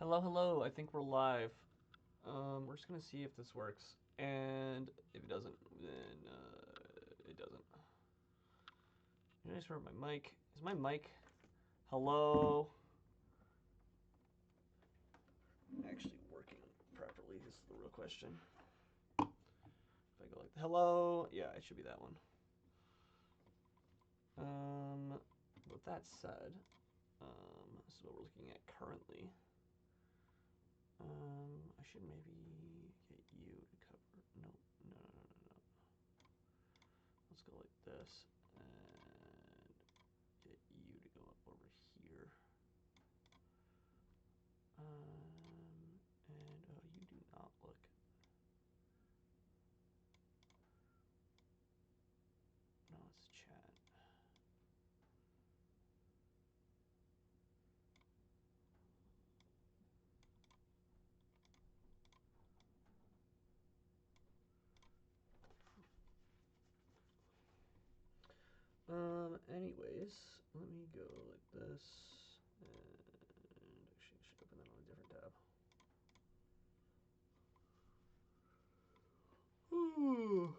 Hello, hello. I think we're live. We're just gonna see if this works, and if it doesn't, then it doesn't. Did I start my mic? Is my mic? Hello. Actually working properly? This is the real question. If I go like, hello, yeah, it should be that one. With that said, this is what we're looking at currently. I should maybe get you to cover. No. Let's go like this and get you to go up over here. And oh, you do not look. No, it's chat. Anyways, let me go like this, and actually I should open that on a different tab. Ooh.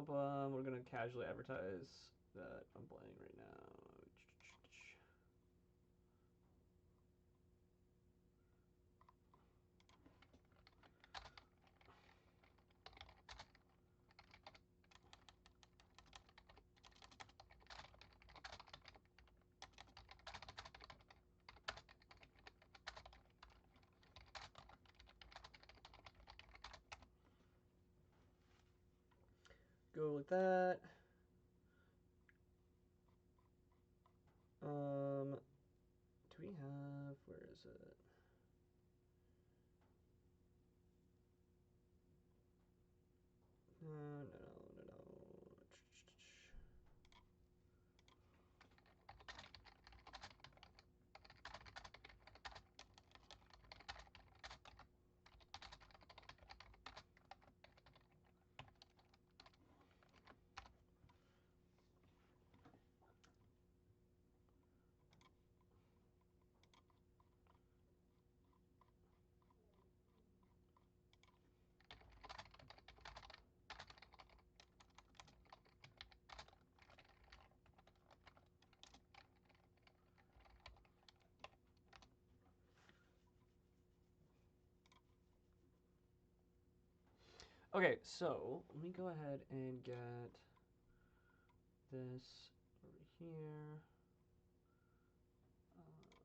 Um, we're gonna casually advertise that I'm playing right now. Go like that. Do we have, where is it? No. Okay, so let me go ahead and get this over here. Where was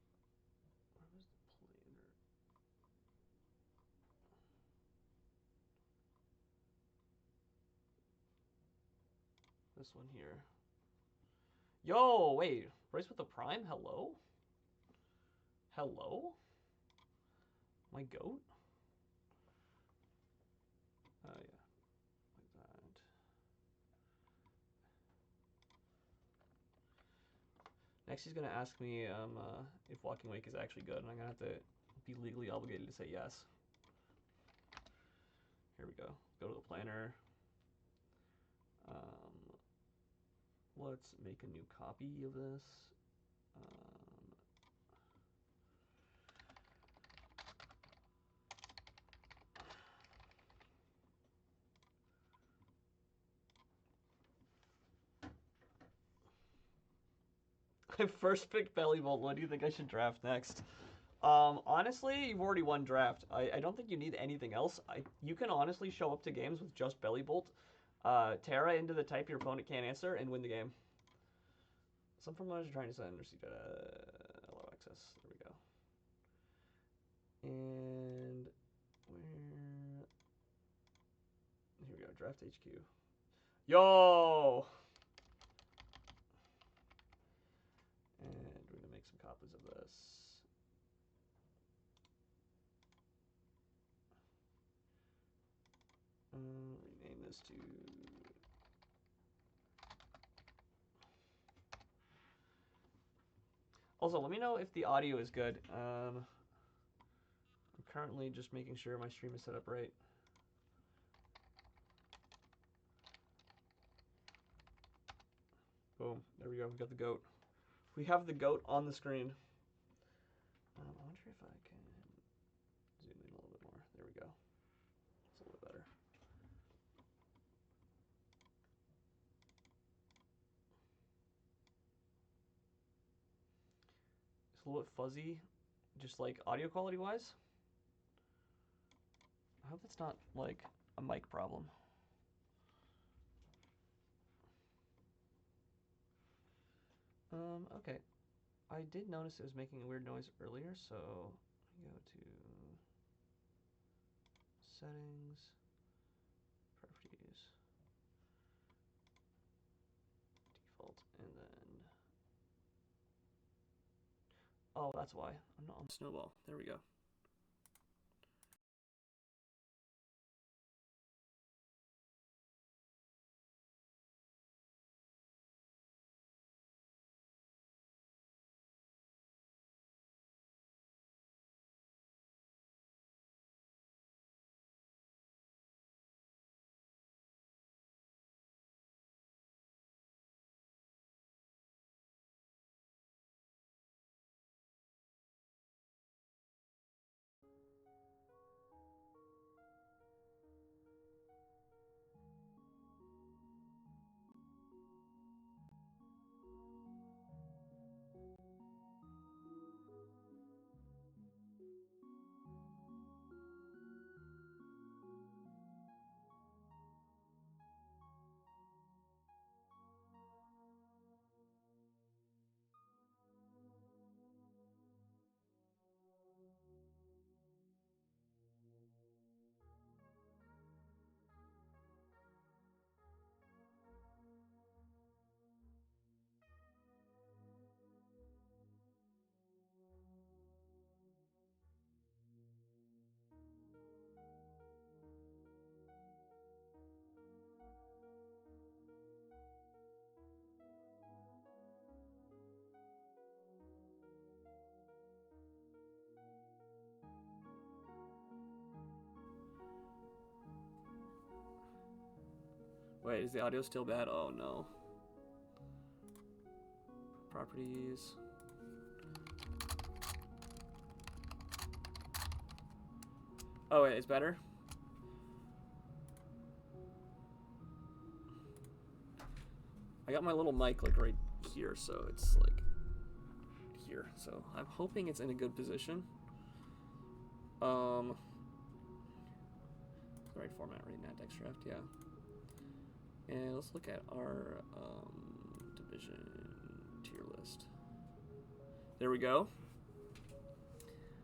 the planner? This one here. Yo, wait, Bryce with the Prime? Hello? Hello? My goat? Oh, yeah. Like that. Next, he's going to ask me if Walking Wake is actually good, and I'm going to have to be legally obligated to say yes. Here we go. Go to the planner. Let's make a new copy of this. I first picked Bellybolt. What do you think I should draft next? Honestly, you've already won draft. I don't think you need anything else. You can honestly show up to games with just Bellybolt, Terra into the type your opponent can't answer, and win the game. Some promoters are trying to send receipt allow access. There we go. And where? Here we go. Draft HQ. Yo! And we're gonna make some copies of this. Rename this to... Also, let me know if the audio is good. I'm currently just making sure my stream is set up right. Boom. There we go. We got the goat. We have the goat on the screen. I wonder if I can zoom in a little bit more. There we go. It's a little bit better. It's a little bit fuzzy, just like audio quality wise. I hope that's not like a mic problem. Okay. I did notice it was making a weird noise earlier, so go to settings, properties, default, and then, oh, that's why. I'm not on Snowball. There we go. Wait, is the audio still bad? Oh no. Properties. Oh wait, it's better? I got my little mic like right here, so it's like here. So I'm hoping it's in a good position. The right format, right? Not Dextraft, yeah. And let's look at our division tier list. There we go.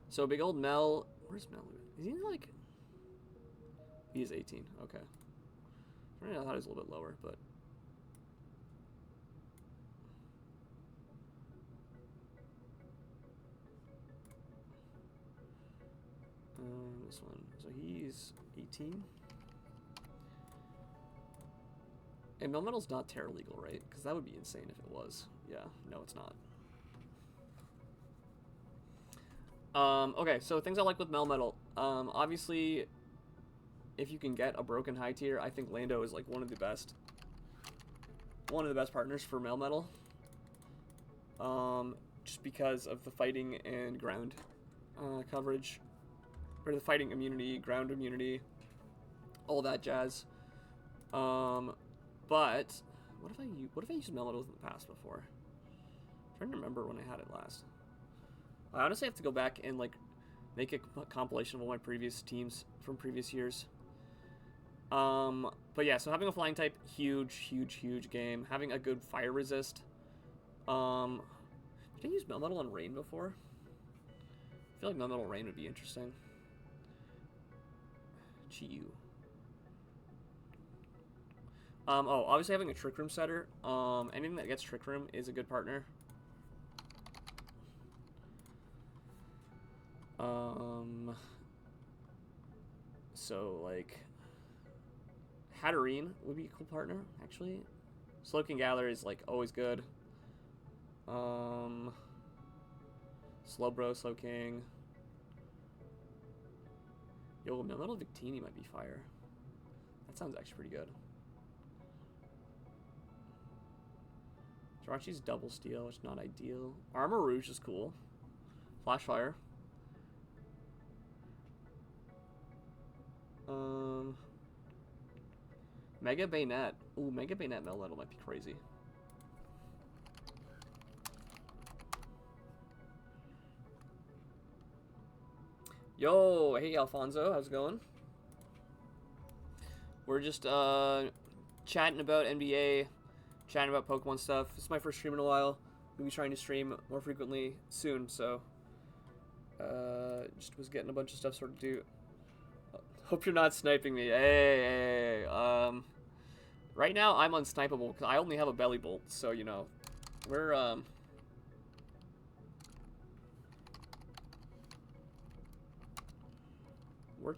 So big old Mel, where's Mel? Is he like? He is 18. Okay. I thought he was a little bit lower, but. This one. So he's 18. And Melmetal's not Terra legal, right? Because that would be insane if it was. Yeah, no, it's not. Okay, so things I like with Melmetal. Obviously, if you can get a broken high tier, I think Lando is like one of the best partners for Melmetal. Just because of the fighting and ground coverage, or the fighting immunity, ground immunity, all that jazz. But what if I used Melmetal in the past before? I'm trying to remember when I had it last. I honestly have to go back and like make a compilation of all my previous teams from previous years. But yeah, so having a flying type, huge game. Having a good fire resist. Did I use Melmetal on Rain before? I feel like Melmetal Rain would be interesting. Chiyu. Oh, obviously having a Trick Room setter. Anything that gets Trick Room is a good partner. So, like, Hatterene would be a cool partner, actually. Slowking Gallery is, like, always good. Slowbro, Slowking. Yo, Melmetal Victini might be fire. That sounds actually pretty good. Jirachi's double steel, which is not ideal. Armor Rouge is cool. Flash Fire. Mega Bayonet. Ooh, Mega Bayonet Melmetal might be crazy. Yo, hey Alfonso, how's it going? We're just chatting about NBA, chatting about Pokemon stuff. This is my first stream in a while. We'll be trying to stream more frequently soon, so just was getting a bunch of stuff sorted to do. Hope you're not sniping me. Hey. Right now I'm unsnipeable because I only have a belly bolt, so you know, we're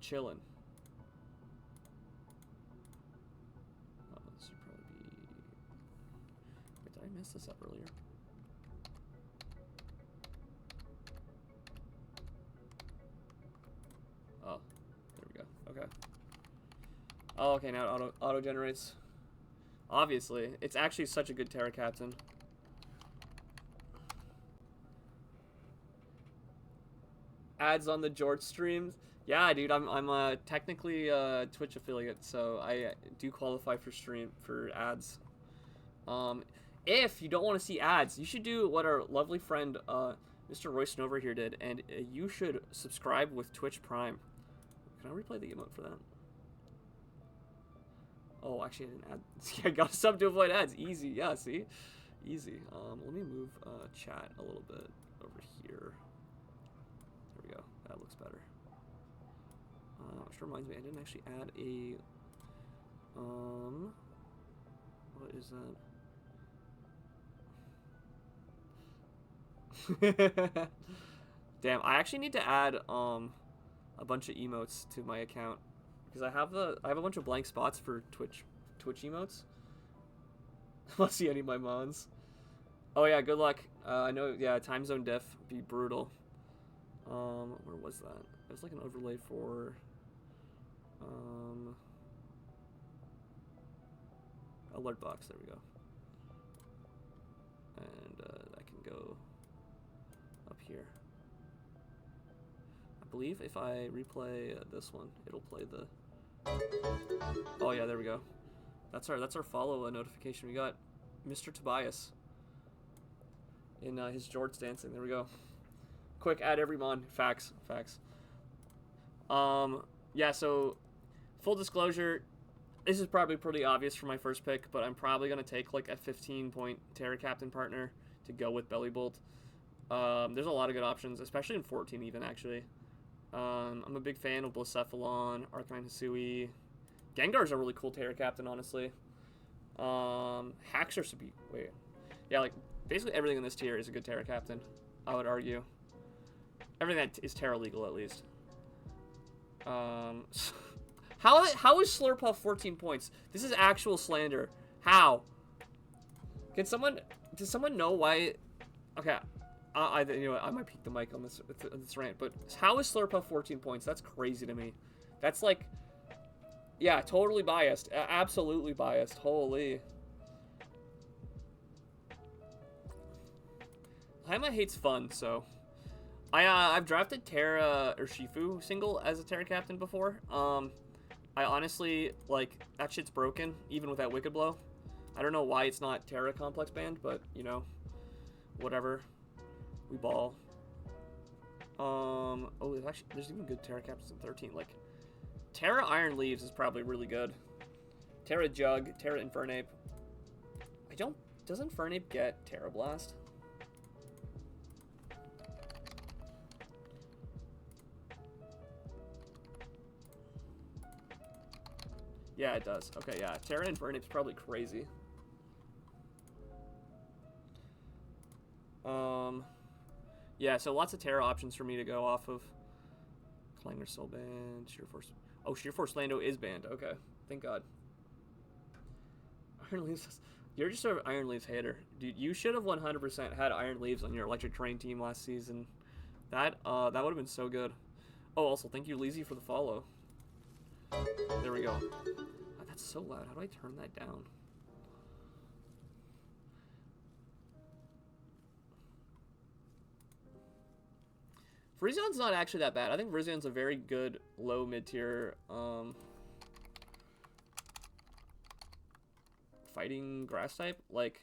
chilling. This should probably be. Wait, did I mess this up earlier? Oh, there we go. Okay. Oh, okay. Now it auto generates. Obviously, it's actually such a good Terra Captain. Ads on the Jort streams. Yeah, dude, I'm technically a Twitch affiliate, so I do qualify for ads. If you don't want to see ads, you should do what our lovely friend Mr. Royston over here did, and you should subscribe with Twitch Prime. Can I replay the emote for that? Oh, actually, I didn't add. See, I got a sub to avoid ads. Easy, yeah. See, easy. Let me move chat a little bit over here. There we go. That looks better. Which reminds me, I didn't actually add a, what is that? Damn, I actually need to add, a bunch of emotes to my account, because I have a bunch of blank spots for Twitch emotes. Let's see any of my mons. Oh yeah, good luck. I know, yeah, time zone diff would be brutal. Where was that? It was like an overlay for, alert box, there we go. And that can go up here. I believe if I replay this one, it'll play the. Oh yeah, there we go. That's our follow notification. We got Mr. Tobias in his Jorts dancing. There we go. Quick, add every mon. Facts. Yeah. So, full disclosure, this is probably pretty obvious for my first pick, but I'm probably gonna take like a 15-point Terra Captain partner to go with Belly Bolt. There's a lot of good options, especially in 14 even actually. I'm a big fan of Blacephalon, Arcanine Hisui. Gengar's a really cool Terra Captain, honestly. Haxorus would be yeah, like basically everything in this tier is a good Terra Captain, I would argue. Everything that is Terra legal at least. How is Slurpuff 14 points? This is actual slander. How? Does someone know why? Okay, you know what, I might peek the mic on this rant, but how is Slurpuff 14 points? That's crazy to me. That's like, yeah, totally biased. Absolutely biased. Holy. Haima hates fun, so. I've drafted Terra or Shifu single as a Terra Captain before. I honestly, like, that shit's broken, even with that Wicked Blow. I don't know why it's not Terra Complex banned, but, you know, whatever. We ball. Oh, there's even good Terra Captains in 13. Like, Terra Iron Leaves is probably really good. Terra Jug, Terra Infernape. Does Infernape get Terra Blast? Yeah, it does. Okay, yeah. Terra Infernape's probably crazy. Yeah, so lots of Terra options for me to go off of. Flanger still banned. Sheer Force. Oh, Sheer Force Lando is banned. Okay, thank God. Iron Leaves. You're just an Iron Leaves hater, dude. You should have 100% had Iron Leaves on your Electric Terrain team last season. That would have been so good. Oh, also thank you, Leezy, for the follow. There we go. Oh, that's so loud. How do I turn that down? Virizian's not actually that bad. I think Virizian's a very good low mid-tier fighting grass type. Like,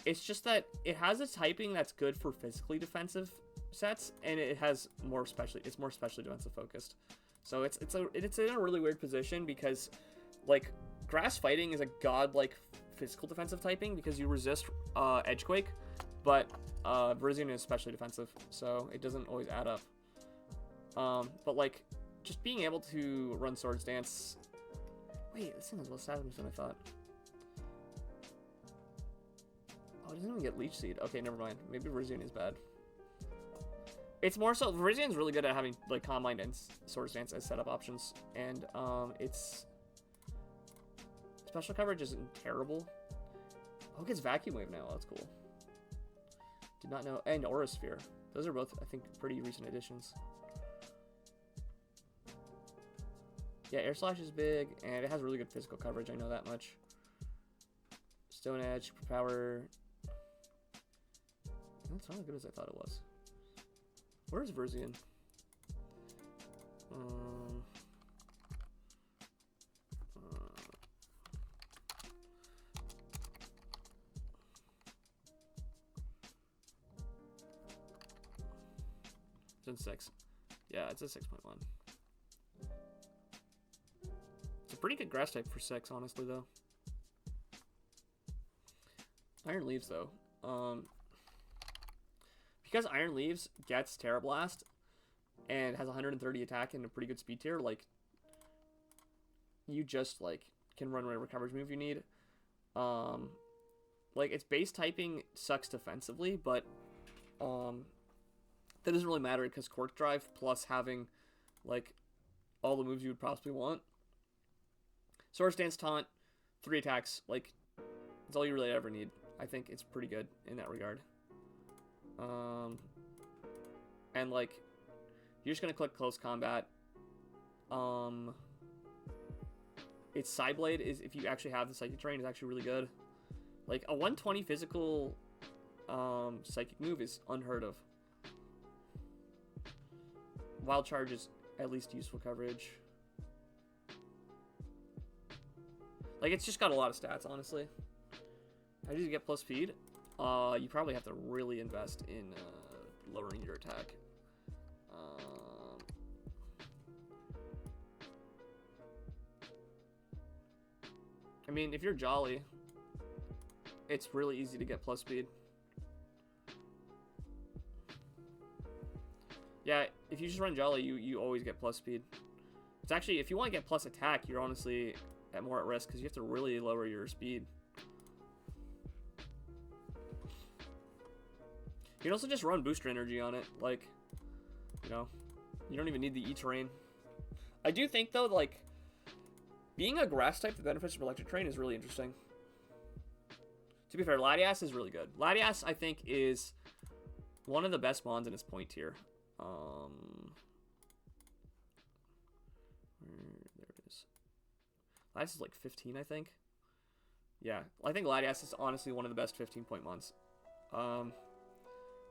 it's just that it has a typing that's good for physically defensive sets, and it has more specially defensive focused. So it's in a really weird position because, like, grass fighting is a godlike physical defensive typing because you resist Edgequake, but Virizion is especially defensive, so it doesn't always add up. But like, just being able to run Swords Dance. Wait, this thing has less stamina than I thought. Oh, it doesn't even get Leech Seed. Okay, never mind. Maybe Virizion is bad. It's more so Virizian's really good at having like Calm Mind and Swords Dance as setup options, and its special coverage isn't terrible. Oh, it gets Vacuum Wave now. That's cool. Did not know. And Aura Sphere. Those are both, I think, pretty recent additions. Yeah, Air Slash is big, and it has really good physical coverage. I know that much. Stone Edge, Power. That's not as good as I thought it was. Where's Virizion? It's in 6. Yeah, it's a 6.1. It's a pretty good grass type for 6, honestly, though. Iron Leaves, though. Because Iron Leaves gets Terra Blast and has 130 attack and a pretty good speed tier, like, you just, like, can run whatever coverage move you need. Like, its base typing sucks defensively, but, that doesn't really matter because Quark Drive plus having, like, all the moves you would possibly want. Swords Dance, Taunt, 3 attacks, like, that's all you really ever need. I think it's pretty good in that regard. And like, you're just gonna click Close Combat. Its Side Blade is, if you actually have the Psychic Terrain, is actually really good. Like, a 120 physical Psychic move is unheard of. Wild Charge is at least useful coverage. Like, it's just got a lot of stats, honestly. How do you get plus speed? You probably have to really invest in lowering your attack. I mean, if you're Jolly, it's really easy to get plus speed. Yeah, if you just run Jolly, you always get plus speed. It's actually, if you want to get plus attack, you're honestly more at risk because you have to really lower your speed. You can also just run Booster Energy on it, like, you know, you don't even need the E-Terrain. I do think, though, like, being a grass type that benefits from Electric Terrain is really interesting. To be fair, Latias is really good. Latias, I think, is one of the best mons in its point tier. There it is. Latias is like 15, I think. Yeah, I think Latias is honestly one of the best 15-point mons. And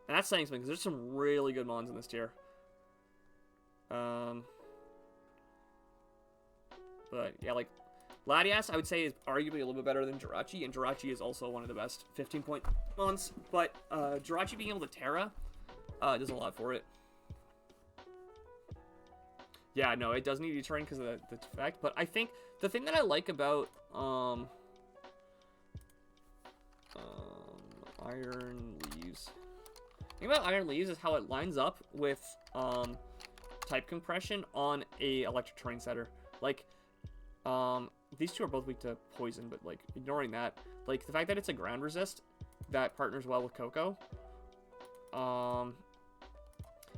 that's saying something, because there's some really good mons in this tier. But, yeah, like, Latias, I would say, is arguably a little bit better than Jirachi, and Jirachi is also one of the best 15-point mons. But Jirachi being able to Terra does a lot for it. Yeah, no, it does need E-Terrain because of the effect, but I think the thing that I like about Iron Leaves... The thing about Iron Leaves is how it lines up with type compression on a Electric Terrain setter. Like, these two are both weak to poison, but like, ignoring that, like, the fact that it's a ground resist that partners well with Coco,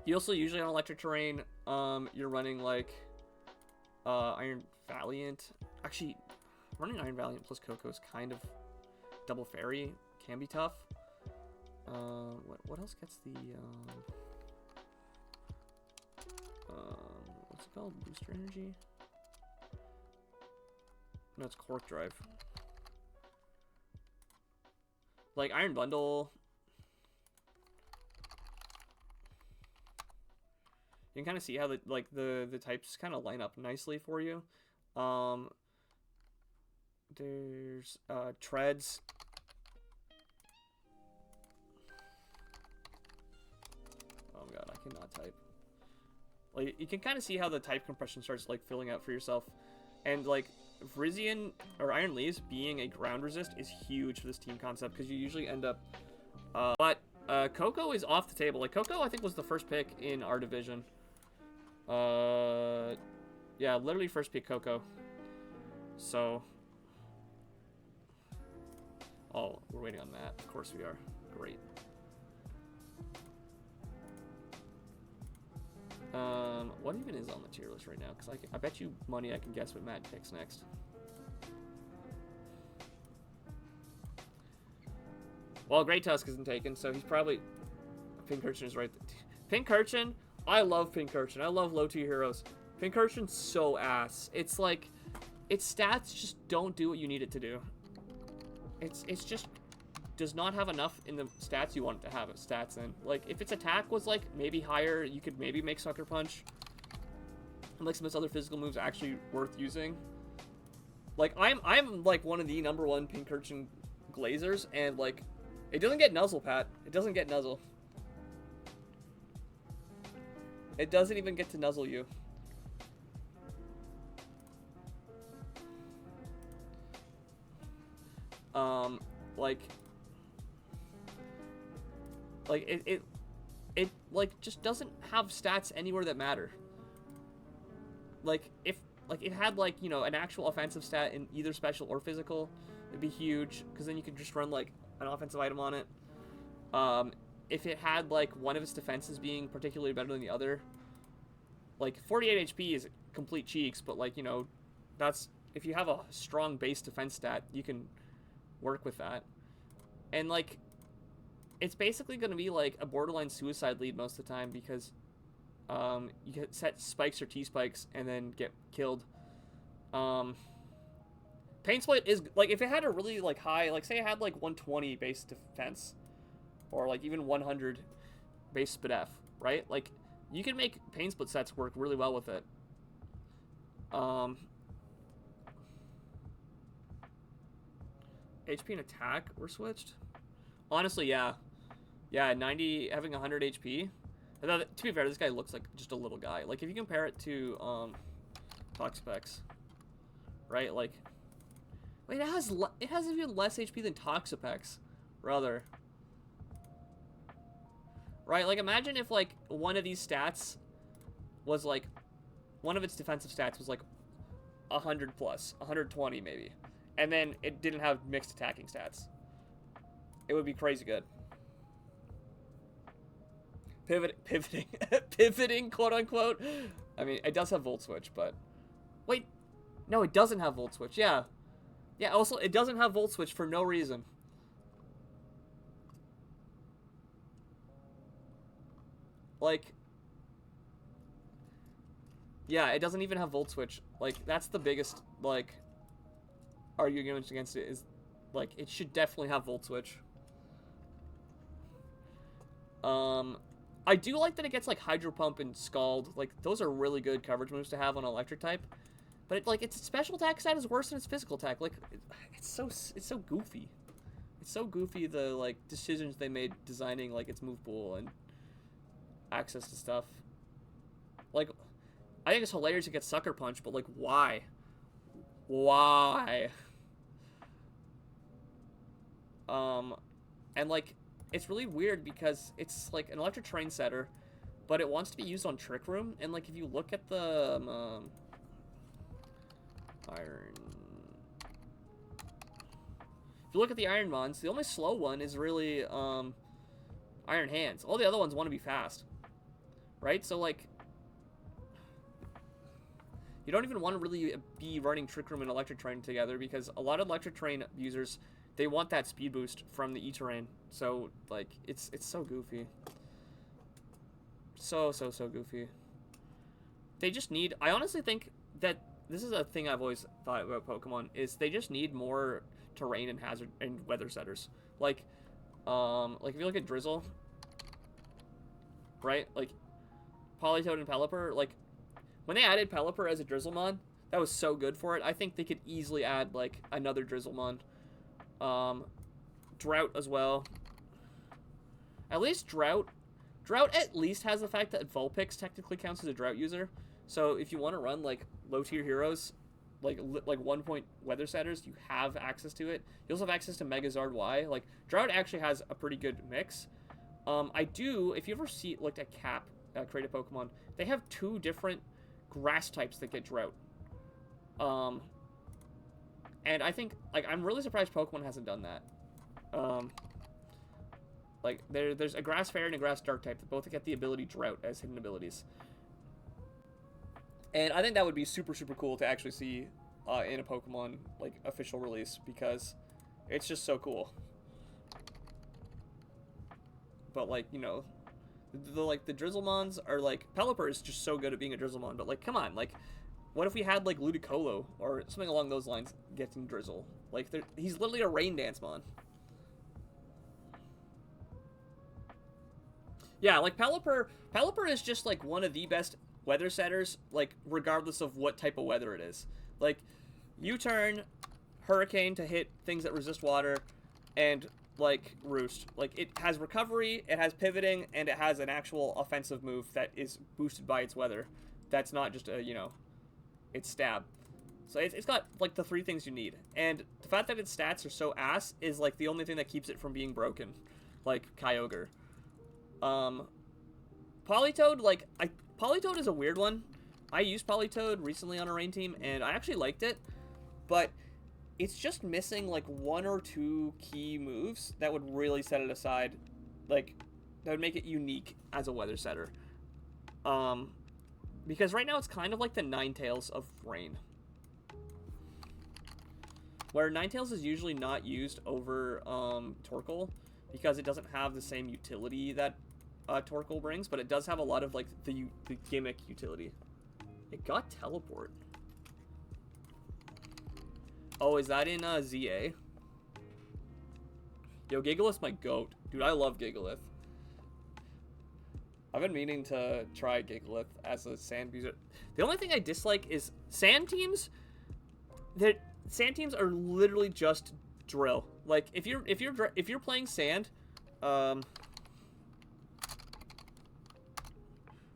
You also usually on electric terrain, you're running like Iron Valiant. Actually, running Iron Valiant plus Coco is kind of double fairy. Can be tough. What else gets the what's it called? Booster energy? No, it's Cork Drive. Like Iron Bundle. You can kind of see how the types kind of line up nicely for you. There's Treads. Oh god, I cannot type. Like you can kind of see how the type compression starts like filling out for yourself, and like Vrizian or Iron Leaves being a ground resist is huge for this team concept because you usually end up. But Coco is off the table. Like Coco, I think was the first pick in our division. Yeah, literally first pick Coco. So. Oh, we're waiting on Matt. Of course we are. Great. What even is on the tier list right now? Because I bet you money I can guess what Matt picks next. Well, Great Tusk isn't taken, so he's probably... Pink Urchin is right. Pink Urchin, I love Pink Urchin. I love low tier heroes. Pink Urchin's so ass. It's like, its stats just don't do what you need it to do. It's just does not have enough in the stats you want it to have its stats in. Like, if its attack was, like, maybe higher, you could maybe make Sucker Punch. And, like, some of its other physical moves actually worth using. Like, I'm like, one of the #1 Pink Urchin Glazers, and, like, it doesn't get Nuzzle, Pat. It doesn't get Nuzzle. It doesn't even get to Nuzzle you. It like just doesn't have stats anywhere that matter. Like if like it had like, you know, an actual offensive stat in either special or physical, it'd be huge because then you could just run like an offensive item on it. If it had like one of its defenses being particularly better than the other, like 48 HP is complete cheeks, but like, you know, that's if you have a strong base defense stat, you can work with that. And like it's basically going to be like a borderline suicide lead most of the time because you get set spikes or T-spikes and then get killed. Pain Split is like if it had a really like high, like say it had like 120 base defense or like even 100 base SPDF, right? Like you can make Pain Split sets work really well with it. HP and attack were switched. Honestly, yeah. Yeah, 90, having 100 HP. To be fair, this guy looks like just a little guy. Like, if you compare it to, Toxapex, right? Like, wait, it has even less HP than Toxapex, rather. Right? Like, imagine if, like, one of these stats was, like, one of its defensive stats was, like, 100 plus, 120 maybe. And then it didn't have mixed attacking stats. It would be crazy good. Pivoting, pivoting, quote unquote. I mean, it does have Volt Switch, but wait, no, it doesn't have Volt Switch. Yeah, yeah. Also, it doesn't have Volt Switch for no reason. Like, yeah, it doesn't even have Volt Switch. Like, that's the biggest like argument against it is like it should definitely have Volt Switch. I do like that it gets like Hydro Pump and Scald. Like those are really good coverage moves to have on electric type. But it, like its special attack stat is worse than its physical attack. Like it's so goofy. It's so goofy the like decisions they made designing like its move pool and access to stuff. Like I think it's hilarious to get Sucker Punch, but like why? Why? And like it's really weird because it's like an electric terrain setter, but it wants to be used on Trick Room. And like if you look at the Iron, if you look at the Iron Mons, the only slow one is really Iron Hands. All the other ones want to be fast, right? So, like, you don't even want to really be running Trick Room and Electric Terrain together because a lot of Electric Terrain users, they want that speed boost from the E-Terrain. So, like, it's so goofy. So goofy. They just need... I honestly think that this is a thing I've always thought about Pokemon, is they just need more terrain and hazard and weather setters. Like if you look at Drizzle, right? Like, Politoed and Pelipper, like, when they added Pelipper as a Drizzlemon, that was so good for it. I think they could easily add, like, another Drizzlemon. Drought as well. At least Drought at least has the fact that Vulpix technically counts as a Drought user. So if you want to run, like, low-tier heroes, like 1-point weather setters, you have access to it. You also have access to Megazard Y. Like, Drought actually has a pretty good mix. If you ever looked at Cap, creative Pokemon, they have 2 different grass types that get Drought. And I think, like, I'm really surprised Pokemon hasn't done that. Like, there's a Grass Fairy and a Grass Dark type that both get the ability Drought as hidden abilities. And I think that would be super, super cool to actually see in a Pokemon, like, official release, because it's just so cool. But, like, you know, the Drizzlemons are, like, Pelipper is just so good at being a Drizzlemon, but, like, come on, like, what if we had, like, Ludicolo or something along those lines getting Drizzle? Like, he's literally a Rain Dance Mon. Yeah, like, Pelipper is just, like, one of the best weather setters, like, regardless of what type of weather it is. Like, U-turn, Hurricane to hit things that resist water, and, like, Roost. Like, it has recovery, it has pivoting, and it has an actual offensive move that is boosted by its weather. That's not just a, you know, it's stab. So it's got, like, the 3 things you need. And the fact that its stats are so ass is, like, the only thing that keeps it from being broken. Like, Kyogre. Politoed, like, Politoed is a weird one. I used Politoed recently on a rain team, and I actually liked it, but it's just missing, like, 1 or 2 key moves that would really set it aside, like, that would make it unique as a weather setter. Because right now it's kind of like the Ninetales of rain, where Ninetales is usually not used over Torkoal because it doesn't have the same utility that Torkoal brings, but it does have a lot of, like, the gimmick utility. It got Teleport. Oh, is that in ZA? Yo, Gigalith's my goat. Dude, I love Gigalith. I've been meaning to try Gigalith as a sand user. The only thing I dislike is sand teams. Sand teams are literally just drill. Like, if you're playing sand,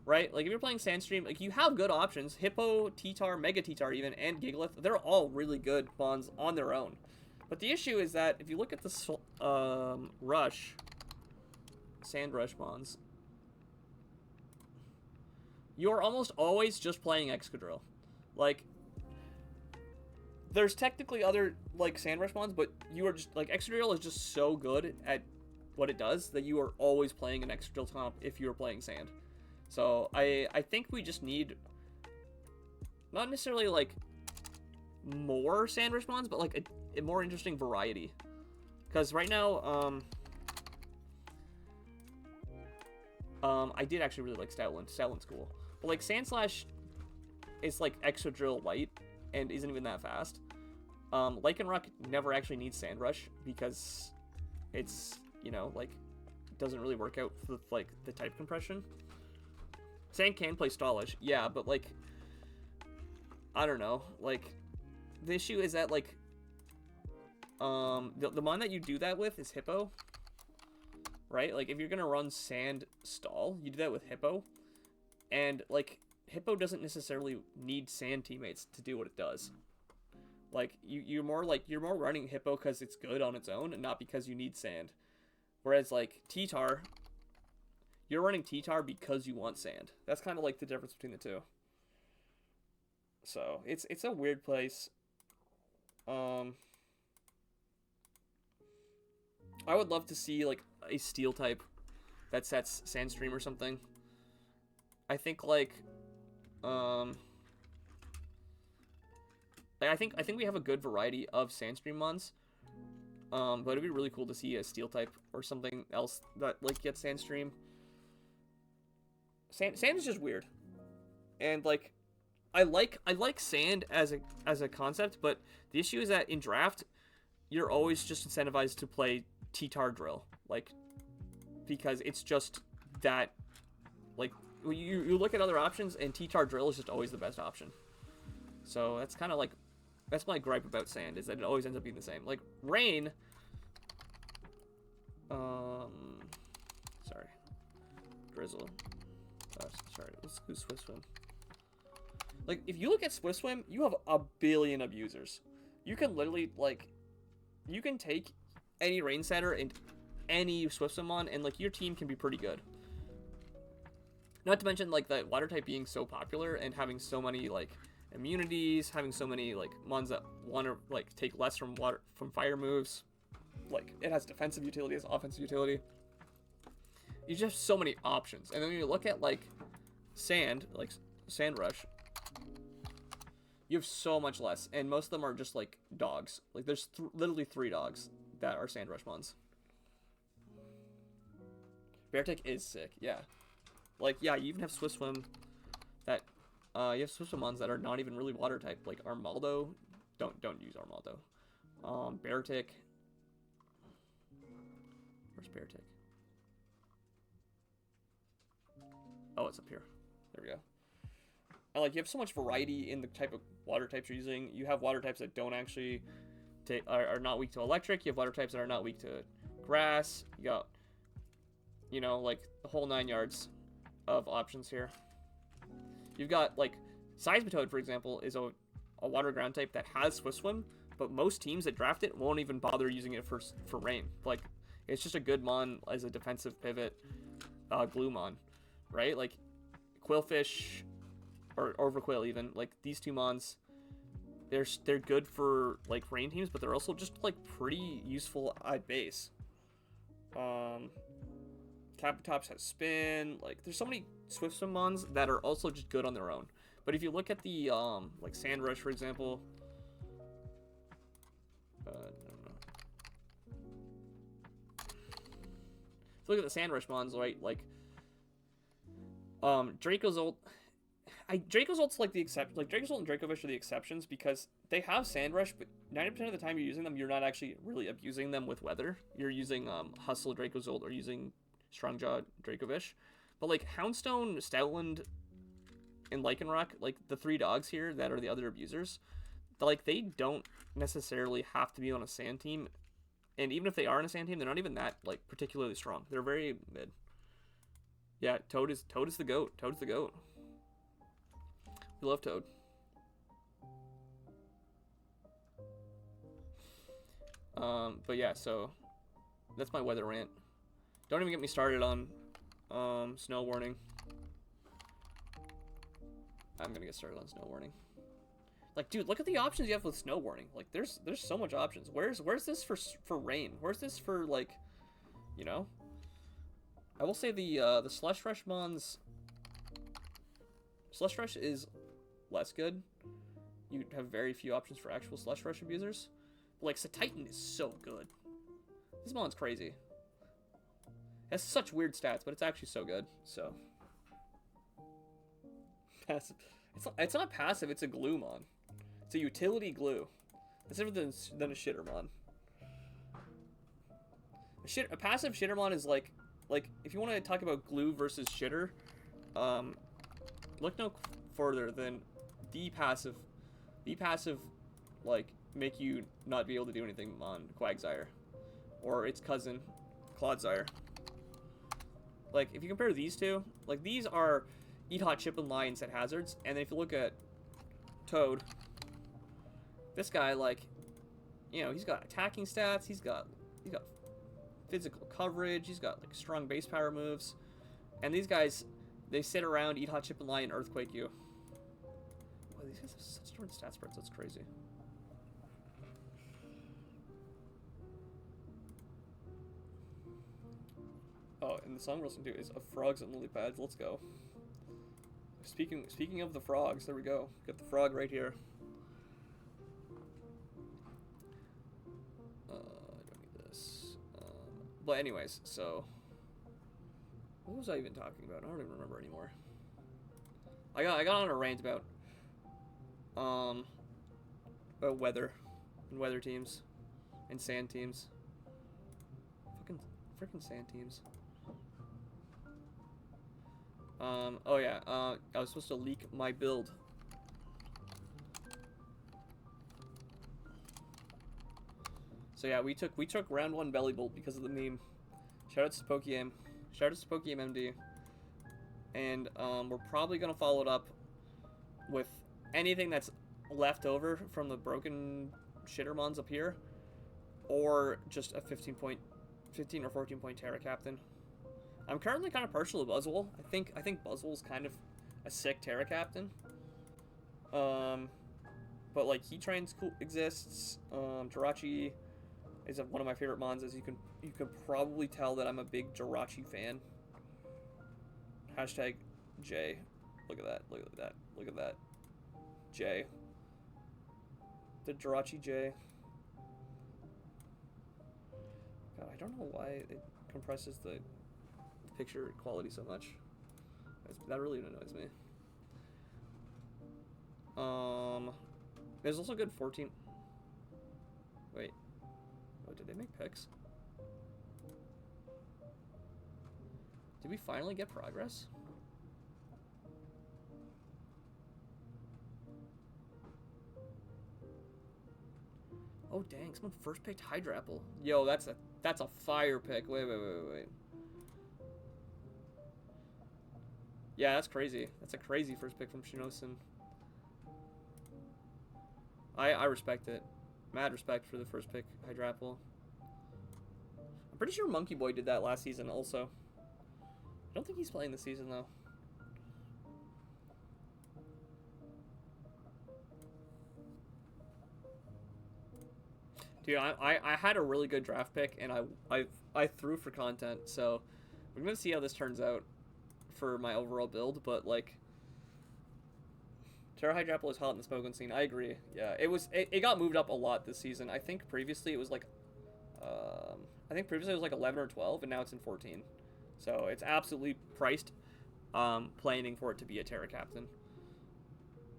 right? Like, if you're playing Sandstream, like, you have good options. Hippo, T-Tar, Mega T-Tar even, and Gigalith, they're all really good bonds on their own. But the issue is that if you look at the Sand Rush bonds, you're almost always just playing Excadrill. Like, there's technically other, like, Sand Rush bonds, but you are just, like, Excadrill is just so good at what it does that you are always playing an Excadrill comp if you're playing Sand. So, I think we just need, not necessarily, like, more Sand Rush bonds, but, like, a more interesting variety. Because right now, I did actually really like Stoutland. Stoutland's cool. But, like, Sandslash is, like, Excadrill light and isn't even that fast. Lycanroc never actually needs Sand Rush because it's, you know, like, doesn't really work out with, like, the type compression. Sand can play Stallish, yeah, but, like, I don't know. Like, the issue is that, like, the mon that you do that with is Hippo, right? Like, if you're gonna run Sand Stall, you do that with Hippo, and, like, Hippo doesn't necessarily need Sand teammates to do what it does. Like, you're more running Hippo because it's good on its own, and not because you need Sand. Whereas, like, T-Tar, you're running T-Tar because you want Sand. That's kind of, like, the difference between the two. So, it's a weird place. I would love to see, like, a Steel type that sets Sandstream or something. I think um, I think we have a good variety of Sandstream mons. But it'd be really cool to see a Steel type or something else that like gets Sandstream. Sand is just weird, and like I like sand as a concept, but the issue is that in draft, you're always just incentivized to play T-Tar drill, like because it's just that like you look at other options and T-Tar drill is just always the best option. So that's kind of like that's my gripe about sand is that it always ends up being the same. Like rain, sorry, drizzle. Sorry, let's do Swift Swim. Like, if you look at Swift Swim, you have a billion abusers. You can literally, like, you can take any Rain Setter and any Swift Swim on, and, like, your team can be pretty good. Not to mention, like, the Water type being so popular and having so many, like, immunities, having so many, like, mons that want to, like, take less from fire moves. Like, it has defensive utility, it has offensive utility. You just have so many options. And then when you look at, like, sand, like, Sand Rush, you have so much less. And most of them are just, like, dogs. Like, there's literally 3 dogs that are Sand Rush mons. Beartick is sick, yeah. Like, yeah, you even have Swift Swim that, you have Swift Swim mons that are not even really water type. Like, Armaldo, don't use Armaldo. Beartick. Where's Beartick? Oh, it's up here. There we go. And like you have so much variety in the type of water types you're using. You have water types that don't actually are not weak to electric. You have water types that are not weak to grass. You got, you know, like the whole 9 yards of options here. You've got like Seismitoad, for example, is a water ground type that has Swift Swim, but most teams that draft it won't even bother using it for rain. Like it's just a good mon as a defensive pivot, glue mon. Right, like Quillfish or Overquill even, like these 2 mons, they're good for like rain teams, but they're also just like pretty useful at base. Capitops has spin, like there's so many Swift Swim mons that are also just good on their own. But if you look at the like Sand Rush, for example, I don't know. So look at the Sand Rush mons, right? Like Draco's ult. Draco's ult's like the exception. Like Draco's ult and Dracovish are the exceptions because they have Sand Rush, but 90% of the time you're using them, you're not actually really abusing them with weather. You're using Hustle Draco's ult or using Strongjaw Dracovish. But like Houndstone, Stoutland, and Lycanroc, like the 3 dogs here that are the other abusers, like they don't necessarily have to be on a sand team. And even if they are on a sand team, they're not even that like particularly strong. They're very mid. Yeah, Toad is the GOAT. Toad's the GOAT. We love Toad. But yeah, so that's my weather rant. Don't even get me started on snow warning. I'm gonna get started on snow warning. Like, dude, look at the options you have with snow warning. Like, there's so much options. Where's this for rain? Where's this for like, you know? I will say the Slush Rush mons. Slush Rush is less good. You have very few options for actual Slush Rush abusers. But like Satitan is so good. This mon's crazy. It has such weird stats, but it's actually so good. So passive. It's not passive. It's a glue mon. It's a utility glue. It's different than a shitter mon. A passive shitter mon is like if you want to talk about glue versus shitter, look no further than the passive, like make you not be able to do anything on Quagsire, or its cousin, Clodsire. Like if you compare these two, like these are Eat Hot, Chip, and Lions at hazards, and then if you look at Toad, this guy, like, you know, he's got attacking stats, he's got physical coverage, he's got like strong base power moves, and these guys, they sit around, Eat Hot, Chip, and Lion, Earthquake you. Wow, these guys have such different stat spreads, that's crazy. Oh, and the song we're listening to is of Frogs and Lily Pads. Let's go. Speaking of the frogs, there we go. Got the frog right here. I don't need this. But anyways, so what was I even talking about? I don't even remember anymore. I got on a rant about weather and weather teams and sand teams. Freaking sand teams. Oh yeah, I was supposed to leak my build. So yeah, we took round 1 belly bolt because of the meme. Shout out to Spokey Shout out to Spokey MD. And we're probably gonna follow it up with anything that's left over from the broken shittermons up here, or just a 15 or 14 point Terra Captain. I'm currently kind of partial to Buzzwole. I think Buzzwole's kind of a sick Terra Captain. But like Heatran's exists. Jirachi is one of my favorite mons, as you can probably tell that I'm a big Jirachi fan. Hashtag J. Look at that. Look at that. Look at that. J. The Jirachi J. God, I don't know why it compresses the picture quality so much. That really annoys me. There's also good 14. Wait. Oh, did they make picks? Did we finally get progress? Oh dang! Someone first picked Hydrapple. Yo, that's a fire pick. Wait. Yeah, that's crazy. That's a crazy first pick from Shinosen. I respect it. Mad respect for the first pick, Hydrapple. I'm pretty sure Monkey Boy did that last season also. I don't think he's playing this season though. Dude, I had a really good draft pick, and I threw for content, so we're gonna see how this turns out for my overall build. But like, Terra Hydrapple is hot in the smoking scene. I agree. Yeah, it got moved up a lot this season. I think previously it was like, 11 or 12, and now it's in 14. So it's absolutely priced, planning for it to be a Terra Captain.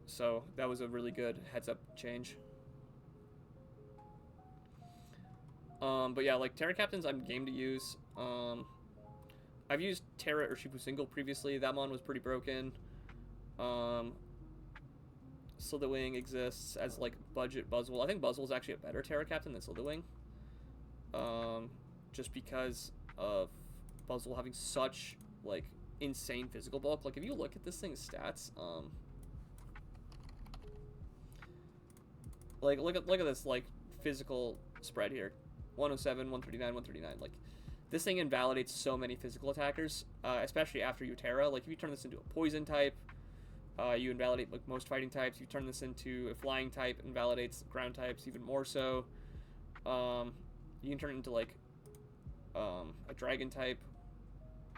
So that was a really good heads up change. But yeah, like Terra Captains, I'm game to use. I've used Terra or Shifu Single previously. That mon was pretty broken. Slitherwing exists as like budget Buzzwole. I think Buzzwole is actually a better Terra Captain than Slitherwing. Just because of Buzzwole having such like insane physical bulk. Like if you look at this thing's stats, like look at this like physical spread here. 107, 139, 139. Like this thing invalidates so many physical attackers, especially after you Terra. Like if you turn this into a poison type, you invalidate like most fighting types. You turn this into a flying type, invalidates ground types even more so. You can turn it into like a dragon type,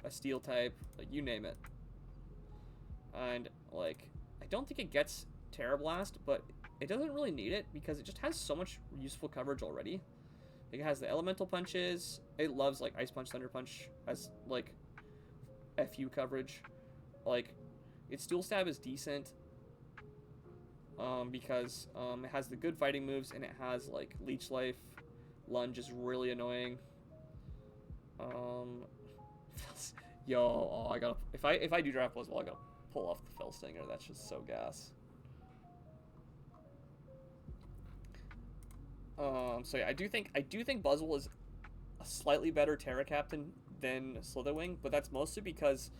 a steel type, like you name it. And like I don't think it gets Terra Blast, but it doesn't really need it because it just has so much useful coverage already. Like it has the elemental punches. It loves like Ice Punch, Thunder Punch as like FU coverage. Like its dual stab is decent because it has the good fighting moves and it has like Leech Life. Lunge is really annoying. Yo, oh, I gotta if I do draft Buzzwole, I gotta pull off the Fell Stinger. That's just so gas. So yeah, I do think Buzzwole is a slightly better Terra Captain than Slitherwing, but that's mostly because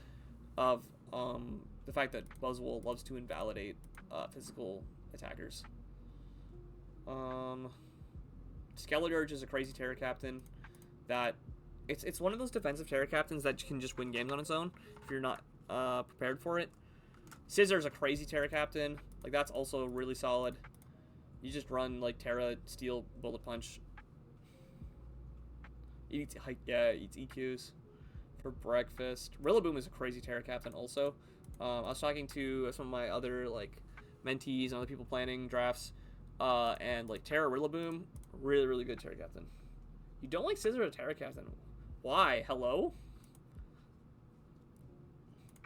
of the fact that Buzzwole loves to invalidate physical attackers. Skeletorge is a crazy Terra Captain that it's one of those defensive Terra Captains that can just win games on its own if you're not prepared for it. Scissor is a crazy Terra Captain. Like that's also really solid. You just run like Terra, Steel, Bullet Punch. Eats EQs for breakfast. Rillaboom is a crazy Terra Captain also. I was talking to some of my other like mentees and other people planning drafts, and like Terra Rillaboom, really really good Terra Captain. You don't like Scizor or Terra Captain? Why? Hello?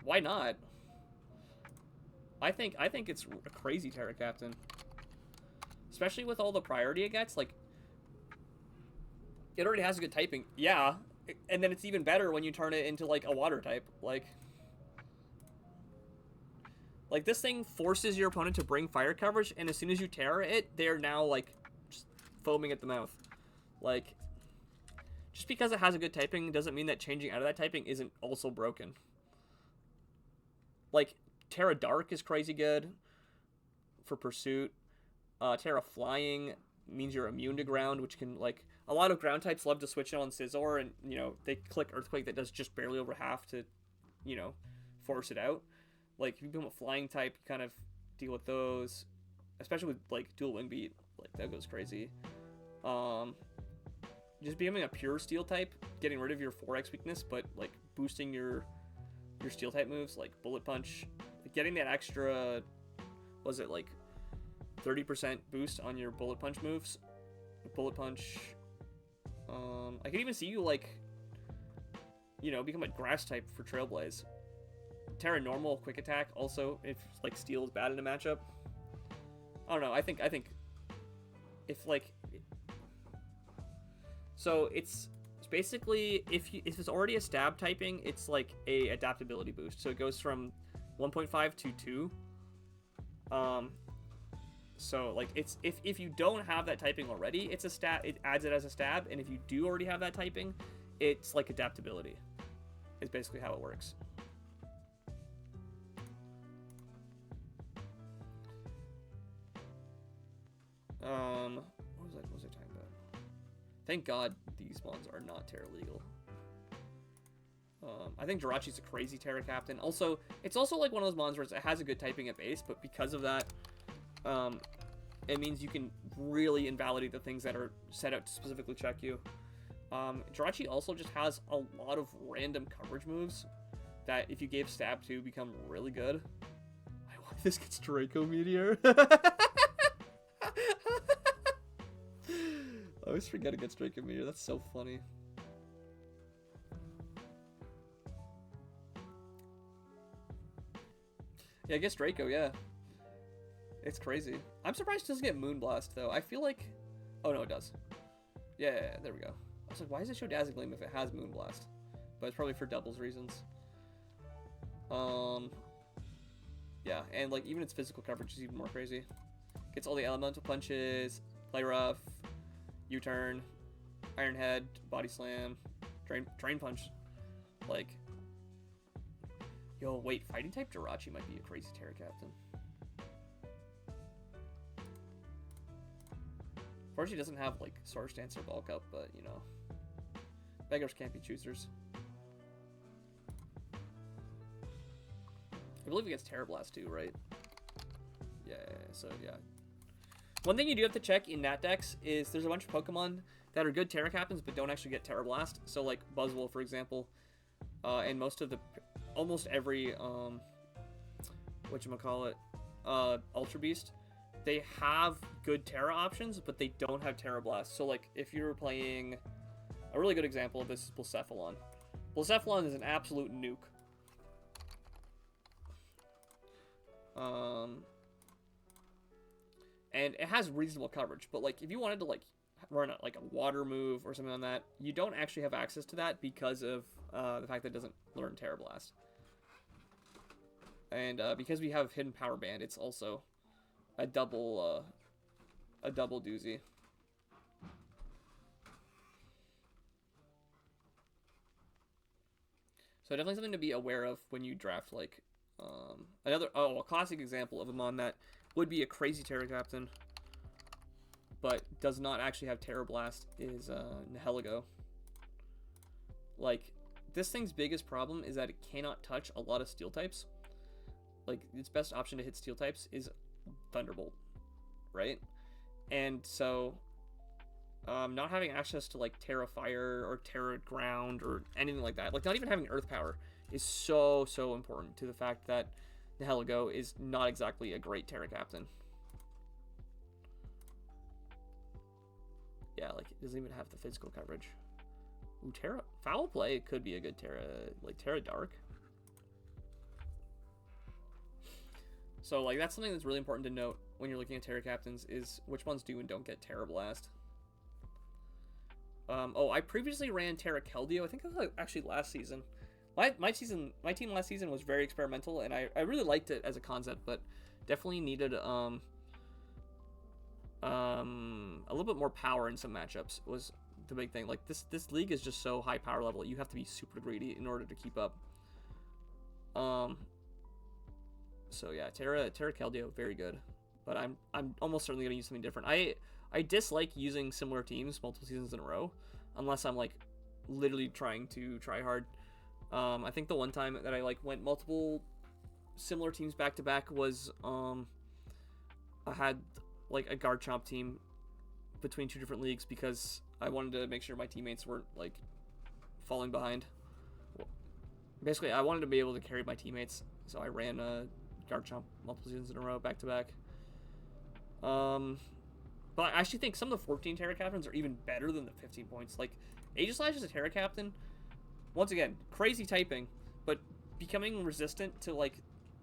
Why not? I think it's a crazy Terra Captain, especially with all the priority it gets. Like, it already has a good typing, yeah, and then it's even better when you turn it into like a water type. Like this thing forces your opponent to bring fire coverage, and as soon as you Terra it, they're now like just foaming at the mouth. Like, just because it has a good typing doesn't mean that changing out of that typing isn't also broken. Like, Terra Dark is crazy good for Pursuit. Terra Flying means you're immune to ground, which can, like, a lot of ground types love to switch it on Scizor, and, you know, they click Earthquake that does just barely over half to, you know, force it out. Like, if you become a Flying type, you kind of deal with those, especially with, like, Dual Wing Beat. Like, that goes crazy. Just becoming a pure Steel type, getting rid of your 4x weakness, but, like, boosting your Steel type moves, like Bullet Punch, getting that extra, was it like 30% boost on your Bullet Punch moves? Bullet Punch. I could even see you, like, you know, become a Grass type for Trailblaze. Terra Normal, Quick Attack, also, if, like, Steel is bad in a matchup. I don't know, I think, if, like, so it's basically, if it's already a stab typing, it's like a adaptability boost. So it goes from 1.5 to 2. So like it's if you don't have that typing already, it's a stab. It adds it as a stab, and if you do already have that typing, it's like adaptability. Is basically how it works. What was I talking about? Thank God these mons are not Terra legal. I think Jirachi's a crazy Terra Captain. Also, it's also like one of those mons where it has a good typing at base, but because of that, it means you can really invalidate the things that are set out to specifically check you. Jirachi also just has a lot of random coverage moves that, if you gave stab to, become really good. I hope this gets Draco Meteor. I always forget it gets Draco Meteor. That's so funny. Yeah, it gets Draco, yeah. It's crazy. I'm surprised it doesn't get Moonblast, though. I feel like... Oh, no, it does. Yeah, there we go. I was like, why does it show Dazzling Gleam if it has Moonblast? But it's probably for doubles reasons. Yeah, and, like, even its physical coverage is even more crazy. Gets all the elemental punches, Play Rough, U-turn, Iron Head, Body Slam, Drain Punch. Like, yo, wait, Fighting type Jirachi might be a crazy Terra Captain. Unfortunately, doesn't have, like, Swords Dance or Bulk Up, but, you know, beggars can't be choosers. I believe it gets Terra Blast too, right? Yeah, so yeah. One thing you do have to check in Nat decks is there's a bunch of Pokemon that are good Terra Captains but don't actually get Terra Blast. So like Buzzwole, for example, and almost every Ultra Beast, they have good Terra options, but they don't have Terra Blast. So like if you're playing, a really good example of this is Blacephalon. Blacephalon is an absolute nuke. And it has reasonable coverage, but like if you wanted to like run a water move or something on that, you don't actually have access to that because of the fact that it doesn't learn Terra Blast. And because we have Hidden Power Band, it's also a double doozy. So definitely something to be aware of when you draft, like, a classic example of a mon that would be a crazy Terra Captain, but does not actually have Terra Blast is Nihilego. Like, this thing's biggest problem is that it cannot touch a lot of Steel types. Like, its best option to hit Steel types is Thunderbolt, right? And so, not having access to, like, Terra Fire or Terra Ground or anything like that, like, not even having Earth Power, is so important to the fact that the Heligo is not exactly a great Terra captain. Yeah, like it doesn't even have the physical coverage. Ooh, Terra foul play could be a good Terra, like Terra Dark. So like that's something that's really important to note when you're looking at Terra captains is which ones do and don't get Terra Blast. Oh, I previously ran Terra Keldeo. I think it was like actually last season. My team last season was very experimental, and I really liked it as a concept, but definitely needed a little bit more power in some matchups was the big thing. Like this league is just so high power level. You have to be super greedy in order to keep up. So yeah, Terra Keldeo, very good, but I'm almost certainly gonna use something different. I dislike using similar teams multiple seasons in a row, unless I'm like literally trying to try hard. I think the one time that I like went multiple similar teams back to back was I had like a Garchomp team between two different leagues because I wanted to make sure my teammates weren't like falling behind. Basically, I wanted to be able to carry my teammates, so I ran a Garchomp multiple seasons in a row back to back. But I actually think some of the 14 Terra Captains are even better than the 15 points. Like, Aegislash is a Terra Captain. Once again, crazy typing, but becoming resistant to, like,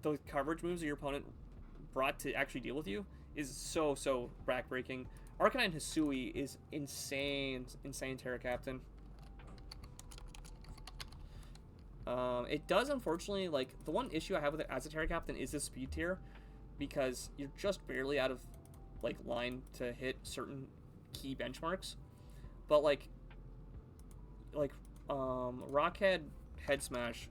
the coverage moves that your opponent brought to actually deal with you is so backbreaking. Arcanine Hisui is insane Terra Captain. It does, unfortunately, like, the one issue I have with it as a Terra Captain is the speed tier, because you're just barely out of like line to hit certain key benchmarks, but like Rockhead Head Smash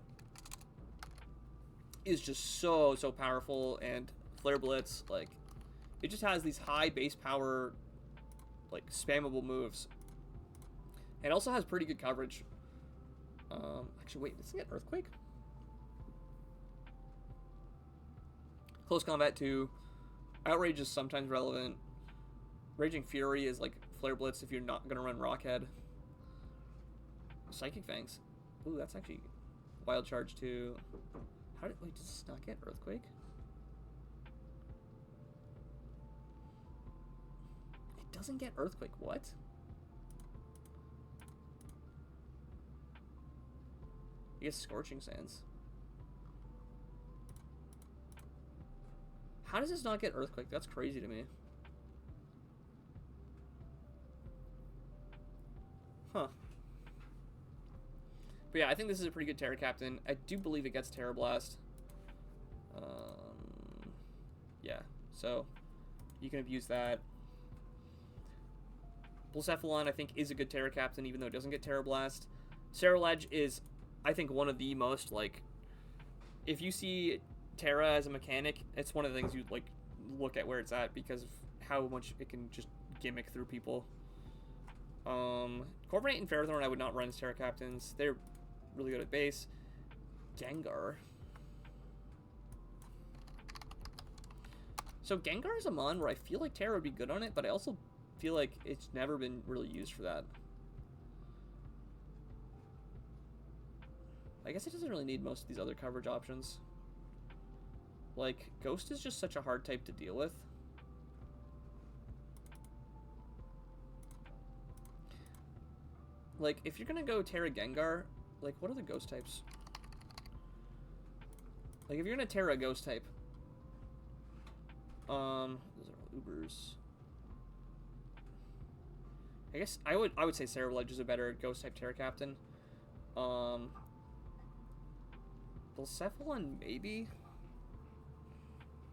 is just so powerful, and Flare Blitz, like it just has these high base power like spammable moves, and also has pretty good coverage. Actually, wait, does it get Earthquake? Close Combat 2. Outrage is sometimes relevant. Raging Fury is like Flare Blitz if you're not going to run Rockhead. Psychic Fangs. Ooh, that's actually Wild Charge too. Wait, does this not get Earthquake? It doesn't get Earthquake, what? I guess Scorching Sands. How does this not get Earthquake? That's crazy to me. Huh. But yeah, I think this is a pretty good Terra Captain. I do believe it gets Terra Blast. Yeah, so you can abuse that. Blacephalon, I think, is a good Terra Captain, even though it doesn't get Terra Blast. Cerulege is, I think, one of the most, like, if you see Terra as a mechanic, it's one of the things you like look at where it's at because of how much it can just gimmick through people. Corviknight and Ferrothorn I would not run as Terra Captains. They're really good at base. Gengar. So Gengar is a mon where I feel like Terra would be good on it, but I also feel like it's never been really used for that. I guess it doesn't really need most of these other coverage options. Like, Ghost is just such a hard type to deal with. Like, if you're gonna go Terra Gengar, like, what are the Ghost types? Like, if you're gonna Terra Ghost type, those are Ubers. I guess I would say Cerulege is a better Ghost type Terra Captain. Blacephalon maybe.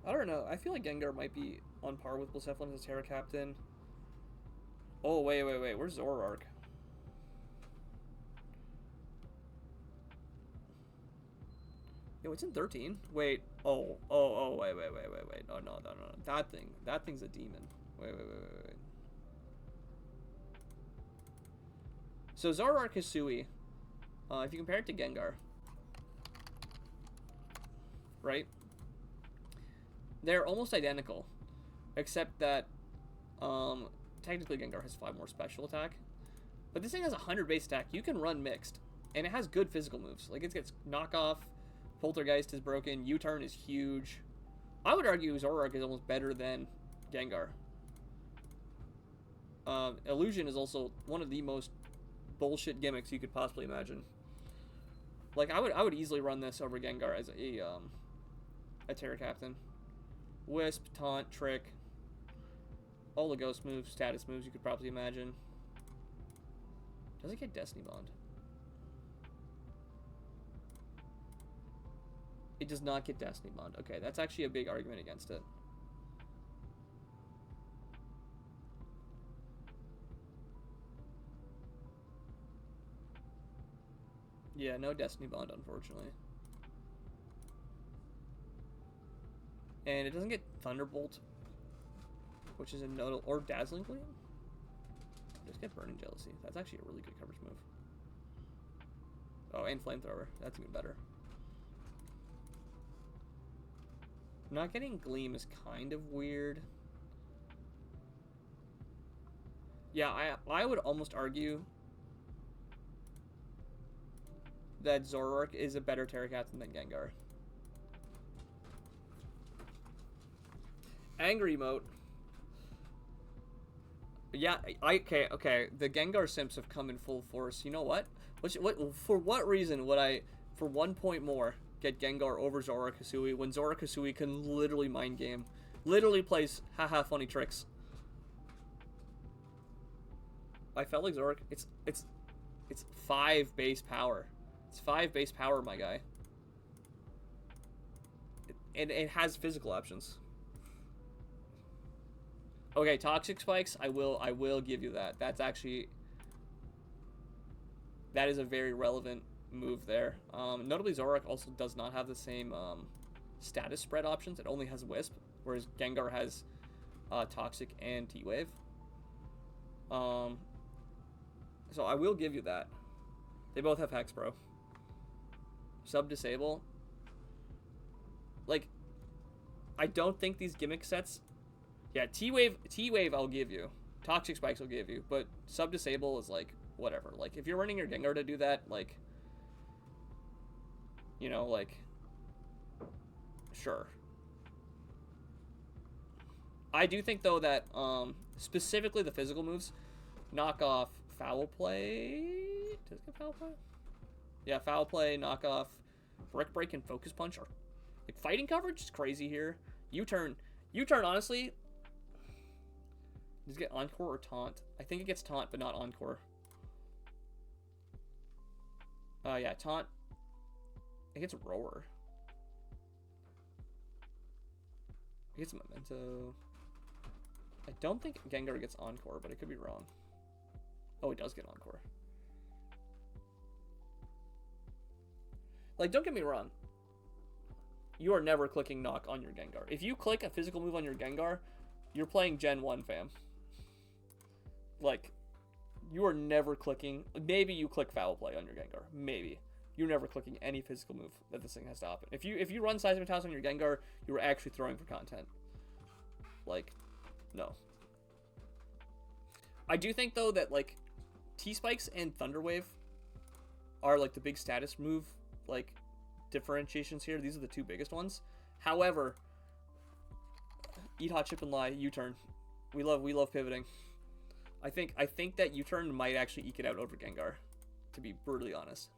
I don't know. I feel like Gengar might be on par with Blacephalon as a Terra Captain. Oh, wait. Where's Zoroark? Yo, it's in 13. Wait. Oh, wait. No. That thing's a demon. Wait. So Zoroark Hisui, if you compare it to Gengar, right? They're almost identical, except that technically Gengar has 5 more special attack. But this thing has 100 base attack. You can run mixed. And it has good physical moves. Like, it gets knockoff, Poltergeist is broken, U-turn is huge. I would argue Zoroark is almost better than Gengar. Illusion is also one of the most bullshit gimmicks you could possibly imagine. Like, I would easily run this over Gengar as a Terra Captain. Wisp, Taunt, Trick, all the ghost moves, status moves you could probably imagine. Does it get Destiny Bond? It does not get Destiny Bond. Okay, that's actually a big argument against it. Yeah, no Destiny Bond, unfortunately. And it doesn't get Thunderbolt, which is a notable, or Dazzling Gleam. Just get Burning Jealousy. That's actually a really good coverage move. Oh, and Flamethrower. That's even better. Not getting Gleam is kind of weird. Yeah, I would almost argue that Zoroark is a better Terra Captain than Gengar. Angry emote. Yeah, okay. The Gengar simps have come in full force. You know what? For what reason would I, for 1 point more, get Gengar over Zoroark Hisui when Zoroark Hisui can literally mind game, literally plays haha funny tricks? I felt like Zoroark. It's 5 base power. It's 5 base power, my guy. And it has physical options. Okay, Toxic Spikes, I will give you that. That's actually, that is a very relevant move there. Notably, Zoroark also does not have the same status spread options. It only has Wisp, whereas Gengar has Toxic and T-Wave. So I will give you that. They both have Hex, bro. Sub-Disable. Like, I don't think these gimmick sets... Yeah, T-Wave I'll give you. Toxic Spikes I'll give you. But Sub-Disable is, like, whatever. Like, if you're running your Gengar to do that, like... You know, like... Sure. I do think, though, that, specifically the physical moves, knock off Foul Play... Does it get Foul Play? Yeah, Foul Play, knock off Brick Break, and Focus Punch are... Like, fighting coverage is crazy here. U-turn, honestly... Does it get Encore or Taunt? I think it gets Taunt, but not Encore. Yeah, Taunt. It gets Roar. It gets Memento. I don't think Gengar gets Encore, but I could be wrong. Oh, it does get Encore. Like, don't get me wrong. You are never clicking Knock on your Gengar. If you click a physical move on your Gengar, you're playing Gen 1, fam. Like, you are never clicking... Maybe you click Foul Play on your Gengar. Maybe. You're never clicking any physical move that this thing has to happen. If you run Seismitoss on your Gengar, you are actually throwing for content. Like, no. I do think, though, that, like, T-Spikes and Thunder Wave are, like, the big status move, like, differentiations here. These are the two biggest ones. However, Eat Hot, Chip and Lie, U-turn. We love pivoting. I think that U-turn might actually eke it out over Gengar, to be brutally honest.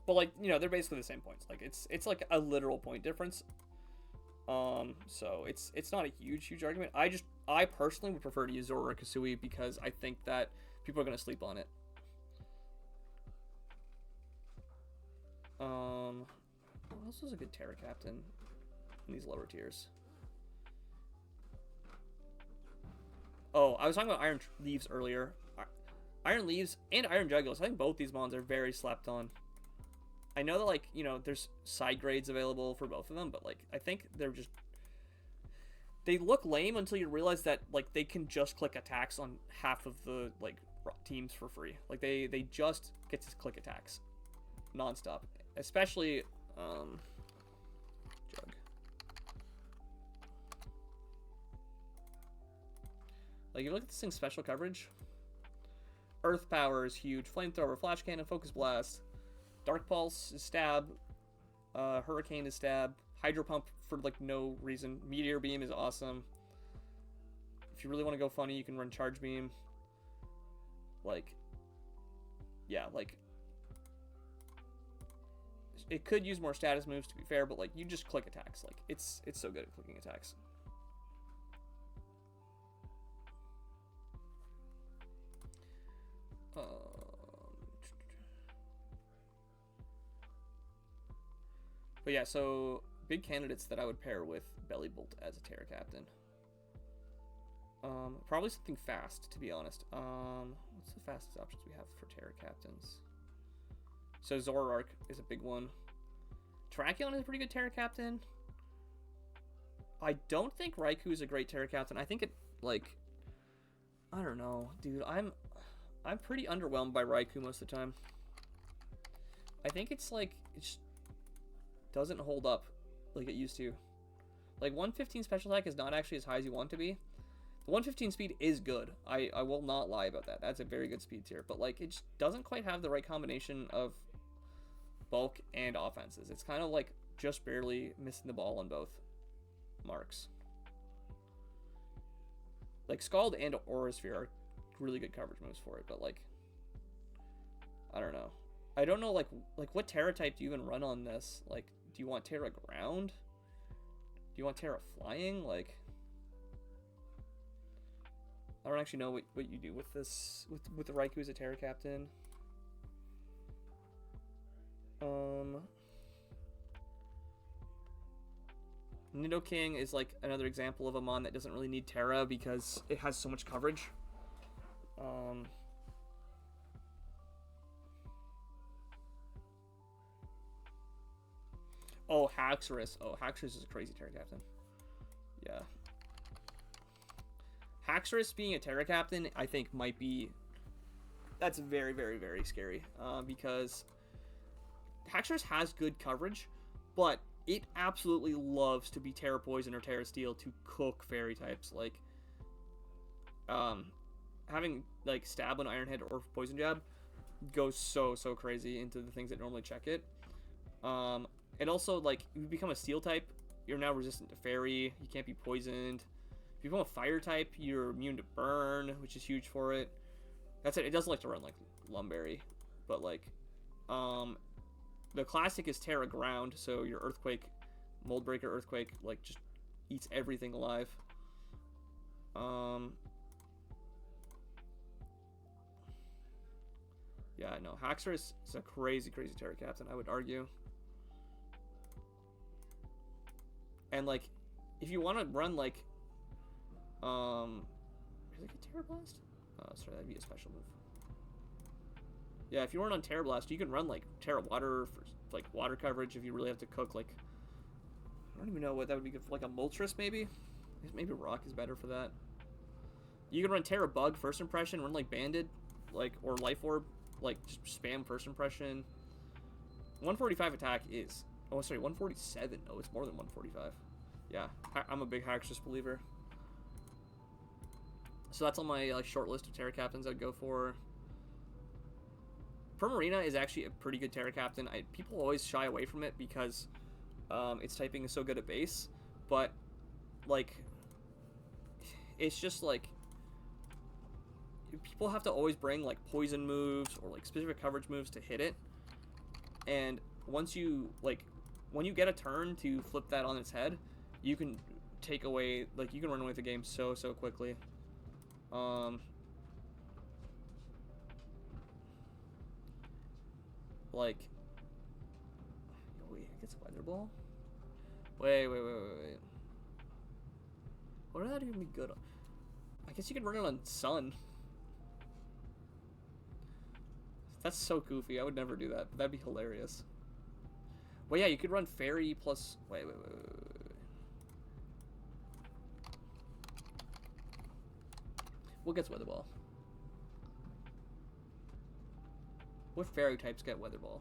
But, like, you know, they're basically the same points. Like, it's like a literal point difference. So it's not a huge argument. I personally would prefer to use Zoroark Hisui because I think that people are gonna sleep on it. What else was a good Terra Captain in these lower tiers? Oh, I was talking about Iron Leaves earlier. Iron Leaves and Iron Jugulas. I think both these mons are very slept on. I know that, like, you know, there's side grades available for both of them, but, like, I think they're just... They look lame until you realize that, like, they can just click attacks on half of the, like, teams for free. Like, they just get to click attacks nonstop. Especially, Jug. Like, if you look at this thing's special coverage, Earth Power is huge. Flamethrower, Flash Cannon, Focus Blast. Dark Pulse is stab. Hurricane is stab. Hydro Pump for, like, no reason. Meteor Beam is awesome. If you really want to go funny, you can run Charge Beam. Like, yeah, like, it could use more status moves, to be fair, but, like, you just click attacks. Like, it's so good at clicking attacks. But yeah, so big candidates that I would pair with Bellybolt as a Terra Captain. Probably something fast, to be honest. What's the fastest options we have for Terra Captains? So Zoroark is a big one. Terrakion is a pretty good Terra Captain. I don't think Raikou is a great Terra Captain. I think it, like, I don't know, dude. I'm pretty underwhelmed by Raikou most of the time. I think it's like, it just doesn't hold up like it used to. Like, 115 special attack is not actually as high as you want to be. The 115 speed is good. I will not lie about that. That's a very good speed tier. But, like, it just doesn't quite have the right combination of bulk and offenses. It's kind of like just barely missing the ball on both marks. Like, Scald and Aura Sphere are really good coverage moves for it, but, like, I don't know. I don't know, like what Terra type do you even run on this? Like, do you want Terra Ground? Do you want Terra Flying? Like, I don't actually know what you do with this, with the Raikou as a Terra Captain. Nidoking is, like, another example of a mon that doesn't really need Terra because it has so much coverage. Oh, Haxorus. Oh, Haxorus is a crazy Terra Captain. Yeah. Haxorus being a Terra Captain, I think, might be... That's very, very, very scary. Because Haxorus has good coverage, but it absolutely loves to be Terra Poison or Terra Steel to cook fairy types. Like, having, like, Stab on Iron Head or Poison Jab goes so crazy into the things that normally check it. And also, like, if you become a Steel type, you're now resistant to Fairy. You can't be poisoned. If you become a Fire type, you're immune to Burn, which is huge for it. That's it. It doesn't like to run, like, Lumberry. But, like, the classic is Terra Ground, so your Earthquake, Mold Breaker Earthquake, like, just eats everything alive. Yeah, no, Haxorus is a crazy Terra Captain, I would argue. And, like, if you want to run, like, is it a Terra Blast? Oh, sorry, that'd be a special move. Yeah, if you run on Terra Blast, you can run, like, Terra Water for, like, water coverage if you really have to cook, like, I don't even know what that would be good for, like, a Moltres, maybe? Maybe Rock is better for that. You can run Terra Bug, First Impression, run, like, Banded, like, or Life Orb, like, just spam First Impression. 145 attack is... Oh, sorry, 147. Oh, it's more than 145. Yeah, I'm a big Haxorus believer. So that's on my, like, short list of Terra Captains I'd go for. Primarina is actually a pretty good Terra Captain. People always shy away from it because its typing is so good at base. But, like, it's just, like, people have to always bring, like, poison moves or, like, specific coverage moves to hit it. And once you, like, when you get a turn to flip that on its head, you can take away, like, you can run away with the game so quickly. Like, wait, it gets Weather Ball? Wait. What would that even be good on? I guess you could run it on Sun. That's so goofy. I would never do that, but that'd be hilarious. Well, yeah, you could run Fairy plus... Wait. What gets Weather Ball? What Fairy types get Weather Ball?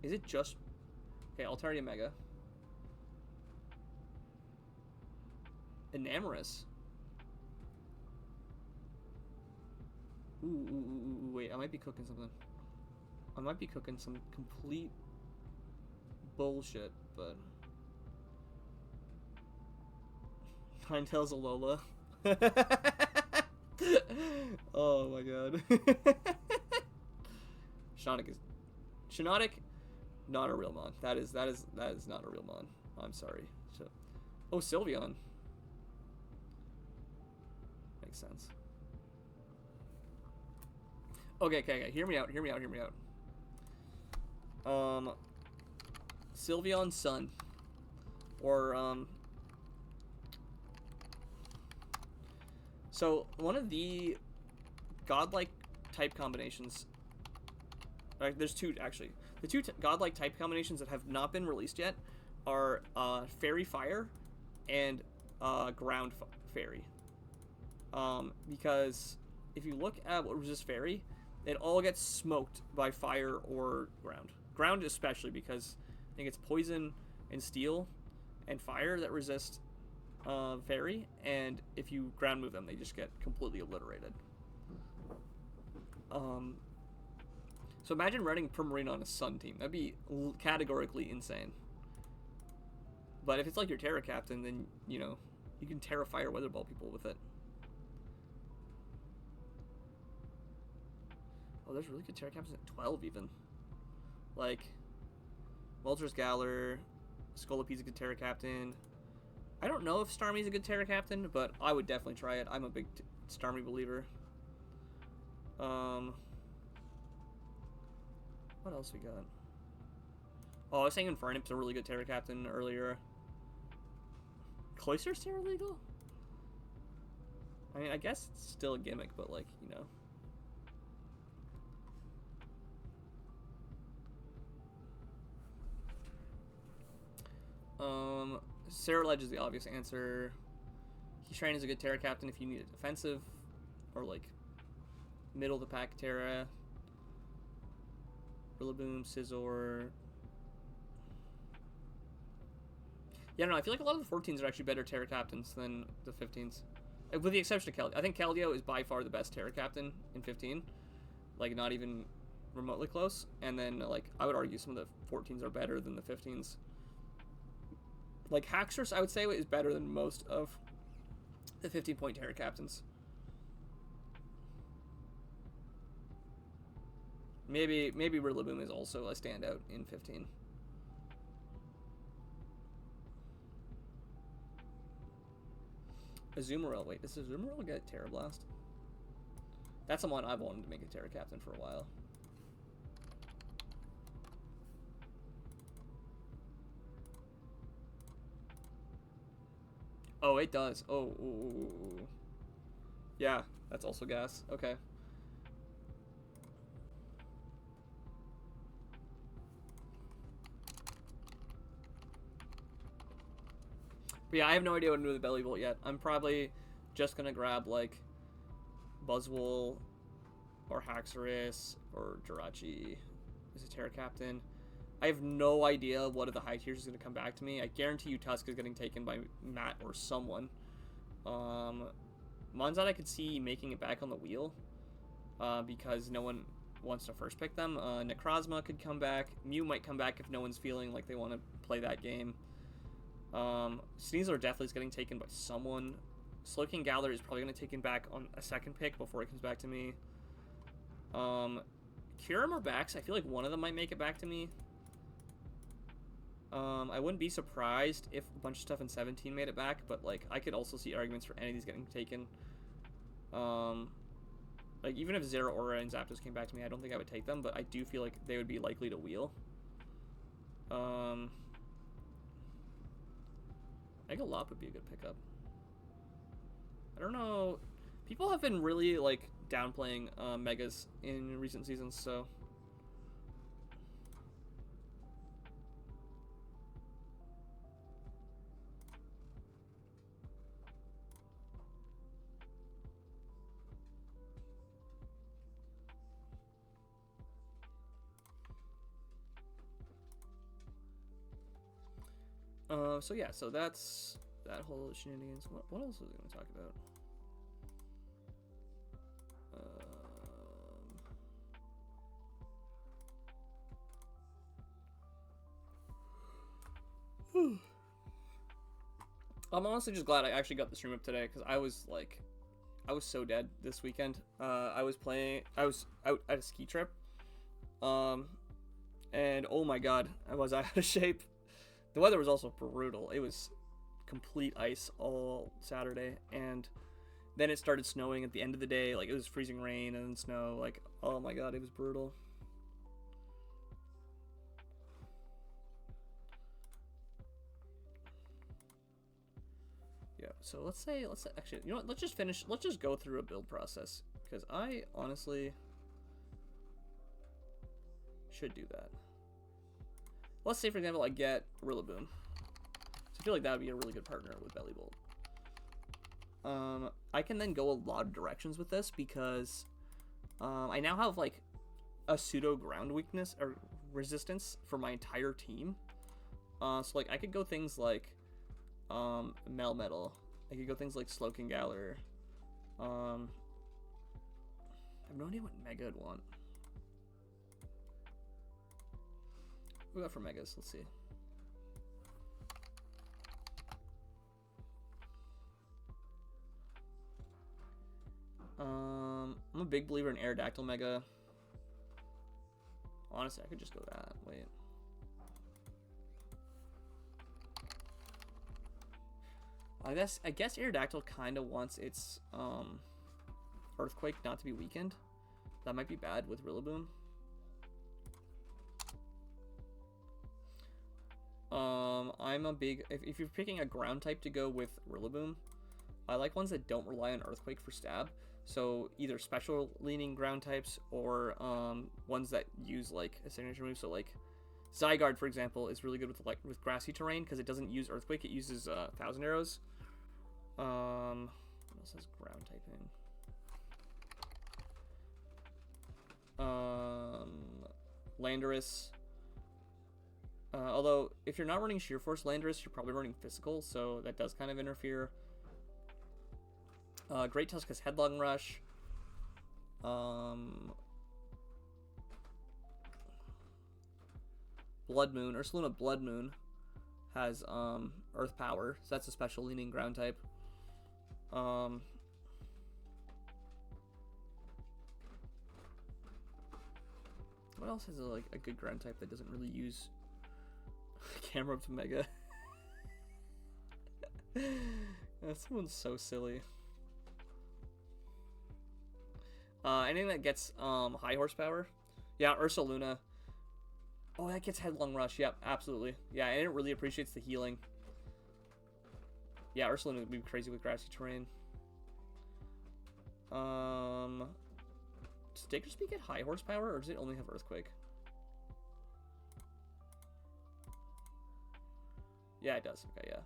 Is it just... Okay, Altaria Mega. Enamorous. Ooh, wait, I might be cooking something. I might be cooking some complete bullshit, but... Ninetales Alola. Oh my god. Shiinotic, not a real mon. That is not a real mon. I'm sorry. So, oh, Sylveon. Makes sense. Okay. Hear me out. Sylveon Sun. Or, so, one of the godlike type combinations... there's two, actually. The two godlike type combinations that have not been released yet are Fairy Fire and Ground Fairy. Because if you look at what resists Fairy, it all gets smoked by Fire or Ground. Ground especially, because I think it's Poison and Steel and Fire that resist Fairy, and if you ground move them, they just get completely obliterated. So imagine running Primarina on a Sun team. That'd be categorically insane. But if it's like your Terra Captain, then, you know, you can Terra Fire Weather Ball people with it. Oh, there's really good Terra Captains at 12 even. Like, Moltres Galar, Scoliped's a good Terra Captain. I don't know if Starmie's a good Terra Captain, but I would definitely try it. I'm a big Starmie believer. What else we got? Oh, I was saying Infernape's a really good Terra Captain earlier. Cloyster's Terra legal? I mean, I guess it's still a gimmick, but like, you know. Cerulege is the obvious answer. Heatran is a good Terra Captain if you need a defensive or like middle of the pack Terra. Rillaboom, Scizor. Yeah, no, I feel like a lot of the 14s are actually better Terra Captains than the 15s. With the exception of Keldeo. I think Keldeo is by far the best Terra Captain in 15. Like, not even remotely close. And then, like, I would argue some of the 14s are better than the 15s. Like, Haxorus, I would say, is better than most of the 15-point Terra Captains. Maybe Rillaboom is also a standout in 15. Azumarill. Wait, does Azumarill get Terra Blast? That's someone I've wanted to make a Terra Captain for a while. Oh, it does. Oh, ooh. Yeah, that's also gas. Okay. But yeah, I have no idea what to do with the Belly Bolt yet. I'm probably just gonna grab like Buzzwole or Haxorus or Jirachi as a Terra Captain. I have no idea what of the high tiers is gonna come back to me. I guarantee you Tusk is getting taken by Matt or someone. Monzat I could see making it back on the wheel because no one wants to first pick them. Necrozma could come back. Mew might come back if no one's feeling like they want to play that game. Sneasler definitely is getting taken by someone. Slowking Galar is probably going to take him back on a second pick before he comes back to me. Kyurem or Bax, I feel like one of them might make it back to me. I wouldn't be surprised if a bunch of stuff in 17 made it back, but like I could also see arguments for any of these getting taken. Like even if Zeraora and Zapdos came back to me, I don't think I would take them, but I do feel like they would be likely to wheel. Megalop would be a good pickup. I don't know. People have been really like downplaying Megas in recent seasons, so. So yeah, so that's that whole shenanigans. What else was I going to talk about? I'm honestly just glad I actually got the stream up today because I was so dead this weekend. I was out at a ski trip, and oh my god, I was out of shape. The weather was also brutal. It was complete ice all Saturday, and then it started snowing at the end of the day. Like, it was freezing rain and then snow. Like, oh my god, it was brutal. Yeah, so let's actually, you know what, let's just go through a build process, because I honestly should do that. Let's say, for example, I get Rillaboom. So I feel like that would be a really good partner with Bellybolt. I can then go a lot of directions with this, because I now have, like, a pseudo ground weakness, or resistance, for my entire team. So, like, I could go things like Melmetal. I could go things like Slowking Galar. I have no idea what Mega I'd want. What do we got for Megas? Let's see. I'm a big believer in Aerodactyl Mega. Honestly, I could just go that. Wait. I guess Aerodactyl kind of wants its Earthquake not to be weakened. That might be bad with Rillaboom. I'm a big... If you're picking a ground type to go with Rillaboom, I like ones that don't rely on Earthquake for stab. So either special leaning ground types or ones that use like a signature move. So like Zygarde, for example, is really good with grassy terrain because it doesn't use Earthquake. It uses Thousand Arrows. What else has ground typing? Landorus. Although, if you're not running Sheer Force Landorus, you're probably running Physical, so that does kind of interfere. Great Tusk has Headlong Rush. Blood Moon, Ursaluna Blood Moon has Earth Power, so that's a special leaning ground type. What else has a good ground type that doesn't really use Camera Up to Mega? This one's so silly. Anything that gets high horsepower. Yeah, Ursaluna. Oh, that gets Headlong Rush. Yep, absolutely. Yeah, and it really appreciates the healing. Yeah, Ursaluna would be crazy with grassy terrain. Does Diggersby get high horsepower, or does it only have Earthquake? Yeah, it does. Okay, yeah.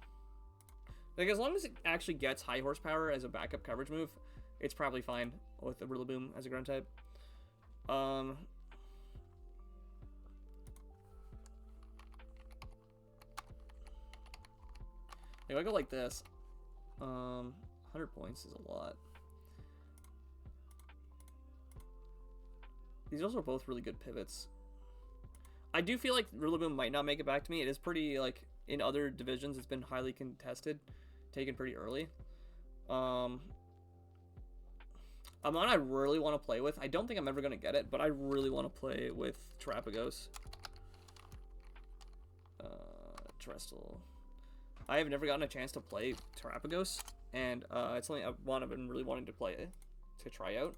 Like, as long as it actually gets high horsepower as a backup coverage move, it's probably fine with the Rillaboom as a ground type. If I go like this, 100 points is a lot. These also are both really good pivots. I do feel like Rillaboom might not make it back to me. It is pretty, like, in other divisions, it's been highly contested, taken pretty early. I'm one I really want to play with. I don't think I'm ever going to get it, but I really want to play with Terapagos. Trestle. I have never gotten a chance to play Terapagos, and it's something I've been really wanting to play, to try out.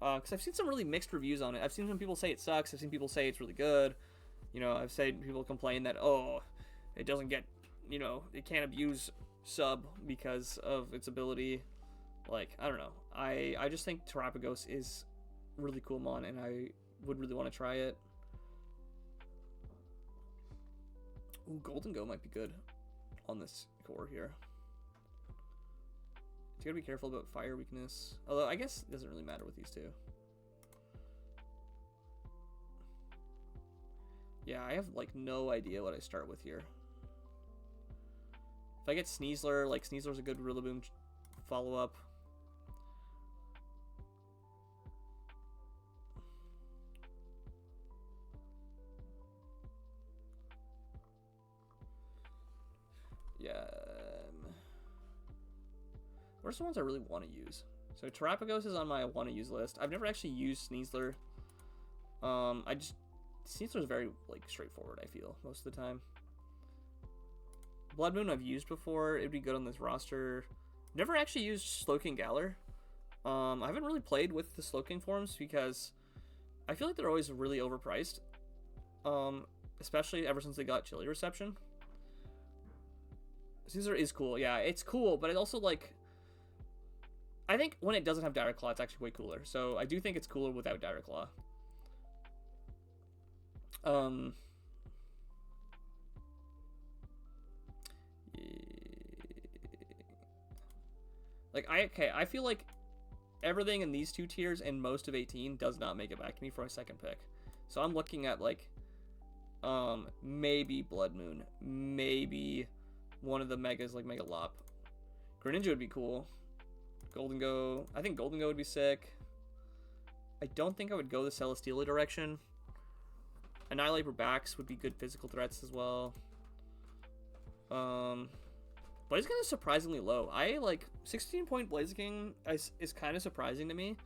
Because I've seen some really mixed reviews on it. I've seen some people say it sucks. I've seen people say it's really good. You know, I've seen people complain that, oh, it doesn't get, you know, it can't abuse sub because of its ability. Like, I don't know. I just think Terapagos is really cool mon, and I would really want to try it. Ooh, Golden Go might be good on this core here. You gotta be careful about fire weakness. Although, I guess it doesn't really matter with these two. Yeah, I have, like, no idea what I start with here. If I get Sneasler, like Sneasler's a good Rillaboom follow-up. Yeah. What are some ones I really want to use? So Terapagos is on my want to use list. I've never actually used Sneasler. Sneasler is very like straightforward, I feel, most of the time. Blood Moon I've used before. It'd be good on this roster. Never actually used Slowking Galar. I haven't really played with the Slowking forms because I feel like they're always really overpriced. Especially ever since they got Chili Reception. Caesar is cool. Yeah, it's cool, but it also like... I think when it doesn't have Direct Claw, it's actually way cooler. So I do think it's cooler without Direct Claw. Like, I feel like everything in these two tiers and most of 18 does not make it back to me for my second pick. So I'm looking at, like, maybe Blood Moon. Maybe one of the Megas, like Mega Lop. Greninja would be cool. Golden Go. I think Golden Go would be sick. I don't think I would go the Celesteela direction. Annihilate Backs would be good physical threats as well. Blaziken is surprisingly low. I like 16-point Blaziken is kind of surprising to me.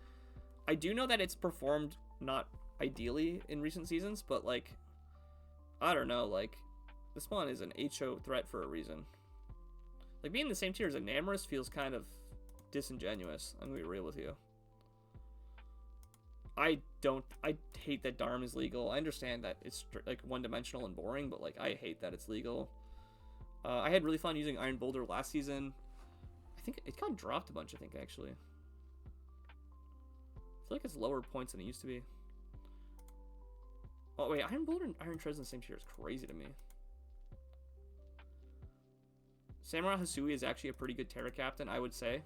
I do know that it's performed not ideally in recent seasons, but like, I don't know, like, this one is an HO threat for a reason. Like, being in the same tier as a Namorous feels kind of disingenuous. I'm gonna be real with you. I hate that Darm is legal. I understand that it's like one-dimensional and boring, but like I hate that it's legal. I had really fun using Iron Boulder last season. I think it got dropped a bunch, I think, actually. I feel like it's lower points than it used to be. Oh, wait, Iron Boulder and Iron Treads in the same tier is crazy to me. Samurai Hisui is actually a pretty good Terra Captain, I would say.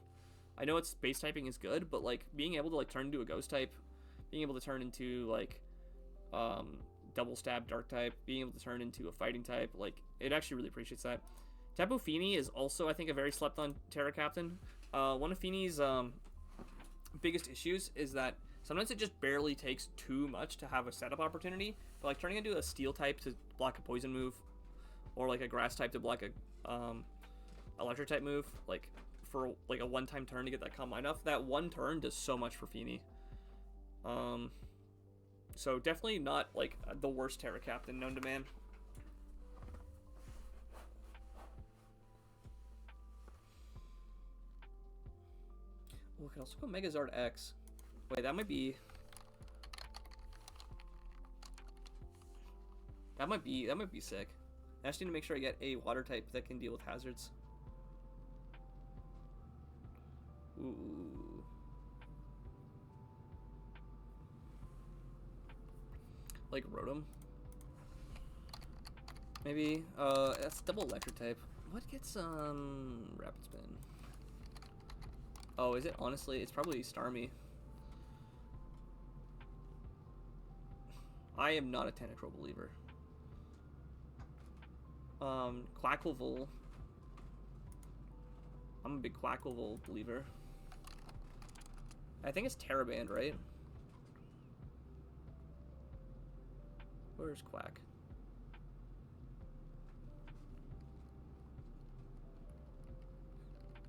I know its base typing is good, but like being able to like turn into a ghost type, being able to turn into like double stab dark type, being able to turn into a fighting type, like it actually really appreciates that. Tapu Fini is also, I think, a very slept on Terra Captain. One of Fini's biggest issues is that sometimes it just barely takes too much to have a setup opportunity, but like turning into a steel type to block a poison move, or like a grass type to block a electric type move, like for like a one-time turn to get that combo enough, that one turn does so much for Fini. So definitely not like the worst Terra Captain known to man. Oh, we can also go Megazord X. Wait, that might be sick. I just need to make sure I get a water type that can deal with hazards. Ooh. Like Rotom. Maybe. That's double electric type. What gets Rapid Spin? Oh, is it? Honestly, it's probably Starmie. I am not a Tentacruel believer. Quackleval. I'm a big Quackleval believer. I think it's Teraband, right? Where's Quack?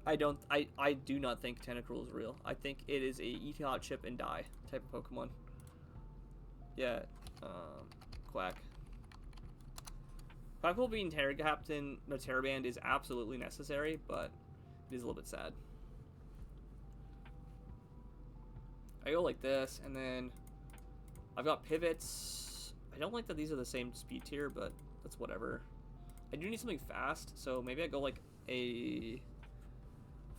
I do not think Tentacruel is real. I think it is a eat hot chip and die type of Pokemon. Yeah, Quack. Quackle being Terra Captain, no, Teraband is absolutely necessary, but it is a little bit sad. I go like this, and then I've got pivots. I don't like that these are the same speed tier, but that's whatever. I do need something fast, so maybe I go like a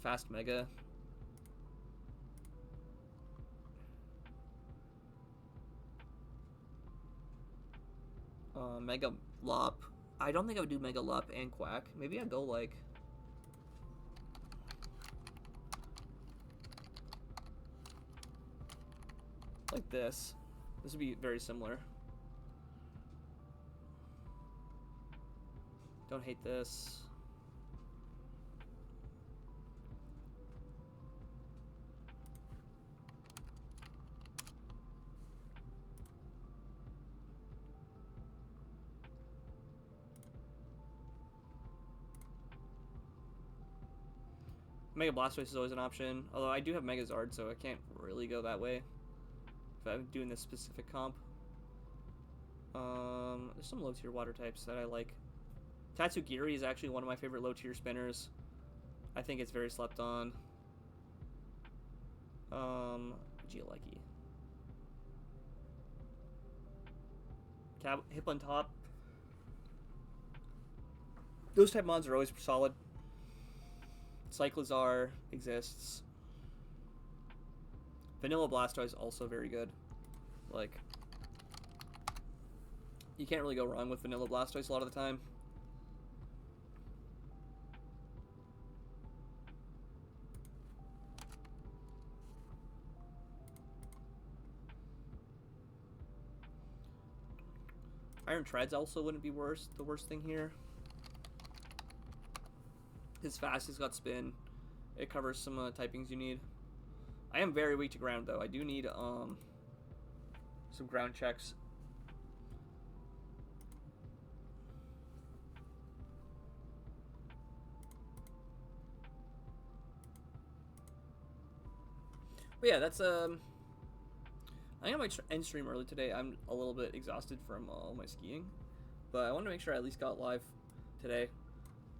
fast Mega. Mega Lop. I don't think I would do Mega Lop and Quack. Maybe I'd go like this. This would be very similar. Don't hate this. Mega Blastoise is always an option, although I do have Megazard, so I can't really go that way if I'm doing this specific comp. There's some low-tier water types that I like. Tatsugiri is actually one of my favorite low-tier spinners. I think it's very slept on. Geolecki. Hip on top. Those type mods are always solid. Cyclizar exists. Vanilla Blastoise also very good. Like, you can't really go wrong with Vanilla Blastoise a lot of the time. Iron Treads also wouldn't be the worst thing here. His fast, he's got spin. It covers some typings you need. I am very weak to ground though. I do need some ground checks. But yeah, that's I think I might end stream early today. I'm a little bit exhausted from all my skiing, but I want to make sure I at least got live today.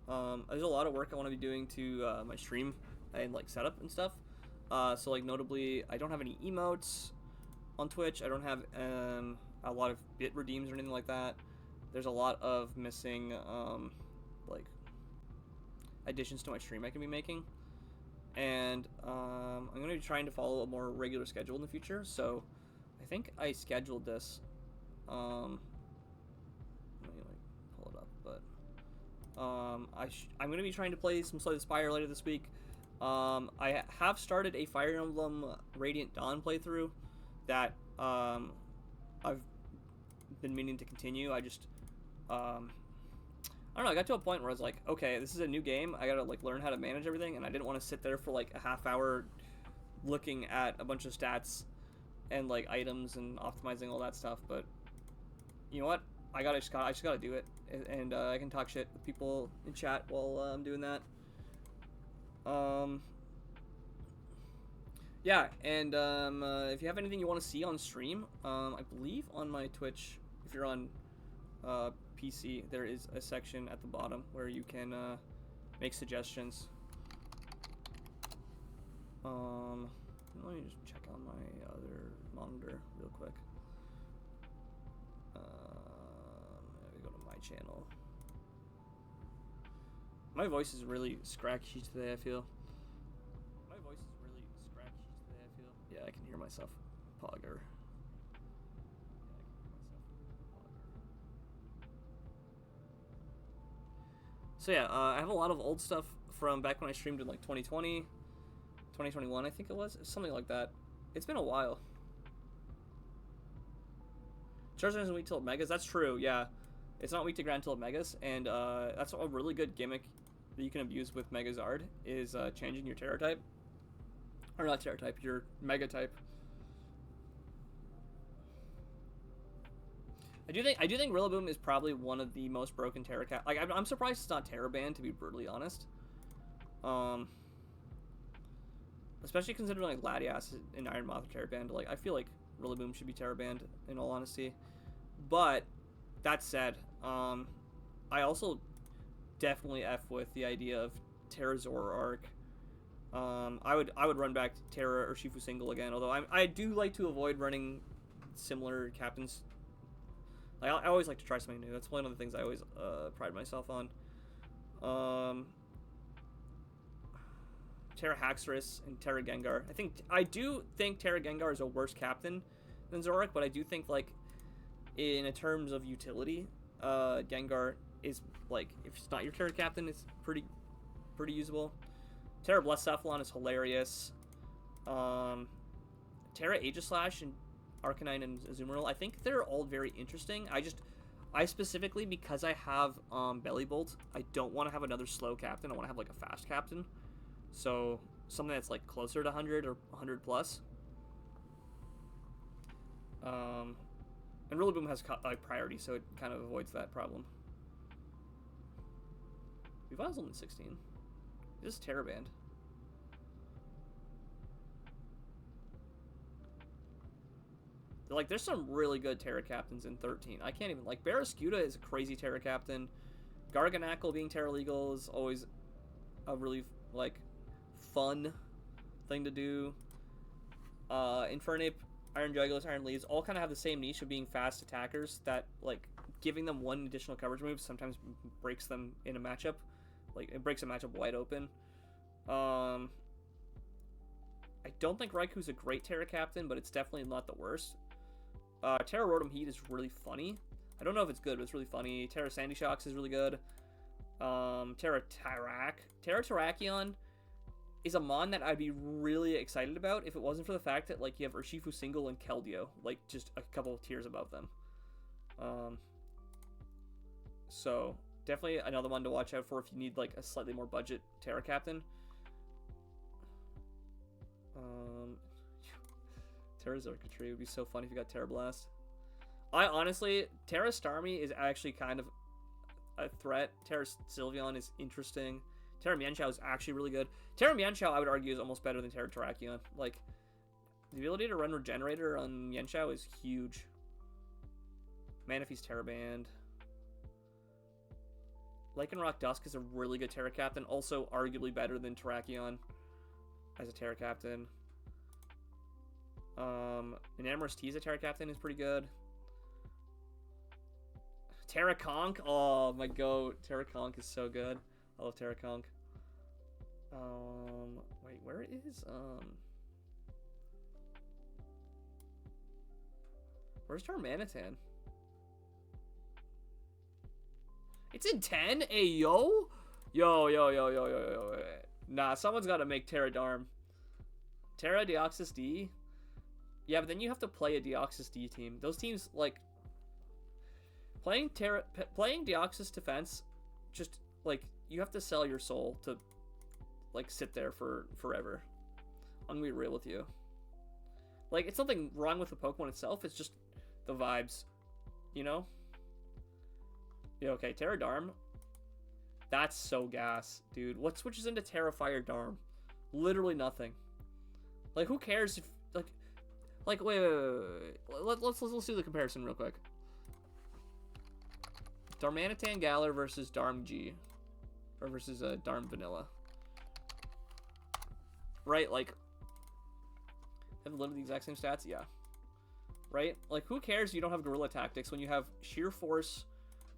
There's a lot of work I want to be doing to my stream and like setup and stuff. So like notably, I don't have any emotes on Twitch. I don't have a lot of bit redeems or anything like that. There's a lot of missing like additions to my stream I can be making, and I'm gonna be trying to follow a more regular schedule in the future. So I think I scheduled this. Let me like pull it up, but I'm gonna be trying to play some Slay the Spire later this week. I have started a Fire Emblem Radiant Dawn playthrough that I've been meaning to continue. I just I don't know, I got to a point where I was like, okay, this is a new game. I gotta like learn how to manage everything, and I didn't want to sit there for like a half hour looking at a bunch of stats and like items and optimizing all that stuff. But you know what? I just gotta do it, and I can talk shit with people in chat while I'm doing that. Yeah, and if you have anything you want to see on stream, I believe on my Twitch, if you're on PC, there is a section at the bottom where you can make suggestions. Let me just check on my other monitor real quick. Let me go to my channel. My voice is really scratchy today, I feel. Yeah, I can hear myself. Pogger. So yeah, I have a lot of old stuff from back when I streamed in like 2020, 2021, I think it was. Something like that. It's been a while. Jortsin isn't weak till it megas. That's true, yeah. It's not weak to ground till it megas, and that's a really good gimmick that you can abuse with Megazard, is changing your Terra type. Or not Terra type, your Mega type. I do think Rillaboom is probably one of the most broken Terra Cap. Like, I'm surprised it's not Terra banned, to be brutally honest. Especially considering like Latias and Iron Moth are Terra banned. Like, I feel like Rillaboom should be Terra banned, in all honesty. But that said, I also definitely F with the idea of Terra Zoroark. I would run back to Terra or Shifu single again, although I do like to avoid running similar captains. I always like to try something new. That's one of the things I always pride myself on. Terra Haxorus and Terra Gengar. I do think Terra Gengar is a worse captain than Zoroark, but I do think like in terms of utility, Gengar is like, if it's not your Terra captain, it's pretty usable. Terra Blacephalon is hilarious. Terra Aegislash and Arcanine and Azumarill, I think they're all very interesting. I specifically, because I have Bellybolt, I don't want to have another slow captain. I want to have like a fast captain. So something that's like closer to 100 or 100 plus. And Rillaboom has like priority, so it kind of avoids that problem. Vivan's only 16. This is Terra banned. Like, there's some really good Terra Captains in 13. I can't even, like, Barrascuda is a crazy Terra Captain. Garganackle being Terra Legal is always a really, like, fun thing to do. Infernape, Iron Jugulas, Iron Leaves all kind of have the same niche of being fast attackers that, like, giving them one additional coverage move sometimes breaks them in a matchup. Like, it breaks a matchup wide open. I don't think Raiku's a great Terra Captain, but it's definitely not the worst. Terra Rotom Heat is really funny. I don't know if it's good, but it's really funny. Terra Sandy Shocks is really good. Terra Terrakion is a mon that I'd be really excited about if it wasn't for the fact that, like, you have Urshifu Single and Keldeo, like, just a couple of tiers above them. So definitely another one to watch out for if you need, like, a slightly more budget Terra Captain. Terra Xurkitree would be so funny if you got Terra Blast. I honestly, Terra Starmie is actually kind of a threat. Terra Sylveon is interesting. Terra Mienshao is actually really good. Terra Mienshao, I would argue, is almost better than Terra Terrakion. Like, the ability to run Regenerator on Mienshao is huge. Manaphy's Terra Band. Lycanroc Dusk is a really good Terra Captain. Also, arguably better than Terrakion as a Terra Captain. Enamorous Tease, a Terra Captain, is pretty good. Terra Conch, oh my god, Terra Conch is so good. I love Terra Conch. Wait, where is where's Darmanitan? It's in 10? Hey, yo? Yo. Nah, someone's got to make Terra Darm. Terra Deoxys D? Yeah, but then you have to play a Deoxys D team. Those teams, like, playing Deoxys Defense, just, like, you have to sell your soul to, like, sit there for forever. I'm gonna be real with you. Like, it's nothing wrong with the Pokemon itself, it's just the vibes, you know? Yeah, okay, Terra Darm. That's so gas, dude. What switches into Terra Fire Darm? Literally nothing. Like, who cares if, like, wait. Let's do the comparison real quick. Darmanitan Galar versus Darm G. Or versus Darm Vanilla. Right, like, have literally the exact same stats? Yeah. Right? Like, who cares if you don't have Guerrilla Tactics when you have Sheer Force,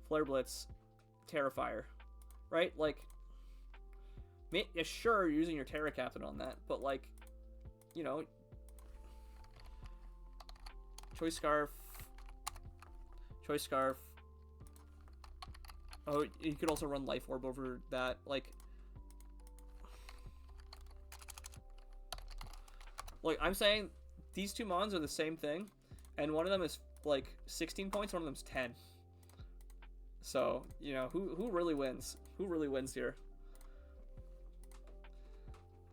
Flare Blitz, Terra Fire? Right? Like, yeah, sure, you're using your Terra Captain on that, but, like, you know, Choice Scarf. Oh, you could also run Life Orb over that. Like, I'm saying these two mons are the same thing, and one of them is, like, 16 points, one of them's 10. So, you know, who really wins? Who really wins here?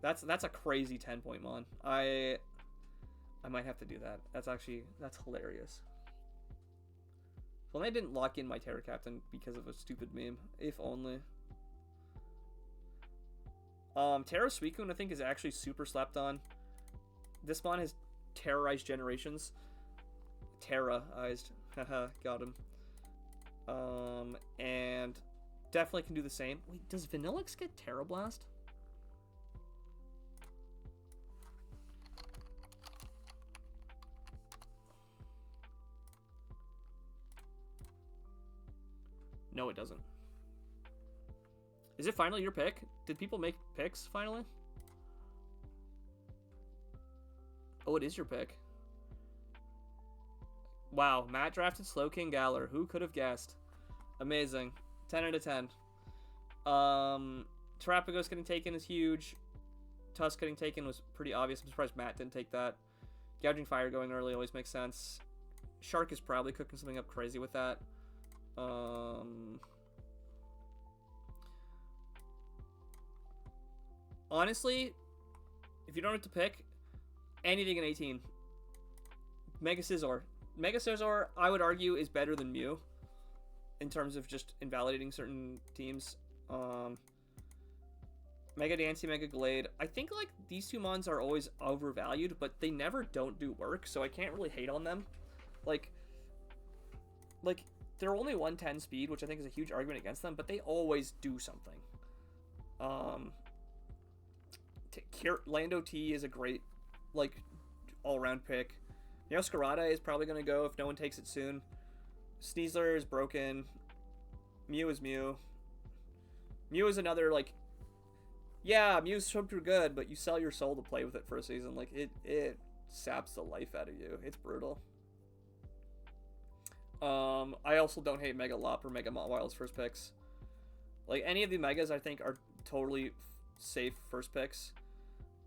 That's a crazy 10-point mon. I might have to do that. That's hilarious. Well, I didn't lock in my Terra Captain because of a stupid meme. If only. Terra Suicune, I think, is actually super slept on. This mon has terrorized generations. Terrorized. Haha, got him. And definitely can do the same. Wait, does Vanillix get Terra Blast? No, it doesn't. Is it finally your pick? Did people make picks finally? Oh, it is your pick. Wow, Matt drafted Slowking Galar. Who could have guessed? Amazing. 10 out of 10. Terrapagos getting taken is huge. Tusk getting taken was pretty obvious. I'm surprised Matt didn't take that. Gouging Fire going early always makes sense. Shark is probably cooking something up crazy with that. Honestly, if you don't have to pick anything in 18, Mega Scizor. Mega Scizor, I would argue, is better than Mew in terms of just invalidating certain teams. Mega Dancy, Mega Glade. I think, like, these two mons are always overvalued, but they never don't do work, so I can't really hate on them. Like, like they're only 110 speed, which I think is a huge argument against them, but they always do something. Lando T is a great, like, all-around pick. Neoscarada is probably going to go if no one takes it soon. Sneasler is broken. Mew is Mew. Mew is another, like, yeah, Mew's super good, but you sell your soul to play with it for a season. Like, it saps the life out of you. It's brutal. I also don't hate Mega Lop or Mega Mawwile's first picks. Like, any of the Megas, I think, are totally safe first picks.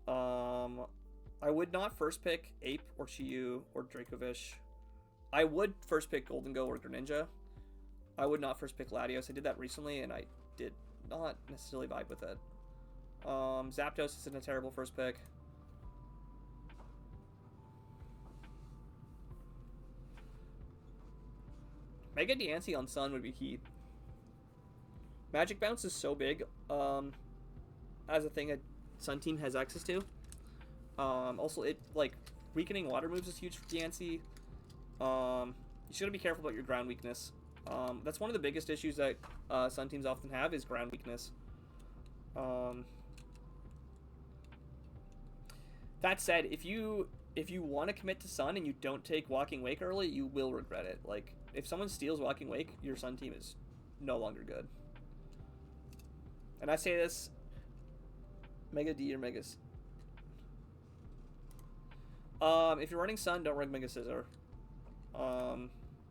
I would not first pick Ape or Chiyu or Dracovish. I would first pick Golden Go or Greninja. I would not first pick Latios. I did that recently, and I did not necessarily vibe with it. Zapdos isn't a terrible first pick. Mega Diancie on Sun would be heat. Magic Bounce is so big as a thing a Sun team has access to. Also, it, like, weakening water moves is huge for Diancie. You just gotta be careful about your ground weakness. That's one of the biggest issues that Sun teams often have is ground weakness. That said, if you want to commit to Sun and you don't take Walking Wake early, you will regret it. Like, if someone steals Walking Wake, your Sun team is no longer good. And I say this, Mega D or Megas. If you're running Sun, don't run Mega Scizor.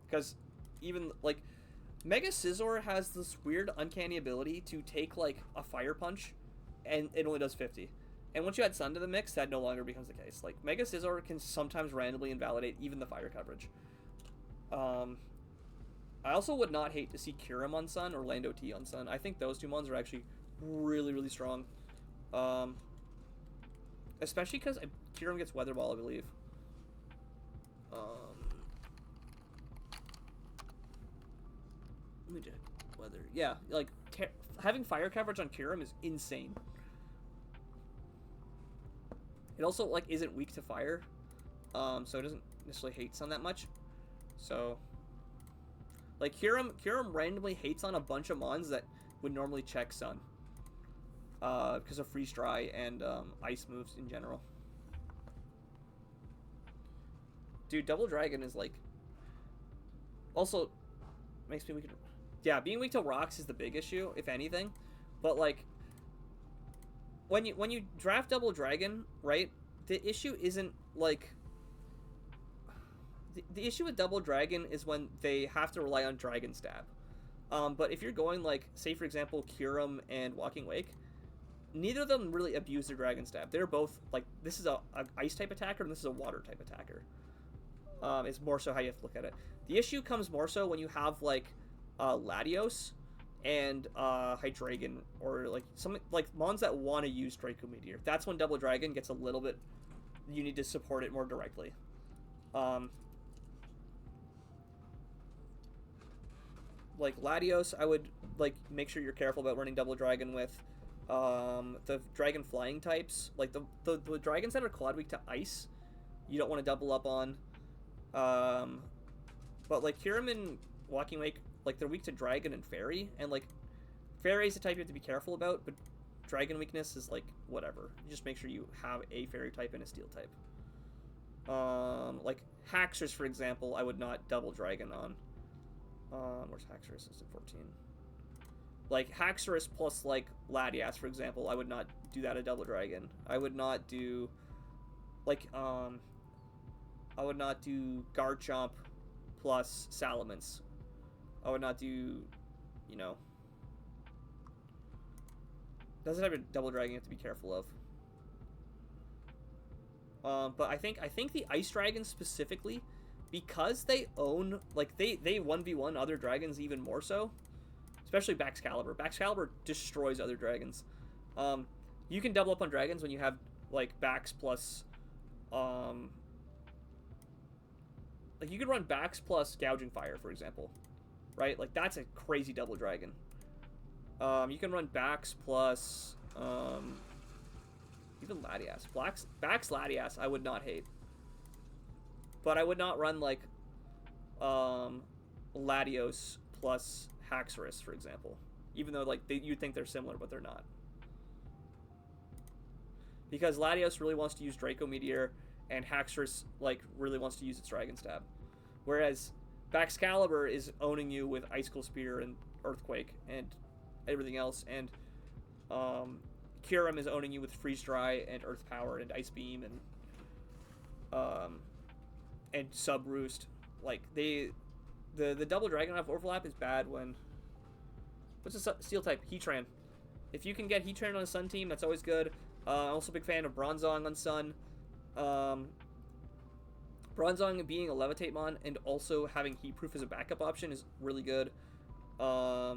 Because even, like, Mega Scizor has this weird uncanny ability to take, like, a Fire Punch, and it only does 50. And once you add Sun to the mix, that no longer becomes the case. Like, Mega Scizor can sometimes randomly invalidate even the fire coverage. I also would not hate to see Kyurem on Sun or Lando T on Sun. I think those two mons are actually really, really strong. Especially because Kyurem gets Weather Ball, I believe. Let me check. Weather. Yeah, like, having fire coverage on Kyurem is insane. It also, like, isn't weak to fire, so it doesn't necessarily hate Sun that much. So, like, Kyurem randomly hates on a bunch of mons that would normally check Sun, because of Freeze Dry and Ice moves in general. Dude, Double Dragon is, like, also makes me weak. Yeah, being weak to rocks is the big issue, if anything, but, like, when you draft Double Dragon, right, the issue isn't, like, the issue with Double Dragon is when they have to rely on Dragon Stab. But if you're going, like, say, for example, Kyurem and Walking Wake, neither of them really abuse their Dragon Stab. They're both, like, this is a Ice-type attacker and this is a Water-type attacker. It's more so how you have to look at it. The issue comes more so when you have, like, Latios and Hydreigon, or like some like mons that want to use Draco Meteor. That's when Double Dragon gets a little bit, you need to support it more directly. Like Latios, I would like make sure you're careful about running Double Dragon with the Dragon Flying types. Like the dragons that are quad weak to Ice, you don't want to double up on. But like Kyurem and Walking Wake, like, they're weak to Dragon and Fairy, and, like, Fairy is a type you have to be careful about, but Dragon weakness is, like, whatever. You just make sure you have a Fairy type and a Steel type. Like, Haxorus, for example, I would not double Dragon on. Where's Haxorus? It's at 14. Like, Haxorus plus, like, Latias, for example, I would not do that a double Dragon. I would not do, like, I would not do Garchomp plus Salamence. I would not do, you know, that's the type of Double Dragon you have to be careful of. But I think the Ice Dragons specifically, because they own, like, they 1v1 other dragons even more so, especially Baxcalibur. Baxcalibur destroys other dragons. You can double up on dragons when you have, like, Bax plus, like, you could run Bax plus Gouging Fire, for example. Right? Like, that's a crazy Double Dragon. You can run Bax plus, even Latias. Bax Latias, I would not hate. But I would not run, like, um, Latios plus Haxorus, for example. Even though like you'd think they're similar, but they're not. Because Latios really wants to use Draco Meteor, and Haxorus like really wants to use its Dragon Stab. Whereas Baxcalibur is owning you with Icicle Spear and Earthquake and everything else, and Kyurem is owning you with Freeze Dry and Earth Power and Ice Beam and Sub Roost. Like the double Dragonite overlap is bad when what's a Steel type? Heatran. If you can get Heatran on a Sun team, that's always good. I'm also a big fan of Bronzong on Sun. Bronzong being a Levitate mon and also having Heat Proof as a backup option is really good. I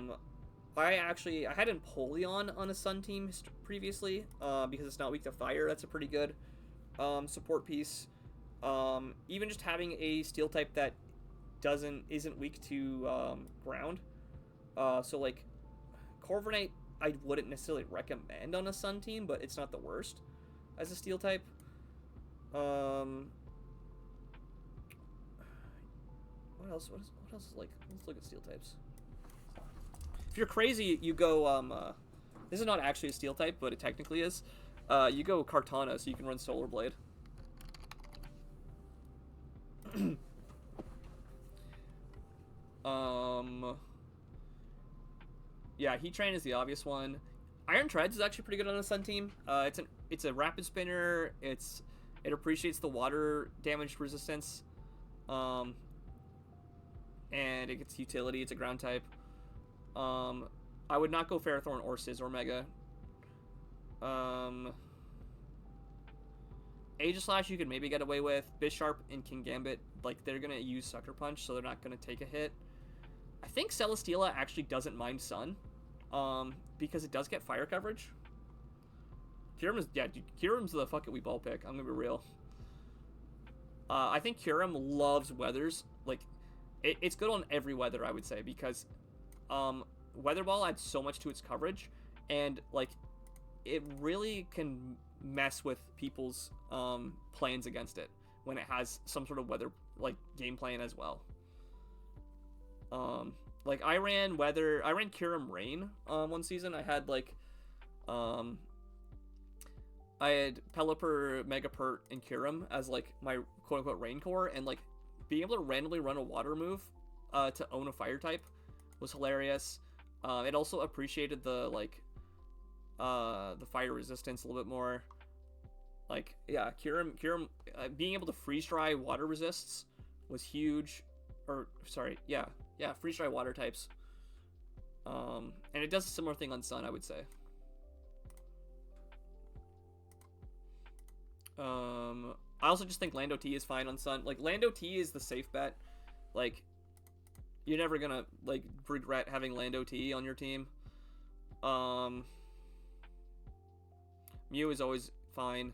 had Empoleon on a Sun team previously because it's not weak to fire. That's a pretty good support piece. Even just having a Steel type that isn't weak to ground. So like Corviknight, I wouldn't necessarily recommend on a Sun team, but it's not the worst as a Steel type. What else? What else is like? Let's look at Steel types. If you're crazy, you go. This is not actually a Steel type, but it technically is. You go Kartana, so you can run Solar Blade. Yeah, Heatran is the obvious one. Iron Treads is actually pretty good on a Sun team. It's a rapid spinner. It appreciates the water damage resistance. And it gets utility. It's a ground type. I would not go Ferrothorn or Scizor Mega. Aegislash you could maybe get away with. Bisharp and Kingambit, like, they're going to use Sucker Punch, so they're not going to take a hit. I think Celesteela actually doesn't mind Sun, because it does get fire coverage. Kyurem's the fuck it we ball pick. I'm going to be real. I think Kyurem loves weathers. Like, it's good on every weather, I would say, because Weather Ball adds so much to its coverage, and, like, it really can mess with people's plans against it when it has some sort of weather, like, game plan as well. Like, I ran Kyurem Rain one season. I had, like, I had Pelipper, Megapert, and Kyurem as, like, my quote-unquote Rain core, and, like, being able to randomly run a water move to own a fire type was hilarious. It also appreciated the, like, the fire resistance a little bit more. Like, yeah, Kyurem being able to freeze dry water resists was huge. Or, sorry, yeah, freeze dry water types. And it does a similar thing on Sun, I would say. I also just think Lando T is fine on Sun. Like, Lando T is the safe bet. Like, you're never gonna, like, regret having Lando T on your team. Mew is always fine.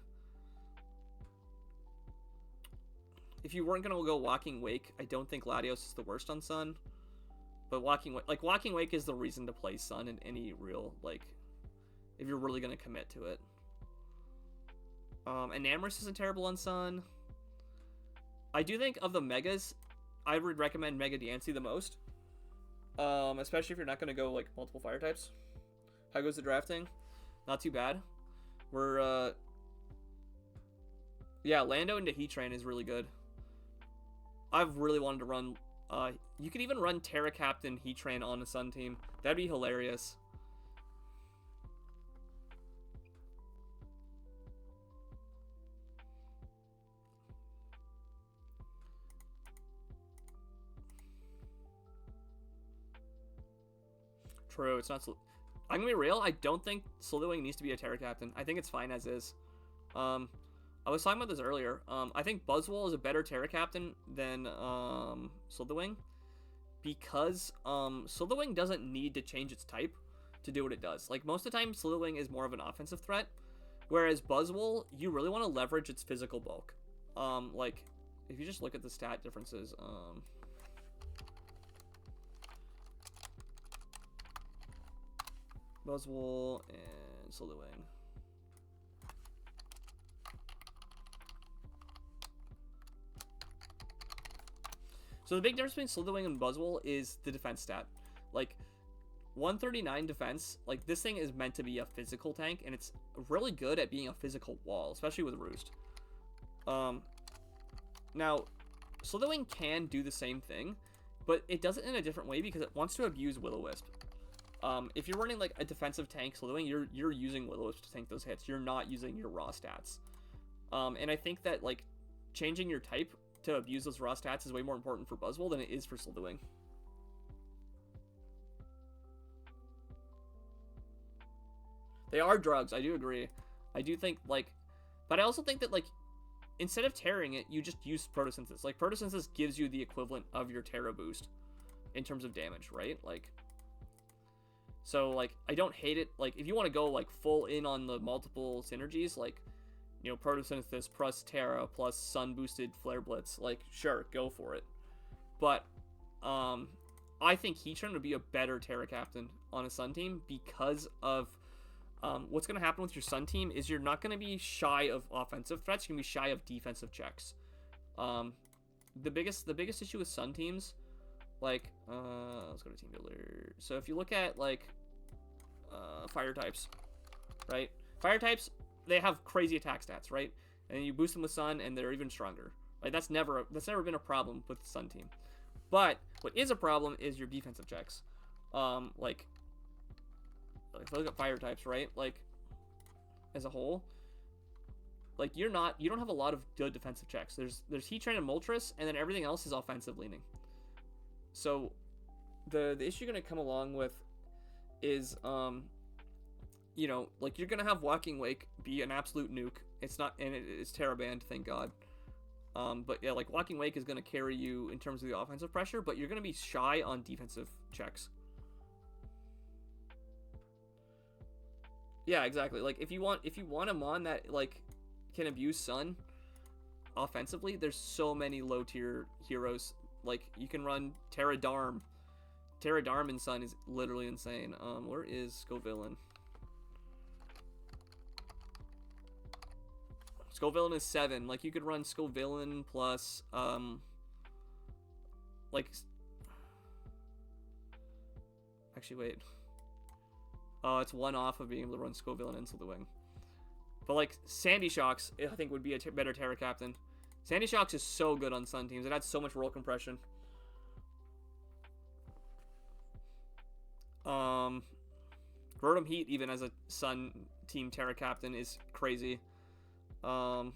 If you weren't gonna go Walking Wake, I don't think Latios is the worst on Sun. But Walking Wake is the reason to play Sun in any real, like, if you're really gonna commit to it. Enamorus isn't terrible on Sun. I do think of the Megas, I would recommend Mega Diancie the most. Especially if you're not gonna go, like, multiple fire types. How goes the drafting? Not too bad. Yeah, Lando into Heatran is really good. I've really wanted to run, you could even run Terra Captain Heatran on a Sun team. That'd be hilarious. True, it's not. I'm gonna be real. I don't think Slithering needs to be a Terra Captain. I think it's fine as is. I was talking about this earlier. I think Buzzwole is a better Terra Captain than Slithering, because Slithering doesn't need to change its type to do what it does. Like, most of the time, Slithering is more of an offensive threat, whereas Buzzwole, you really want to leverage its physical bulk. Like, if you just look at the stat differences, Buzzwole and Slithering. So the big difference between Slitherwing and Buzzwole is the defense stat. Like, 139 defense, like, this thing is meant to be a physical tank, and it's really good at being a physical wall, especially with Roost. Now, Slitherwing can do the same thing, but it does it in a different way because it wants to abuse Will-O-Wisp. If you're running, like, a defensive tank Slitherwing, you're using Will-O-Wisp to tank those hits. You're not using your raw stats. And I think that, like, changing your type to abuse those raw stats is way more important for Buzzwole than it is for Slitherwing. They are drugs, I do agree. I do think, like... But I also think that, like, instead of tearing it, you just use Photosynthesis. Like, Photosynthesis gives you the equivalent of your Terra boost in terms of damage, right? Like... So, like, I don't hate it. Like, if you want to go, like, full in on the multiple synergies, like, you know, Photosynthesis plus Terra plus Sun-boosted Flare Blitz, like, sure, go for it. But, I think Heatran would be a better Terra Captain on a Sun team because of, what's going to happen with your Sun team is you're not going to be shy of offensive threats, you're going to be shy of defensive checks. The biggest issue with Sun teams, like, let's go to Team Builder. So if you look at, like, fire types, right? Fire types, they have crazy attack stats, right? And you boost them with Sun, and they're even stronger. Like, that's never been a problem with the Sun team. But what is a problem is your defensive checks. Like if I look at fire types, right? Like, as a whole, like, you don't have a lot of good defensive checks. There's Heatran and Moltres, and then everything else is offensive leaning. So the issue you're gonna come along with is you know, like, you're gonna have Walking Wake be an absolute nuke. It's not, and it's Terra banned, thank God. But yeah, like, Walking Wake is gonna carry you in terms of the offensive pressure, but you're gonna be shy on defensive checks. Yeah, exactly. Like, if you want a mon that, like, can abuse Sun offensively, there's so many low tier heroes. Like, you can run Terra Darm. Terra Darm in Sun is literally insane. Where is Scovillain? Scovillain is 7. Like, you could run Scovillain plus, like... Actually, wait. Oh, it's 1 off of being able to run Scovillain and Slitherwing. But, like, Sandy Shocks, I think, would be a better Terra Captain. Sandy Shocks is so good on Sun teams. It adds so much roll compression. Rotom Heat, even as a Sun team Terra Captain, is crazy. I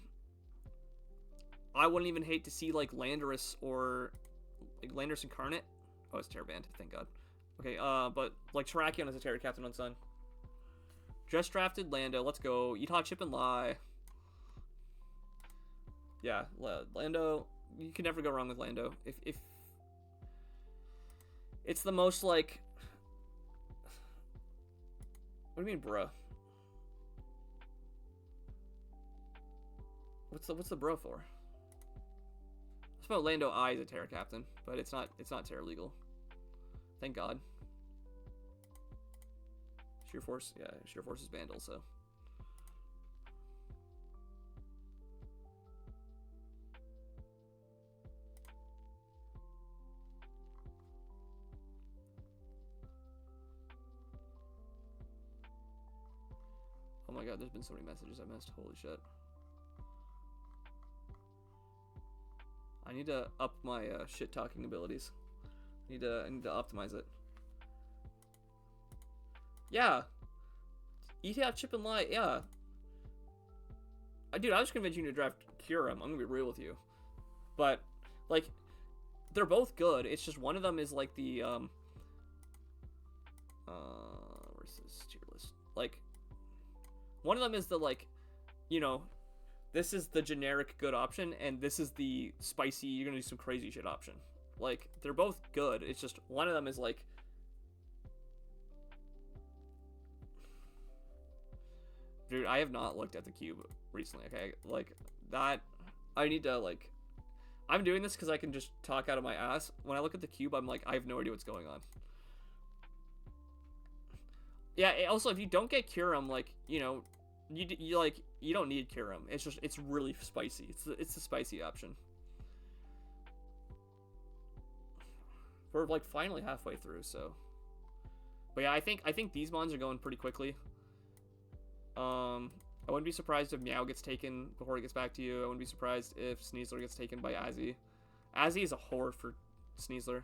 wouldn't even hate to see, like, Landorus or, like, Landorus Incarnate. Oh, it's Terra banned, thank God. Okay, but, like, Terrakion is a Terra Captain on Sun. Just drafted Lando, let's go. Eat Hot Chip and Lie. Yeah, Lando, you can never go wrong with Lando. If it's the most, like... What do you mean, bruh? What's the bro for? I suppose Lando I is a Terra Captain, but it's not Terra legal. Thank God. Sheer Force, yeah, Sheer Force is banned also. Oh my God, there's been so many messages I missed. Holy shit. I need to up my shit talking abilities. I need to optimize it. Yeah. Eat Hot Chip and Lie, yeah. Dude, I was convinced you to draft Kyurem. I'm gonna be real with you. But, like, they're both good. It's just one of them is like the where's this tier list? Like, one of them is the, like, you know, this is the generic good option, and this is the spicy, you're gonna do some crazy shit option. Like, they're both good. It's just one of them is like... Dude, I have not looked at the cube recently, okay? Like, that... I need to, like... I'm doing this because I can just talk out of my ass. When I look at the cube, I'm like, I have no idea what's going on. Yeah, also, if you don't get Kyurem, like, you know... You don't need Kyurem. It's just, it's really spicy. It's the spicy option. We're like finally halfway through, so. But yeah, I think these mons are going pretty quickly. I wouldn't be surprised if Meow gets taken before he gets back to you. I wouldn't be surprised if Sneasler gets taken by Azzy. Azzy is a whore for Sneasler.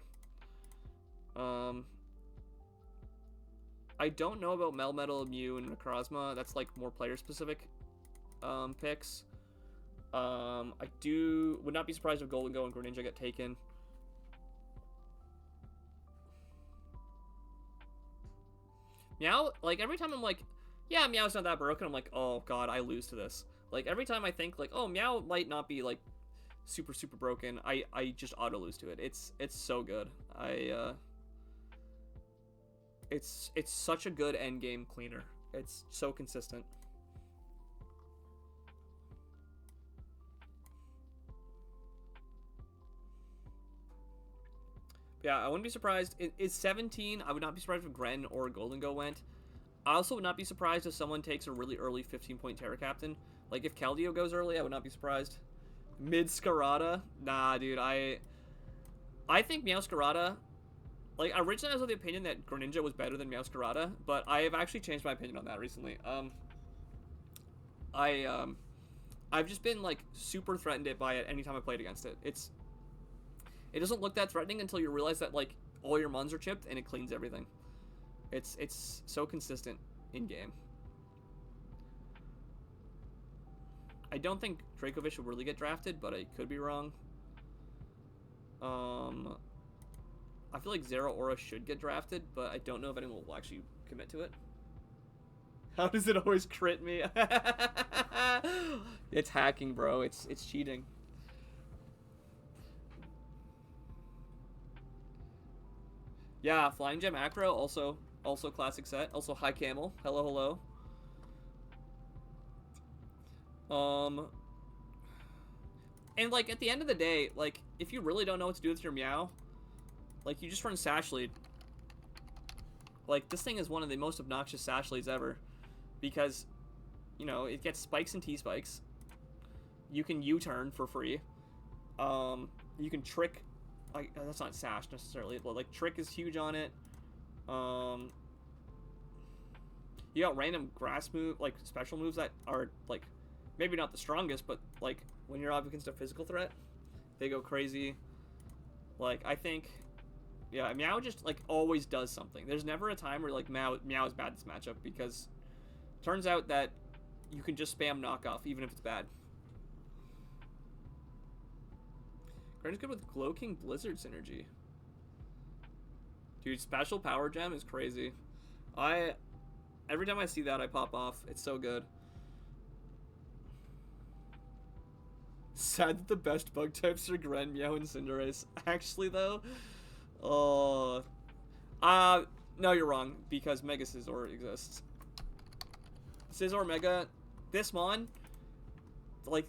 I don't know about Melmetal, Mew, and Necrozma. That's like more player-specific picks. I would not be surprised if Golden Go and Greninja get taken. Meow, like, every time I'm like, yeah, Meow's not that broken, I'm like, oh god, I lose to this. Like, every time I think, like, oh, Meow might not be, like, super, super broken, I just auto-lose to it. It's so good. It's such a good endgame cleaner. It's so consistent. Yeah, I wouldn't be surprised. It's 17. I would not be surprised if Gren or Golden Go went. I also would not be surprised if someone takes a really early 15-point Terra Captain. Like, if Keldeo goes early, I would not be surprised. Mid Scarada? Nah, dude, I think Meowscarada... Like, originally I was of the opinion that Greninja was better than Meowscarada, but I have actually changed my opinion on that recently. I've just been, like, super threatened by it anytime I played against it. It doesn't look that threatening until you realize that, like, all your mons are chipped and it cleans everything. It's so consistent in game. I don't think Dracovish will really get drafted, but I could be wrong. I feel like Zero Aura should get drafted, but I don't know if anyone will actually commit to it. How does it always crit me? It's hacking, bro. It's cheating. Yeah, Flying Gem Acro, also classic set. Also High Camel. Hello. And like at the end of the day, like if you really don't know what to do with your Meow, like you just run Sash Lead. Like this thing is one of the most obnoxious Sash Leads ever, because you know it gets spikes and T-spikes. You can U-turn for free. You can trick. Like that's not Sash necessarily, but like Trick is huge on it. You got random grass move, like special moves that are like maybe not the strongest, but like when you're up against a physical threat, they go crazy. Like I think, yeah, Meow just like always does something. There's never a time where like Meow is bad this matchup, because it turns out that you can just spam knockoff even if it's bad. Gren's good with Glow King Blizzard synergy. Dude, special power gem is crazy. Every time I see that, I pop off. It's so good. Sad that the best bug types are Gren, Meow, and Cinderace. Actually, though, no, you're wrong, because Mega Scizor exists. Scizor Mega, this mon, like,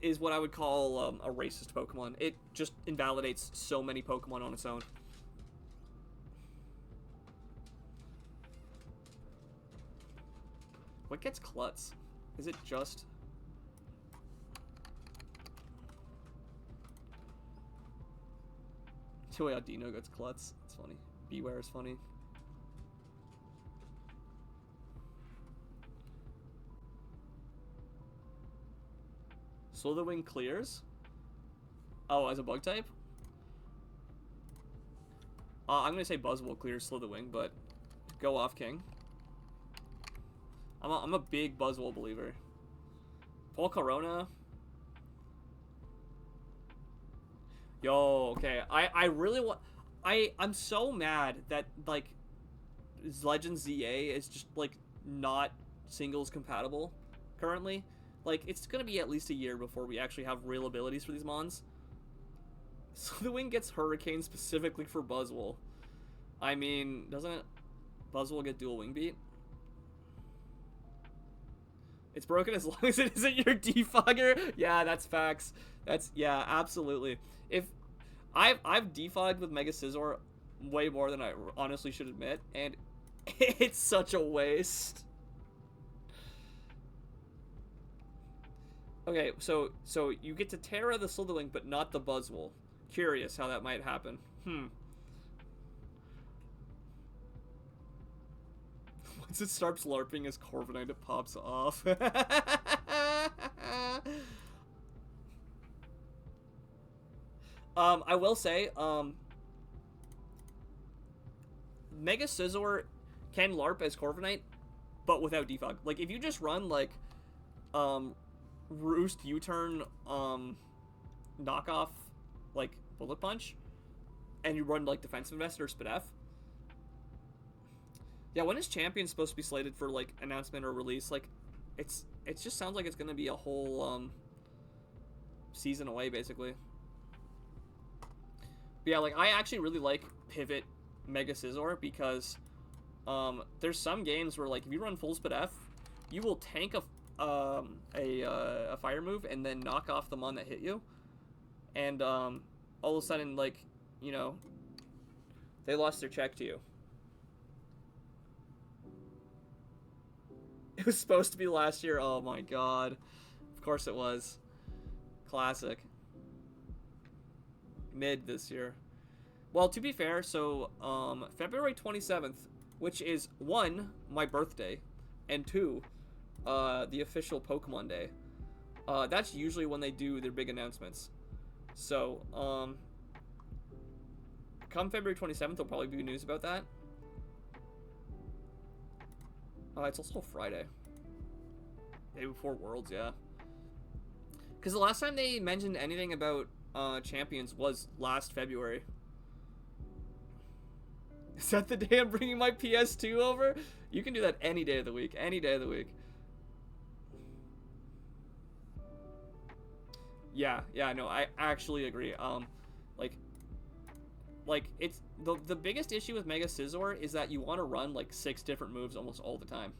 is what I would call a racist Pokemon. It just invalidates so many Pokemon on its own. What gets Klutz? Is it just... Wait, Audino gets Klutz. It's funny. Beware is funny. Slitherwing clears? Oh, as a bug type? I'm gonna say Buzzwole clears Slitherwing, but go off, King. I'm a big Buzzwole believer. Paul Corona. Yo, okay. I really want... I'm so mad that, like, Legends ZA is just, like, not singles compatible currently. Like, it's gonna be at least a year before we actually have real abilities for these mons. Slitherwing gets Hurricane specifically for Buzzwole. I mean, doesn't Buzzwole get dual wing beat? It's broken as long as it isn't your defogger. Yeah, that's facts. Yeah, absolutely. If I've defogged with Mega Scizor way more than I honestly should admit, and it's such a waste. Okay, so you get to Terra the Slitherwing, but not the Buzzwole. Curious how that might happen. Once it starts LARPing as Corviknight, it pops off. I will say, Mega Scizor can LARP as Corviknight, but without defog. Like, if you just run, like, Roost U-turn, knockoff, like, Bullet Punch, and you run, like, Defensive Vest or Spadef. Yeah, when is Champion supposed to be slated for, like, announcement or release? Like, it just sounds like it's gonna be a whole, season away, basically. But yeah, like, I actually really like Pivot Mega Scizor because, there's some games where, like, if you run full Spadef, you will tank a fire move and then knock off the mon that hit you. And, all of a sudden, like, you know, they lost their check to you. It was supposed to be last year. Oh my god. Of course it was. Classic. Mid this year. Well, to be fair, so February 27th, which is 1, my birthday, and 2, the official Pokemon Day. That's usually when they do their big announcements. So, come February 27th, there'll probably be news about that. It's also Friday. Day before Worlds, yeah. Because the last time they mentioned anything about Champions was last February. Is that the day I'm bringing my PS2 over? You can do that any day of the week. Any day of the week. Yeah, no, I actually agree. Like it's the biggest issue with Mega Scizor is that you want to run like 6 different moves almost all the time.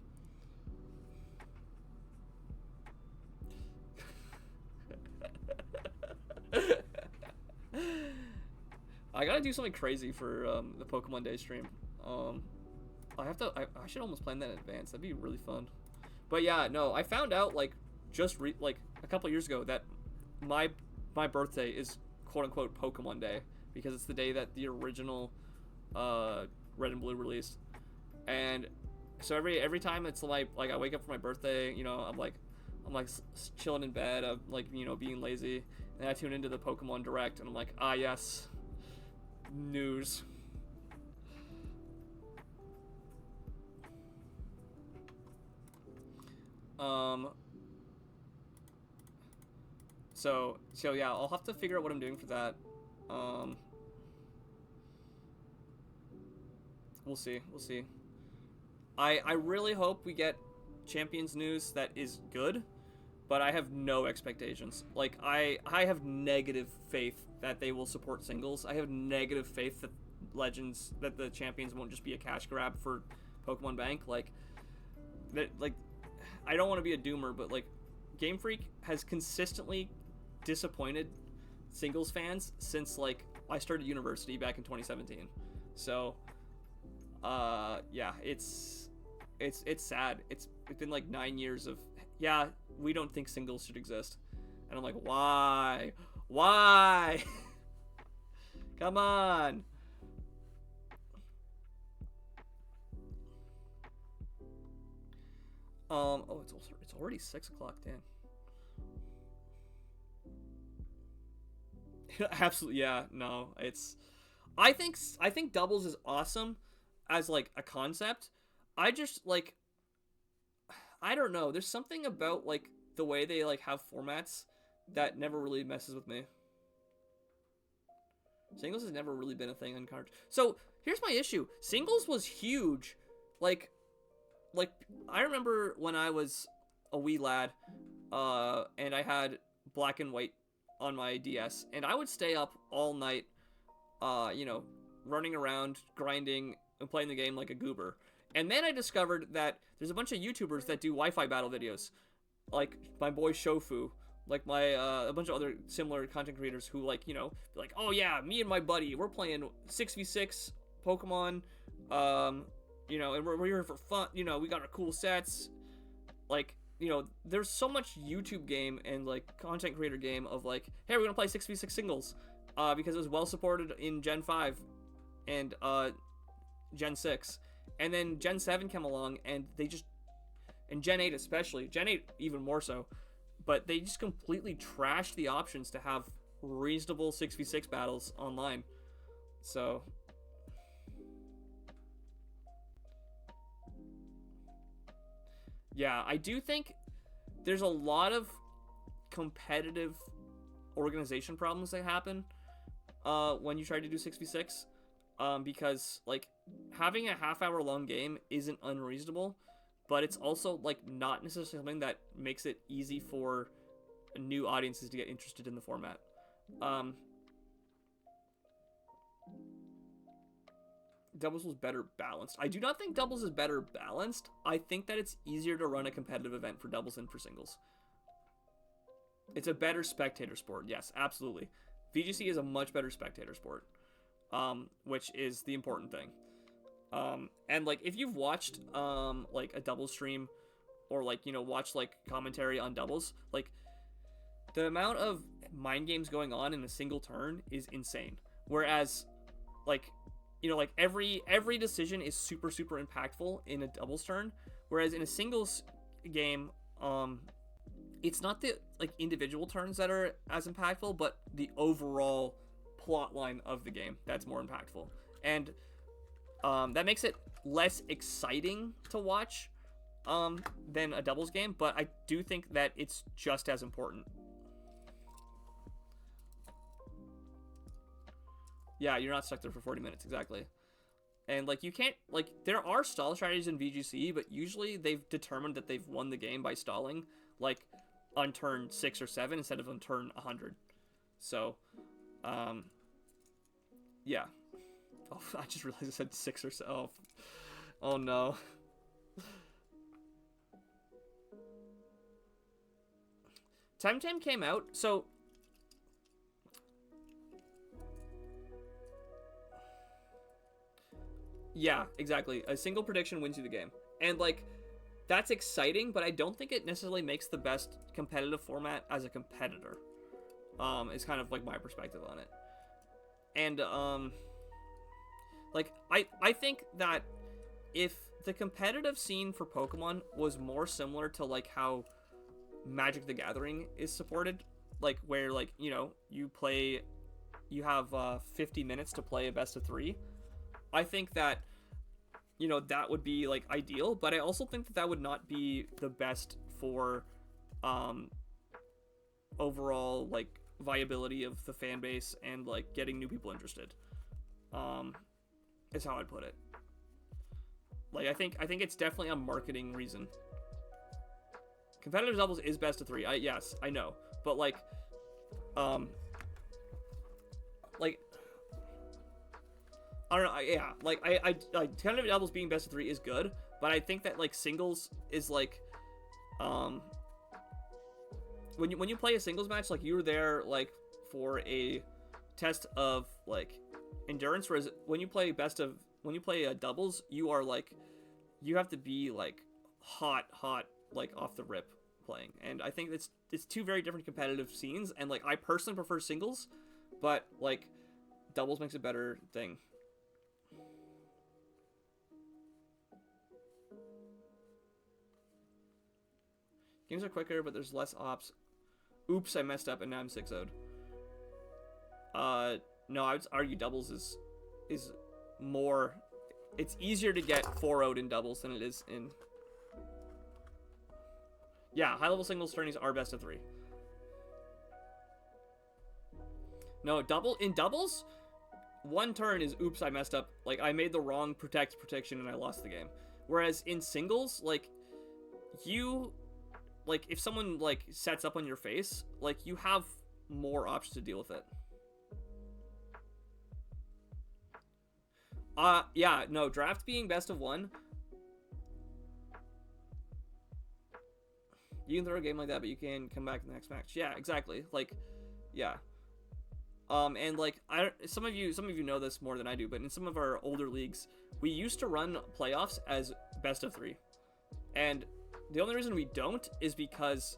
I gotta do something crazy for the Pokemon Day stream. I should almost plan that in advance. That'd be really fun. But yeah, no, I found out like like a couple years ago that my birthday is quote unquote Pokemon Day because it's the day that the original Red and Blue released. And so every time it's like I wake up for my birthday, you know, I'm like chilling in bed, I'm like, you know, being lazy, and I tune into the Pokemon Direct and I'm like, ah yes, news. So yeah, I'll have to figure out what I'm doing for that. We'll see. I really hope we get Champions news that is good, but I have no expectations. Like, I have negative faith that they will support singles. I have negative faith that that the Champions won't just be a cash grab for Pokemon Bank. Like, I don't want to be a doomer, but like, Game Freak has consistently disappointed singles fans since like I started university back in 2017. So, yeah, it's sad. It's been like 9 years of, yeah, we don't think singles should exist, and I'm like, why? Come on. Oh, it's already 6 o'clock. Damn. Absolutely, yeah. No, I think doubles is awesome as like a concept. I just like, I don't know. There's something about like the way they like have formats that never really messes with me. Singles has never really been a thing on cards. So here's my issue. Singles was huge. Like I remember when I was a wee lad, and I had Black and White on my DS, and I would stay up all night, you know, running around, grinding, and playing the game like a goober. And then I discovered that there's a bunch of YouTubers that do Wi-Fi battle videos, like my boy Shofu, like my a bunch of other similar content creators who, like, you know, like, oh yeah, me and my buddy, we're playing 6v6 Pokemon, you know, and we're here for fun, you know, we got our cool sets. Like, you know, there's so much YouTube game and like content creator game of like, hey, we're gonna play 6v6 singles, because it was well supported in Gen 5 and Gen 6, And then Gen 7 came along, and and Gen 8 especially, Gen 8 even more so, but they just completely trashed the options to have reasonable 6v6 battles online. So, yeah, I do think there's a lot of competitive organization problems that happen when you try to do 6v6, because like having a half-hour long game isn't unreasonable, but it's also like not necessarily something that makes it easy for new audiences to get interested in the format. Doubles was better balanced. I do not think doubles is better balanced. I think that it's easier to run a competitive event for doubles than for singles. It's a better spectator sport. Yes, absolutely. VGC is a much better spectator sport, which is the important thing. And like if you've watched like a double stream, or like watch like commentary on doubles, like the amount of mind games going on in a single turn is insane. Whereas like like every decision is super impactful in a doubles turn, whereas in a singles game, it's not the like individual turns that are as impactful, but the overall plot line of the game that's more impactful. And that makes it less exciting to watch than a doubles game, but I do think that it's just as important. Yeah, you're not stuck there for 40 minutes, exactly. And like you can't, like, there are stall strategies in VGC, but usually they've determined that they've won the game by stalling, like on turn 6 or 7 instead of on turn 100. So, yeah. Oh, I just realized I said 6 or 7. Oh no. Temtem came out, so yeah, exactly. A single prediction wins you the game. And like that's exciting, but I don't think it necessarily makes the best competitive format as a competitor. Is kind of like my perspective on it. And like I think that if the competitive scene for Pokemon was more similar to like how Magic the Gathering is supported, like where like you have 50 minutes to play a best of 3, I think that that would be like ideal, but I also think that that would not be the best for overall like viability of the fan base and like getting new people interested. Is how I'd put it. Like I think it's definitely a marketing reason. Competitive doubles is best of 3. Yes, I know. But like I don't know, yeah, like I competitive doubles being best of 3 is good, but I think that like singles is like when you play a singles match, like you were there like for a test of like endurance, whereas when you play doubles, you are like you have to be like hot like off the rip playing. And I think it's two very different competitive scenes, and like I personally prefer singles, but like doubles makes a better thing. Games are quicker, but there's less ops. Oops, I messed up, and now I'm 6-0'd. No, I would argue doubles is more. It's easier to get 4-0'd in doubles than it is in. Yeah, high-level singles tourneys are best of 3. No, in doubles, one turn is oops, I messed up. Like I made the wrong protection and I lost the game. Whereas in singles, like like if someone like sets up on your face, like you have more options to deal with it. Yeah, no, draft being best of 1. You can throw a game like that, but you can come back in the next match. Yeah, exactly. Like, yeah. And like some of you know this more than I do, but in some of our older leagues, we used to run playoffs as best of 3. And the only reason we don't is because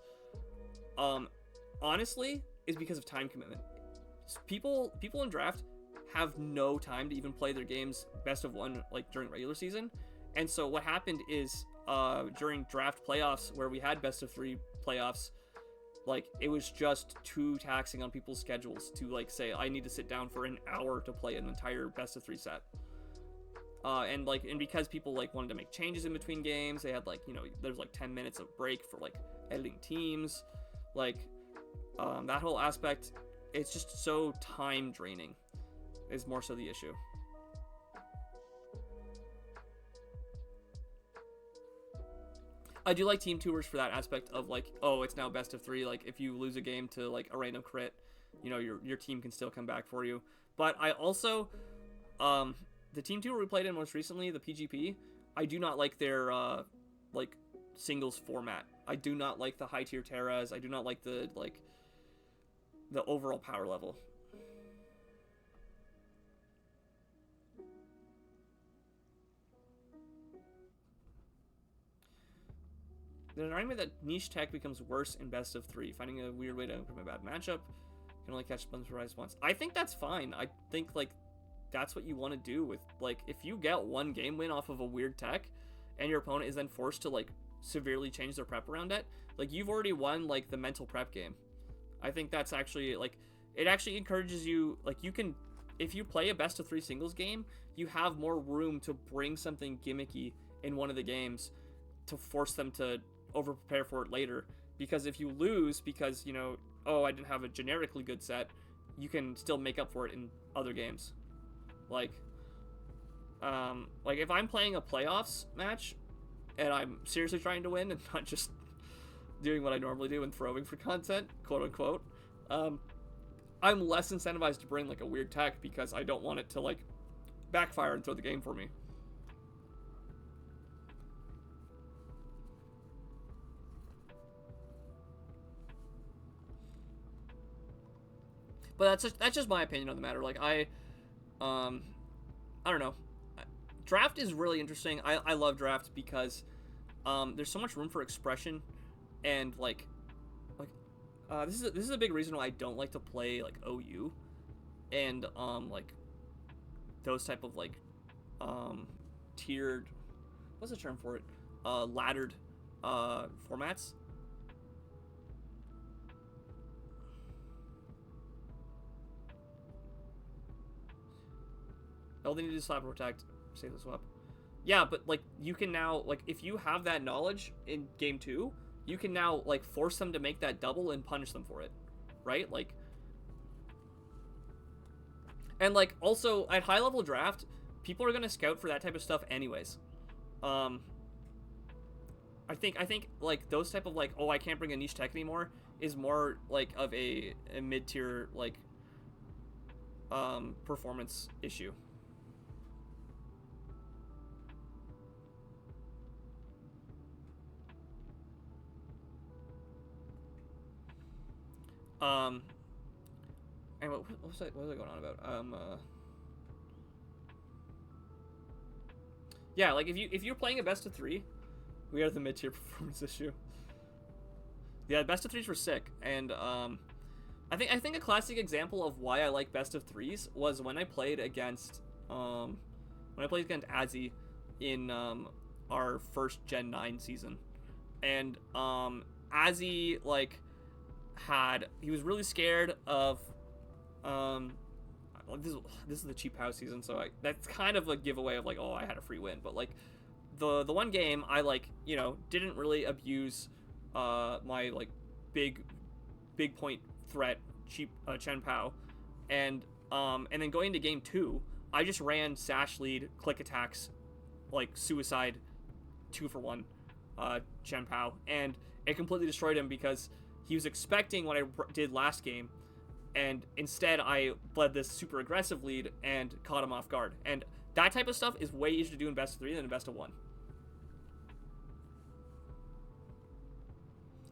honestly is because of time commitment. People in draft have no time to even play their games best of 1 like during regular season, And so what happened is during draft playoffs where we had best of 3 playoffs, like it was just too taxing on people's schedules to like say I need to sit down for an hour to play an entire best of 3 set. And because people like wanted to make changes in between games, they had like, you know, there's like 10 minutes of break for like editing teams, like that whole aspect. It's just so time draining is more so the issue. I do like team tours for that aspect of like, oh, it's now best of 3. Like if you lose a game to like a random crit, you know, your team can still come back for you. But I also, the team tour we played in most recently, the PGP, I do not like their like singles format. I do not like the high tier Terras. I do not like the overall power level. There's an argument that niche tech becomes worse in best of 3. Finding a weird way to improve a bad matchup can only catch buns for rise once. I think that's fine. I think like that's what you want to do with like if you get one game win off of a weird tech, and your opponent is then forced to like severely change their prep around it. Like you've already won like the mental prep game. I think that's actually like it actually encourages you like you can if you play a best of 3 singles game, you have more room to bring something gimmicky in one of the games to force them to over prepare for it later, because if you lose because, you know, oh, I didn't have a generically good set, you can still make up for it in other games. Like if I'm playing a playoffs match and I'm seriously trying to win and not just doing what I normally do and throwing for content, quote unquote, I'm less incentivized to bring like a weird tech because I don't want it to like backfire and throw the game for me. But that's just my opinion on the matter. Like I don't know. Draft is really interesting. I love draft because there's so much room for expression, and this is a big reason why I don't like to play like OU and like those type of like tiered, what's the term for it? Laddered formats. All they need to do is slap and protect, save the swap. Yeah, but like you can now like if you have that knowledge in game 2, you can now like force them to make that double and punish them for it, right? Like, and like also at high level draft, people are gonna scout for that type of stuff anyways. I think like those type of like, oh, I can't bring a niche tech anymore is more like of a mid tier like performance issue. And what was I going on about? Yeah, like if you're playing a best of 3, we are the mid tier performance issue. Yeah, best of 3s were sick, and I think a classic example of why I like best of 3s was when I played against Azzy in our first Gen 9 season, and Azzy like he was really scared of this is the cheap house season, so that's kind of a giveaway of like, oh, I had a free win. But like the one game I like, you know, didn't really abuse my like big point threat cheap Chen Pao, and then going into game 2, I just ran sash lead click attacks like suicide 2-for-1 Chen Pao, and it completely destroyed him because he was expecting what I did last game, and instead I bled this super aggressive lead and caught him off guard. And that type of stuff is way easier to do in best of 3 than in best of 1.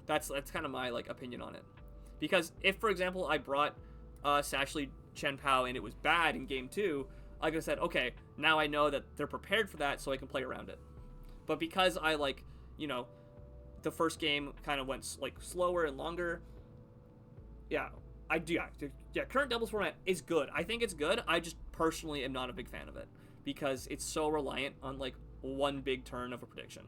That's kind of my like opinion on it. Because if, for example, I brought sash lead Chen Pao and it was bad in game 2, I could have said, okay, now I know that they're prepared for that, so I can play around it. But because I like, you know, the first game kind of went like slower and longer. Yeah, current doubles format is good. I think it's good. I just personally am not a big fan of it because it's so reliant on like one big turn of a prediction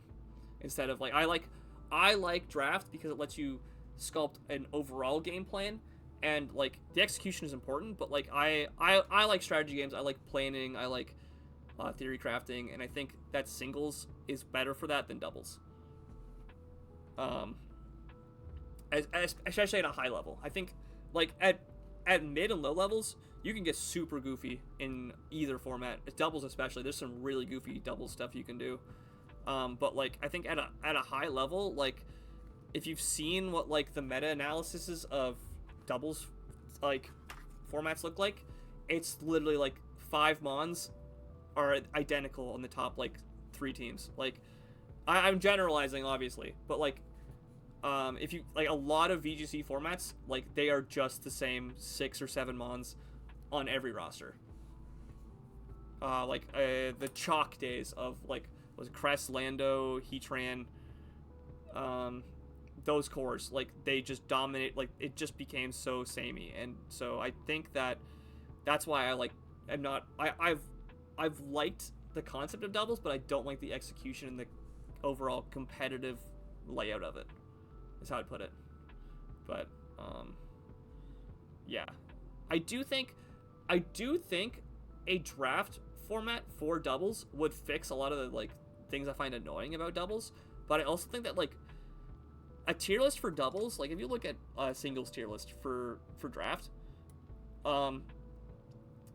instead of like I like draft because it lets you sculpt an overall game plan, and like the execution is important, but like I like strategy games. I like planning. I like theory crafting, and I think that singles is better for that than doubles. Especially at a high level, I think like at mid and low levels, you can get super goofy in either format. Doubles especially, there's some really goofy double stuff you can do. But like I think at a high level, like if you've seen what like the meta analyses of doubles like formats look like, it's literally like 5 mons are identical on the top like 3 teams. Like I'm generalizing obviously, but like if you like a lot of VGC formats, like they are just the same 6 or 7 mons on every roster. The chalk days of like was Crest, Lando, Heatran, those cores, like they just dominate. Like it just became so samey, and so I think that's why I've liked the concept of doubles, but I don't like the execution and the overall competitive layout of it. Is how I'd put it. But yeah, I do think a draft format for doubles would fix a lot of the like things I find annoying about doubles. But I also think that like a tier list for doubles, like if you look at a singles tier list for draft,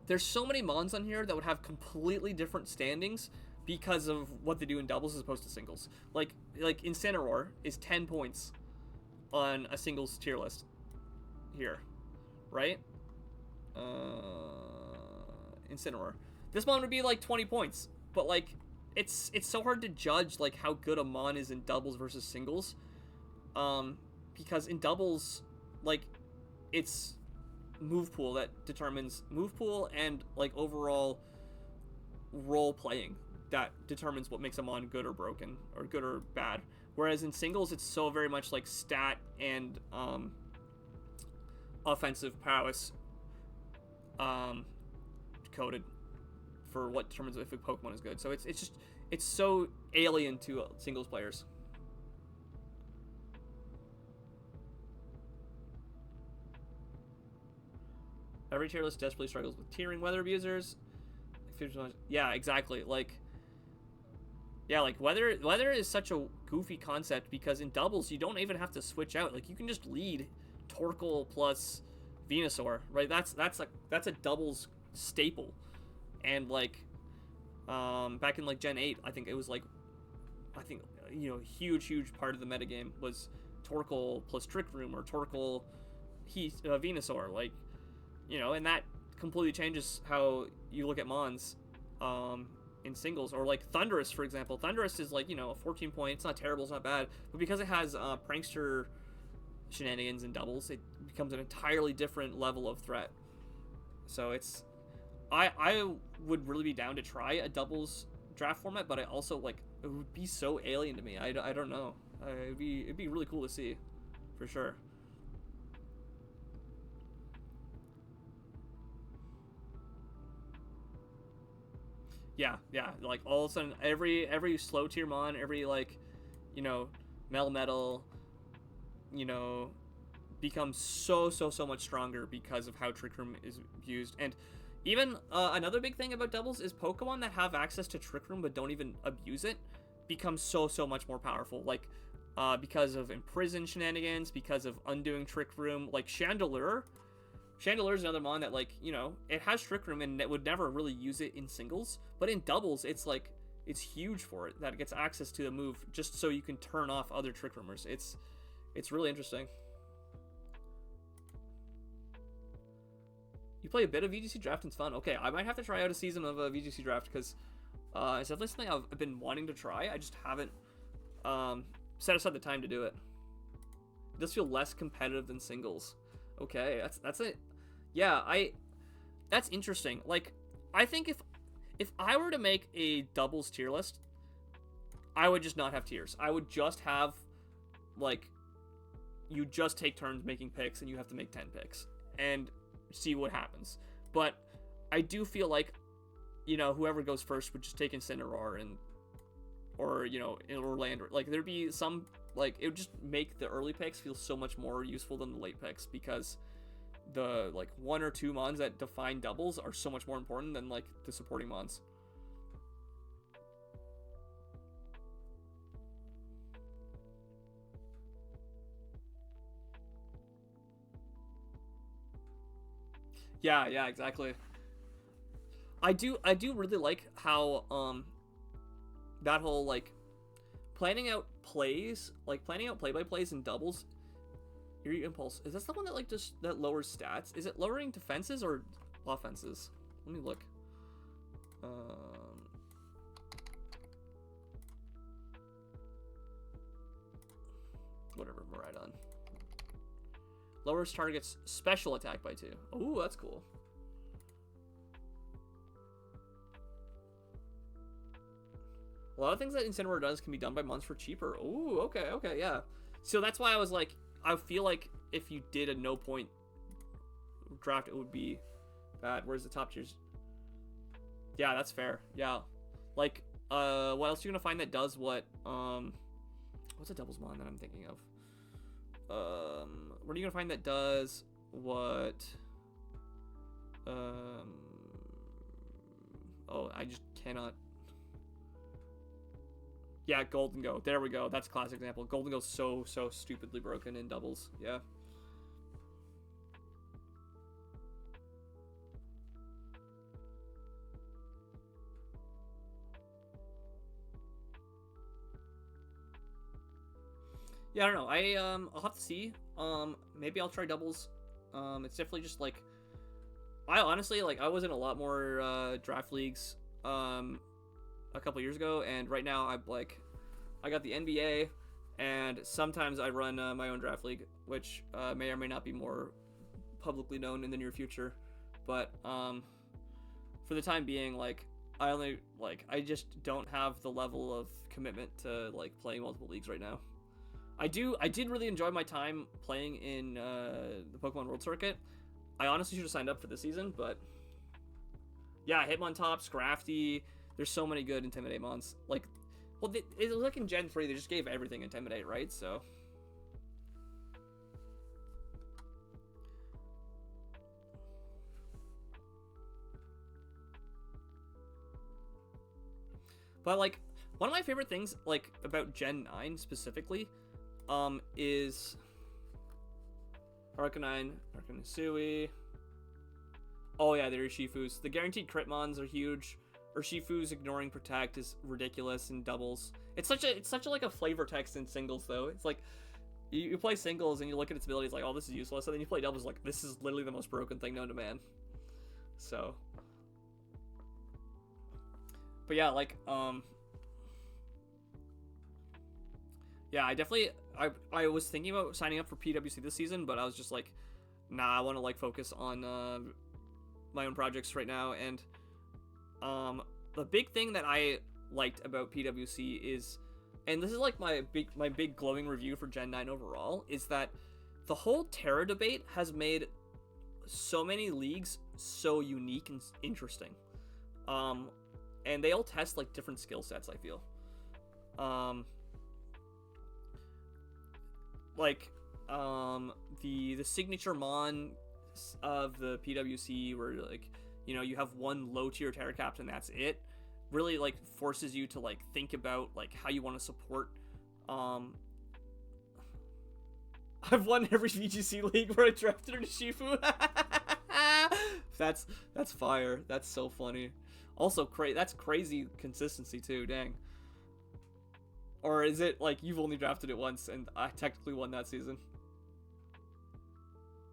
there's so many mons on here that would have completely different standings because of what they do in doubles as opposed to singles. Like Incineroar is 10 points on a singles tier list here, right? Incineroar. This mon would be like 20 points, but like it's so hard to judge like how good a mon is in doubles versus singles, because in doubles, like it's move pool that determines move pool and like overall role playing that determines what makes a mon good or broken or good or bad. Whereas in singles, it's so very much like stat and offensive prowess coded for what determines if a Pokemon is good. So it's so alien to singles players. Every tier list desperately struggles with tiering weather abusers. Yeah, exactly. Like, yeah, like weather is such a goofy concept because in doubles you don't even have to switch out. Like you can just lead Torkoal plus Venusaur, right? That's a doubles staple. And like back in like Gen 8, I think huge part of the metagame was Torkoal plus Trick Room or Torkoal Venusaur, like, and that completely changes how you look at mons in singles. Or like Thundurus, for example. Thundurus is like, a 14 point, it's not terrible, it's not bad, but because it has prankster shenanigans in doubles, it becomes an entirely different level of threat. So it's I would really be down to try a doubles draft format, but I also like it would be so alien to me. I don't know. It'd be really cool to see, for sure. Yeah, like all of a sudden every slow tier mon, every like, Melmetal, becomes so much stronger because of how Trick Room is used. And even another big thing about doubles is Pokemon that have access to Trick Room but don't even abuse it become so much more powerful. Like because of Imprison shenanigans, because of undoing Trick Room, like Chandelure. Chandelure is another mon that, like, it has Trick Room and it would never really use it in singles, but in doubles, it's like, it's huge for it that it gets access to the move just so you can turn off other Trick Roomers. It's really interesting. You play a bit of VGC Draft and it's fun. Okay, I might have to try out a season of a VGC Draft because it's definitely something I've been wanting to try. I just haven't set aside the time to do it. It does feel less competitive than singles. Okay, that's it. Yeah, that's interesting. Like, I think if I were to make a doubles tier list, I would just not have tiers. I would just have, like, you just take turns making picks and you have to make 10 picks and see what happens. But I do feel like, whoever goes first would just take Incineroar and or in Orlando. Like there'd be some like it would just make the early picks feel so much more useful than the late picks because the like 1 or 2 mons that define doubles are so much more important than like the supporting mons. Yeah, exactly. I do really like how that whole like planning out plays, like planning out play-by-plays and doubles. Your impulse, is that the one that like just that lowers stats? Is it lowering defenses or offenses? Let me look. Whatever, Maridon. Lowers target's special attack by 2. Ooh, that's cool. A lot of things that Incineroar does can be done by mons for cheaper. Ooh, okay, yeah. So that's why I was like, I feel like if you did a no point draft, it would be bad. Where's the top tiers? Yeah, that's fair. Yeah. Like, what else are you gonna find that does what, what's a doubles mon that I'm thinking of? What are you gonna find that does what, oh, I just cannot. Yeah, Golden Go. There we go. That's a classic example. Golden Go's so stupidly broken in doubles. Yeah. Yeah, I don't know. I'll have to see. Maybe I'll try doubles. It's definitely just like, I honestly like I was in a lot more draft leagues a couple years ago, and right now I got the NBA, and sometimes I run my own draft league, which may or may not be more publicly known in the near future. But for the time being, like I just don't have the level of commitment to like playing multiple leagues right now. I did really enjoy my time playing in the Pokemon World Circuit. I honestly should have signed up for this season, but yeah, Hitmontop, Scrafty. There's so many good Intimidate mons. Like, well, it was like in Gen 3, they just gave everything Intimidate, right? So. But, like, one of my favorite things, like, about Gen 9 specifically, is Arcanine, Arcanisui. Oh, yeah, there are Shifus. The guaranteed crit mons are huge. Urshifu's ignoring protect is ridiculous in doubles. It's such a like a flavor text in singles though. It's like you play singles and you look at its abilities like, oh, this is useless, and then you play doubles like, this is literally the most broken thing known to man. So, but yeah, like yeah, I was thinking about signing up for PWC this season, but I was just like, nah, I want to like focus on my own projects right now. And the big thing that I liked about PWC is, and this is like my big glowing review for Gen 9 overall, is that the whole Terra debate has made so many leagues so unique and interesting. And they all test like different skill sets, I feel. The signature mon of the PWC, where like, you know, you have one low tier Terra Captain, that's it, really like forces you to like think about like how you want to support. I've won every VGC league where I drafted her to Shifu. That's fire. That's so funny. Also, that's crazy consistency too. Dang. Or is it like you've only drafted it once and I technically won that season?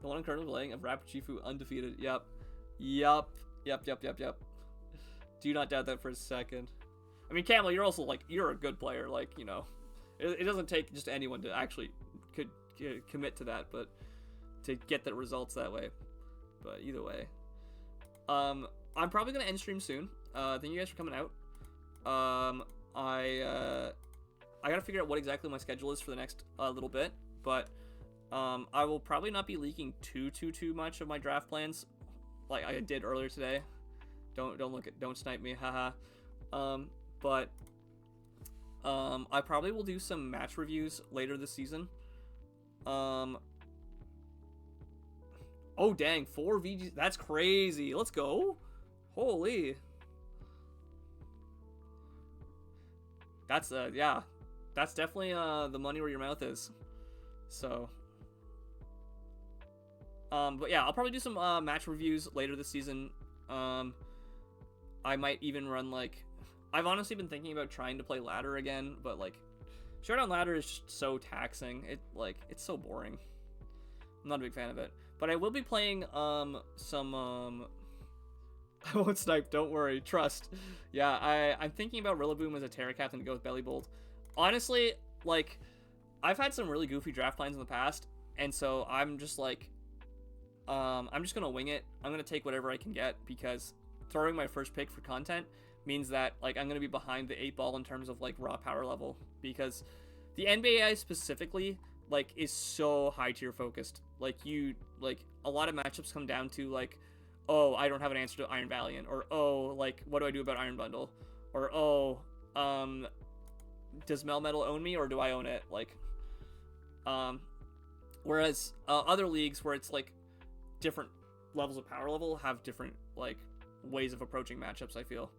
The one I'm currently playing of Rapid Shifu undefeated. Yep. Do not doubt that for a second. I mean, Camel, you're also like, you're a good player. Like, you know, it doesn't take just anyone to actually commit to that, but to get the results that way. But either way, I'm probably gonna end stream soon. Thank you guys for coming out. I gotta figure out what exactly my schedule is for the next little bit, but I will probably not be leaking too much of my draft plans, like I did earlier today. Don't snipe me, haha. But I probably will do some match reviews later this season. Oh dang, 4 VGs. That's crazy. Let's go. Holy. That's yeah. That's definitely the money where your mouth is. So but yeah, I'll probably do some match reviews later this season. I might even run like, I've honestly been thinking about trying to play ladder again, but like Showdown ladder is just so taxing. It's so boring. I'm not a big fan of it. But I will be playing some I won't snipe, don't worry, trust. Yeah, I'm thinking about Rillaboom as a Terra Captain to go with Belly Bolt. Honestly, like, I've had some really goofy draft plans in the past, and so I'm just like, I'm just gonna wing it. I'm gonna take whatever I can get, because throwing my first pick for content means that like I'm gonna be behind the 8-ball in terms of like raw power level, because the NBA specifically like is so high tier focused. Like a lot of matchups come down to like, oh, I don't have an answer to Iron Valiant, or oh, like what do I do about Iron Bundle, or oh, does Melmetal own me or do I own it? Like, whereas other leagues where it's like different levels of power level have different like ways of approaching matchups, I feel.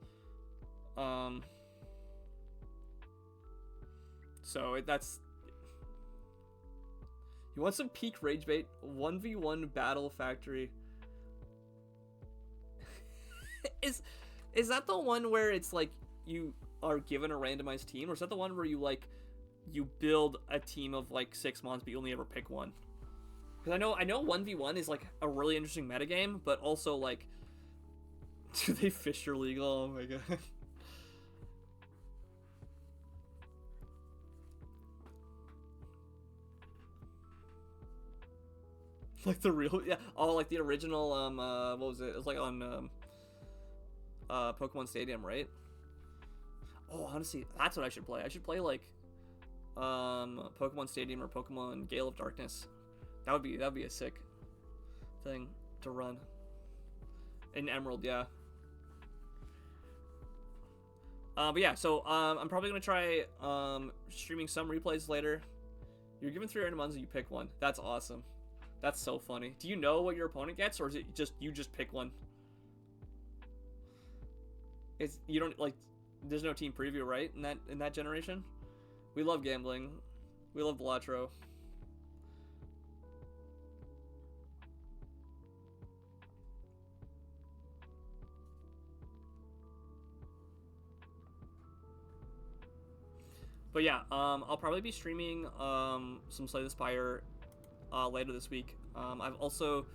So that's. You want some peak rage bait? 1v1 Battle Factory. Is that the one where it's like you are given a randomized team, or is that the one where you like you build a team of like 6 months but you only ever pick one? Because I know 1v1 is like a really interesting metagame, but also like, do they Fisher legal? Oh my god. Like the real, yeah, oh, like the original, what was it? It was like on, Pokemon Stadium, right? Oh, honestly, that's what I should play. I should play like, Pokemon Stadium or Pokemon Gale of Darkness. That'd be a sick thing to run. In Emerald, yeah. But yeah, so, I'm probably gonna try, streaming some replays later. You're given 3 random ones and you pick one. That's awesome. That's so funny. Do you know what your opponent gets, or is it just you just pick one? It's you don't like. There's no team preview, right? In that generation, we love gambling. We love Balatro. But yeah, I'll probably be streaming some Slay the Spire later this week. I've also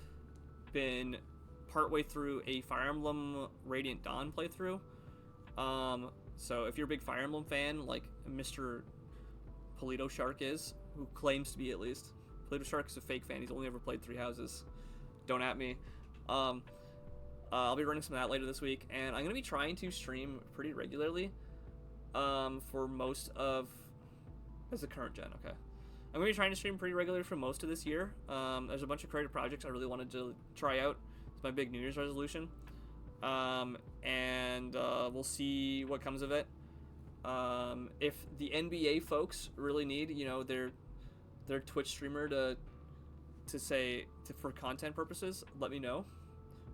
been partway through a Fire Emblem Radiant Dawn playthrough. So if you're a big Fire Emblem fan, like Mr. Polito Shark is, who claims to be at least, Polito Shark is a fake fan. He's only ever played 3 houses. Don't at me. I'll be running some of that later this week, and I'm gonna be trying to stream pretty regularly. For most of, that's the current gen, okay. I'm going to be trying to stream pretty regularly for most of this year. There's a bunch of creative projects I really wanted to try out. It's my big New Year's resolution. And we'll see what comes of it. If the NBA folks really need, you know, their Twitch streamer for content purposes, let me know.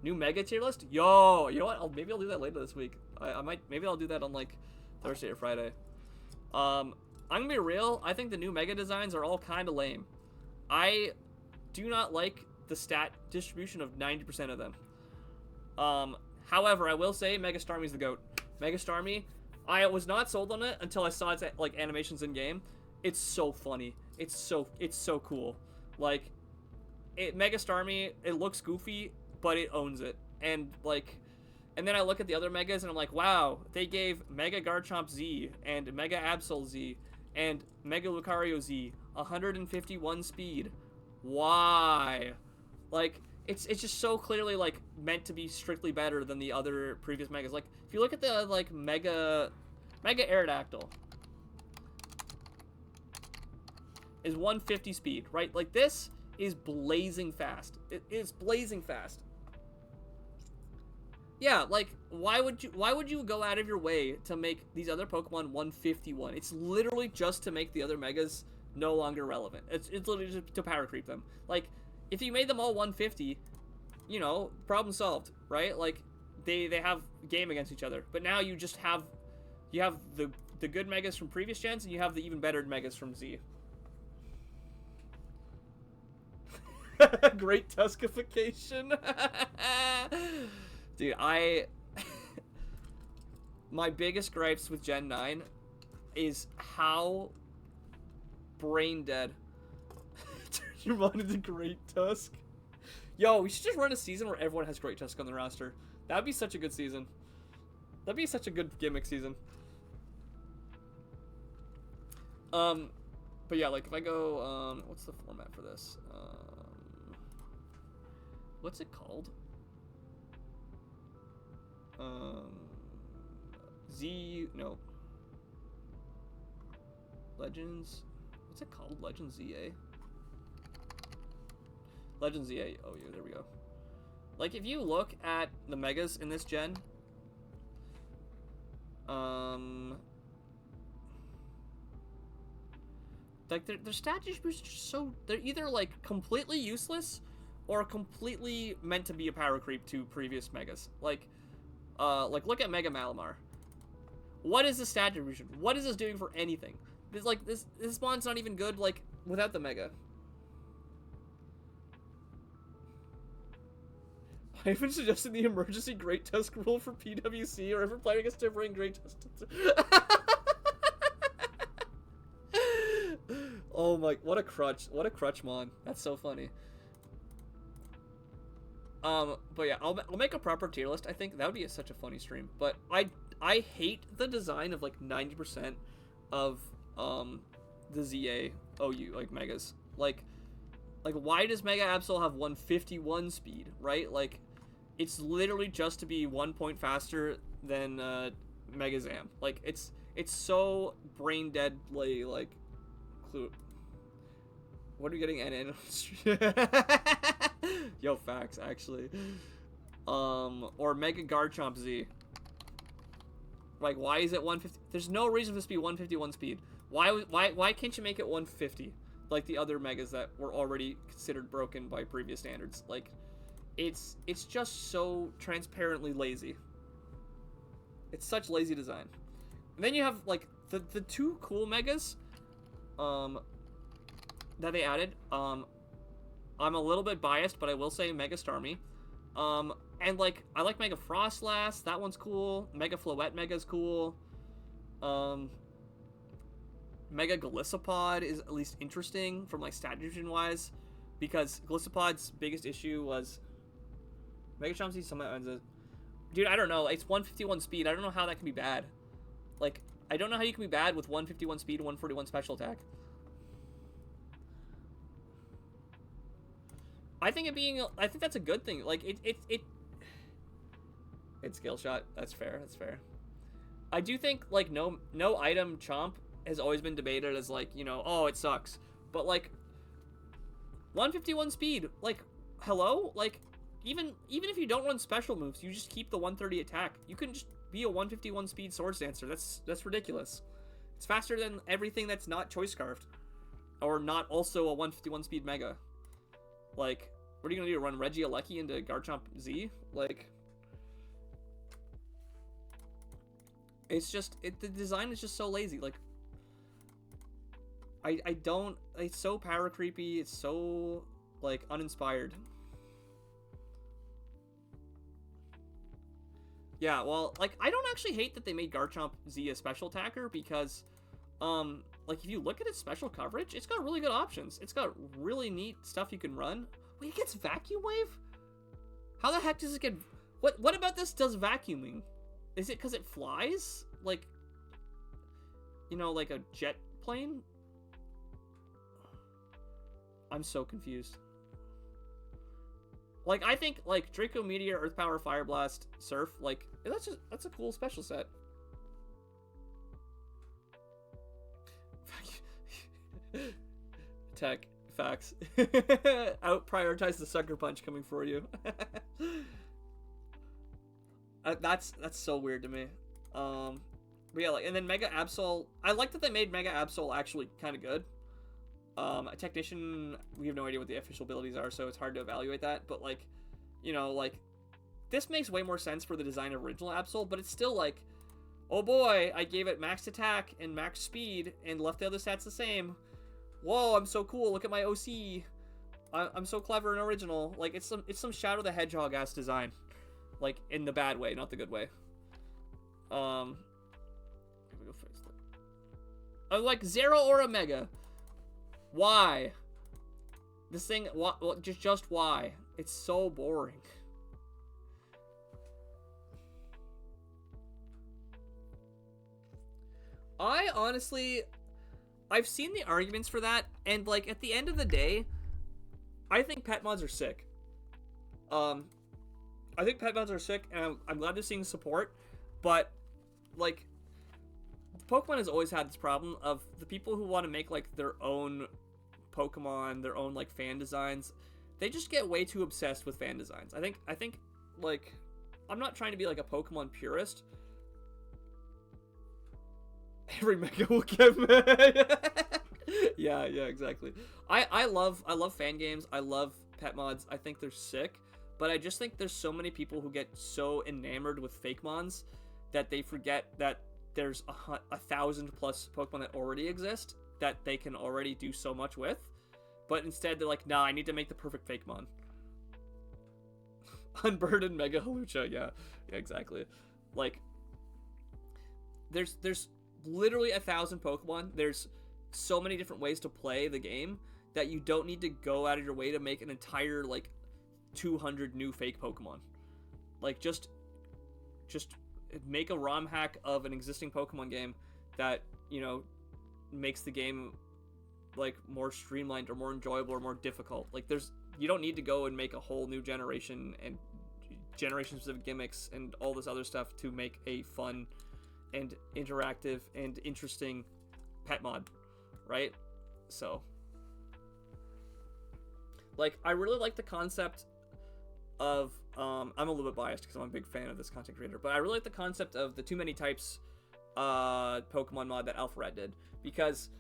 New mega tier list? Yo, you know what? Maybe I'll do that later this week. Maybe I'll do that on like Thursday or Friday. I'm gonna be real. I think the new mega designs are all kind of lame. I do not like the stat distribution of 90% of them. However, I will say Mega Starmie's the GOAT. Mega Starmie, I was not sold on it until I saw its like animations in game. It's so funny. It's so cool. Like, Mega Starmie, it looks goofy, but it owns it. And like, and then I look at the other megas and I'm like, wow, they gave Mega Garchomp Z and Mega Absol Z and Mega Lucario Z 151 speed. Why? Like, it's just so clearly like meant to be strictly better than the other previous megas. Like, if you look at the like Mega Aerodactyl is 150 speed, right? Like, this is blazing fast. It is blazing fast. Yeah, like why would you go out of your way to make these other Pokemon 151? It's literally just to make the other megas no longer relevant. It's literally just to power creep them. Like if you made them all 150, you know, problem solved, right? Like they have game against each other. But now you just have the good megas from previous gens and you have the even better megas from Z. Great Tuskification. Dude, my biggest gripes with Gen 9 is how brain dead turn your mind into Great Tusk. Yo, we should just run a season where everyone has Great Tusk on the roster. That would be such a good season. That'd be such a good gimmick season. But yeah, like if I go, what's the format for this? What's it called? No. Legends. What's it called? Legends ZA. Legends ZA. Oh yeah, there we go. Like if you look at the megas in this gen, like their stat distributions are so, they're either like completely useless or completely meant to be a power creep to previous megas. Like look at Mega Malamar. What is the stat distribution? What is this doing for anything? This spawn's not even good like without the mega. I even suggested the emergency Great Tusk rule for PWC or ever playing against differing Great Tusk. Oh my, what a crutch mon. That's so funny. But yeah, I'll make a proper tier list. I think that would be such a funny stream. But I hate the design of like 90% of the ZA OU like megas. Like why does Mega Absol have 151 speed, right? Like it's literally just to be 1 point faster than Mega Zam. Like it's so brain deadly like what are we getting NN? Yo, facts actually. Or Mega Garchomp Z. Like why is it 150? There's no reason for this to be 151 speed. Why can't you make it 150 like the other megas that were already considered broken by previous standards? Like it's just so transparently lazy. It's such lazy design. And then you have like the two cool megas that they added. I'm a little bit biased, but I will say Mega Starmie. And like I like Mega Frostlass, that one's cool. Mega Floette Mega's cool. Mega Gliscopod is at least interesting from like stat division wise, because Gliscopod's biggest issue was Mega Chomsky sometimes. Dude, I don't know. It's 151 speed. I don't know how that can be bad. Like I don't know how you can be bad with 151 speed, 141 special attack. I think that's a good thing. Like it's skill shot. That's fair. That's fair. I do think like no item chomp has always been debated as like, you know, oh, it sucks. But like 151 speed, like hello? Like even if you don't run special moves, you just keep the 130 attack. You can just be a 151 speed Swords Dancer. That's ridiculous. It's faster than everything that's not Choice Scarfed or not also a 151 speed Mega. Like, what are you gonna do? Run Regieleki into Garchomp Z? Like, it's just the design is just so lazy. Like, I don't. It's so power creepy. It's so like uninspired. Yeah, well, like I don't actually hate that they made Garchomp Z a special attacker because, like if you look at its special coverage, it's got really good options. It's got really neat stuff you can run. Wait, it gets Vacuum Wave? How the heck does it get... What about this does vacuuming? Is it because it flies? Like, you know, like a jet plane? I'm so confused. Like, I think, like, Draco Meteor, Earth Power, Fire Blast, Surf, like, that's a cool special set. Tech. Facts. Out prioritize the Sucker Punch coming for you. That's so weird to me. But yeah, like, and then Mega Absol. I like that they made Mega Absol actually kind of good. A Technician, we have no idea what the official abilities are, so it's hard to evaluate that. But like, like this makes way more sense for the design of original Absol, but it's still like, oh boy, I gave it max attack and max speed and left the other stats the same. Whoa, I'm so cool. Look at my OC. I'm so clever and original. Like, it's some Shadow the Hedgehog ass design, like in the bad way, not the good way. Let me go fix that. Like Zero or a Mega. Why? This thing, just why? It's so boring. I honestly, I've seen the arguments for that, and like at the end of the day, I think pet mods are sick. I think pet mods are sick, and I'm glad they're seeing support, but like, Pokemon has always had this problem of the people who want to make like their own Pokemon, their own like fan designs, they just get way too obsessed with fan designs. I think like, I'm not trying to be like a Pokemon purist. Every Mega will get mad. yeah, exactly. I love fan games. I love pet mods. I think they're sick, but I just think there's so many people who get so enamored with fake mons that they forget that there's 1,000 plus Pokemon that already exist that they can already do so much with, but instead they're like, nah, I need to make the perfect fake mon. Unburdened Mega Halucha, yeah, exactly. Like, there's literally 1,000 Pokemon. There's so many different ways to play the game that you don't need to go out of your way to make an entire like 200 new fake Pokemon. Like, just make a ROM hack of an existing Pokemon game that, makes the game like more streamlined or more enjoyable or more difficult. Like, you don't need to go and make a whole new generation and generation specific gimmicks and all this other stuff to make a fun and interactive and interesting pet mod, right? So, like, I really like the concept of, I'm a little bit biased because I'm a big fan of this content creator, but I really like the concept of the too many types Pokemon mod that Alpharad did, because,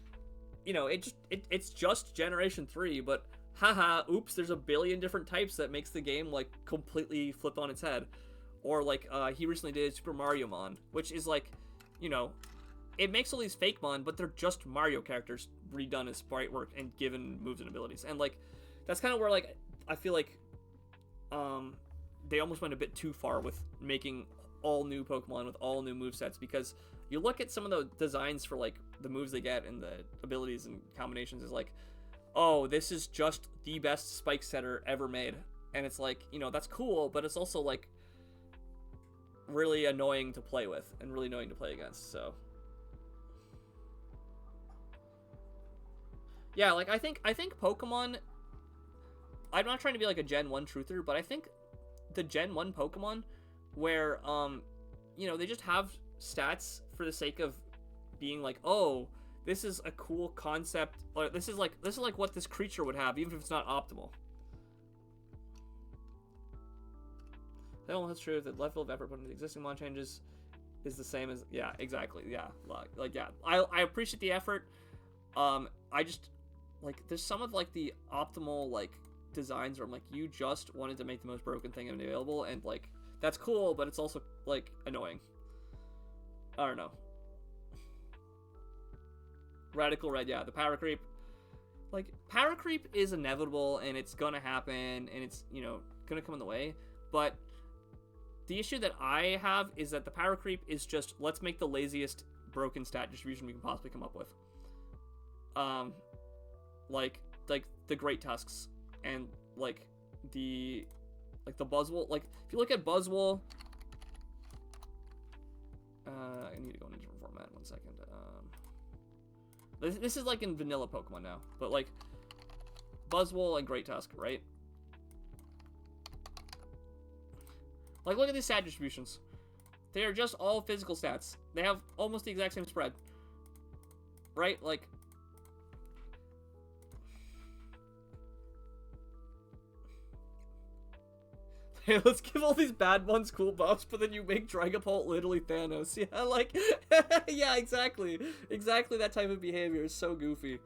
it's just Generation 3, but haha, oops, there's a billion different types that makes the game, like, completely flip on its head. Or, like, he recently did Super Mario Mon, which is, like, it makes all these fake Mon, but they're just Mario characters redone as sprite work and given moves and abilities. And, like, that's kind of where, like, I feel like, they almost went a bit too far with making all new Pokemon with all new movesets, because you look at some of the designs for, like, the moves they get and the abilities and combinations is like, oh, this is just the best spike setter ever made. And it's like, that's cool, but it's also, like, really annoying to play with and really annoying to play against. So yeah, like, I think Pokemon, I'm not trying to be like a Gen 1 truther, but I think the Gen 1 Pokemon where they just have stats for the sake of being like, oh, this is a cool concept, or this is like what this creature would have, even if it's not optimal. That's true. The level of effort put into the existing mod changes is the same as, yeah, exactly, yeah, like yeah. I appreciate the effort. I just, like, there's some of, like, the optimal, like, designs where I'm like, you just wanted to make the most broken thing available, and, like, that's cool, but it's also, like, annoying. I don't know. Radical Red, yeah, the power creep. Like, power creep is inevitable, and it's gonna happen, and it's, gonna come in the way, but the issue that I have is that the power creep is just, let's make the laziest broken stat distribution we can possibly come up with. Like the Great Tusks and like the Buzzwole. Like, if you look at Buzzwole, I need to go in a different format. 1 second. This is like in vanilla Pokemon now, but like Buzzwole and Great Tusk, right? Like, look at these stat distributions. They are just all physical stats. They have almost the exact same spread. Right? Like, Hey, let's give all these bad ones cool buffs, but then you make Dragapult literally Thanos. Yeah, like, yeah, exactly. Exactly that type of behavior is so goofy.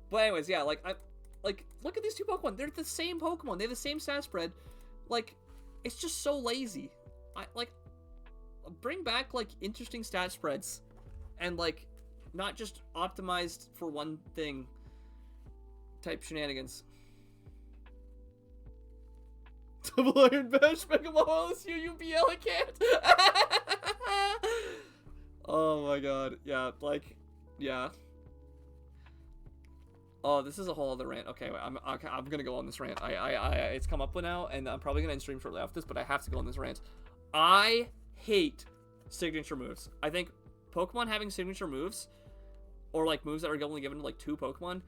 But anyways, yeah, like, look at these two Pokemon. They're the same Pokemon. They have the same stat spread. Like, it's just so lazy. Bring back, like, interesting stat spreads. And, like, not just optimized for one thing type shenanigans. Double Iron Bash, Mega LSU, UBL, I can't. Oh my god. Yeah, like, yeah. Oh, this is a whole other rant. Okay, wait, I'm gonna go on this rant. It's come up now, and I'm probably gonna end stream shortly after this, but I have to go on this rant. I hate signature moves. I think Pokemon having signature moves, or like moves that are only given to like 2 Pokemon,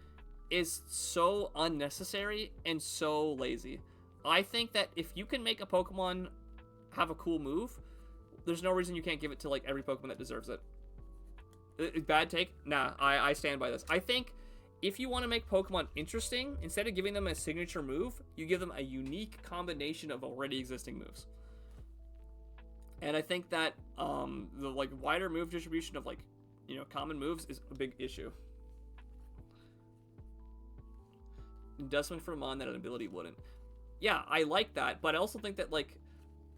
is so unnecessary and so lazy. I think that if you can make a Pokemon have a cool move, there's no reason you can't give it to like every Pokemon that deserves it. Bad take? Nah, I stand by this. I think if you want to make Pokemon interesting, instead of giving them a signature move, you give them a unique combination of already existing moves. And I think that the like wider move distribution of like, you know, common moves is a big issue. It does something for Mon that an ability wouldn't. Yeah, I like that, but I also think that like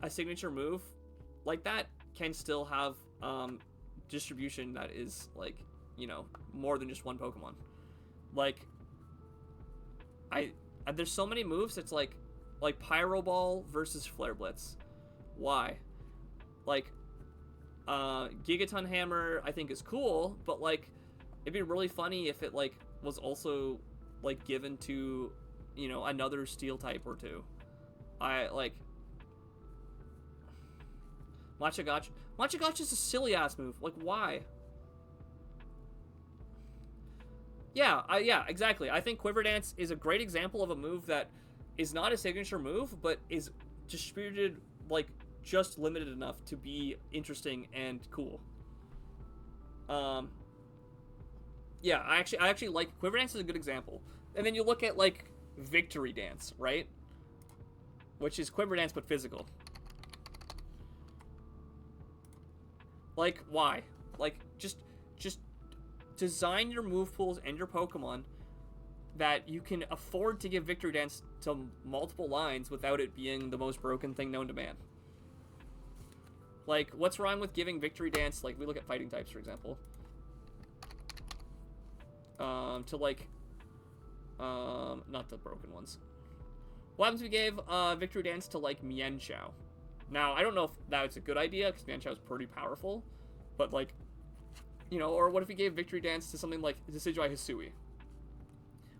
a signature move like that can still have distribution that is like, you know, more than just one Pokemon. Like, there's so many moves. It's like Pyro Ball versus Flare Blitz. Why? Like, Gigaton Hammer I think is cool, but like, it'd be really funny if it like was also like given to, you know, another steel type or two. I like Machagotch. Machagotch is a silly ass move. Like, why? Yeah, yeah, exactly. I think Quiver Dance is a great example of a move that is not a signature move, but is distributed like just limited enough to be interesting and cool. Yeah, I actually like Quiver Dance is a good example. And then you look at like Victory Dance, right? Which is Quiver Dance but physical. Like, why? Like, just design your move pools and your Pokemon that you can afford to give Victory Dance to multiple lines without it being the most broken thing known to man. Like, what's wrong with giving Victory Dance, like, we look at fighting types, for example, to, like, not the broken ones. What happens if we gave Victory Dance to, like, Mienshao? Now, I don't know if that's a good idea, because Mienshao is pretty powerful, but, like, you know, or what if we gave Victory Dance to something like Decidueye Hisui?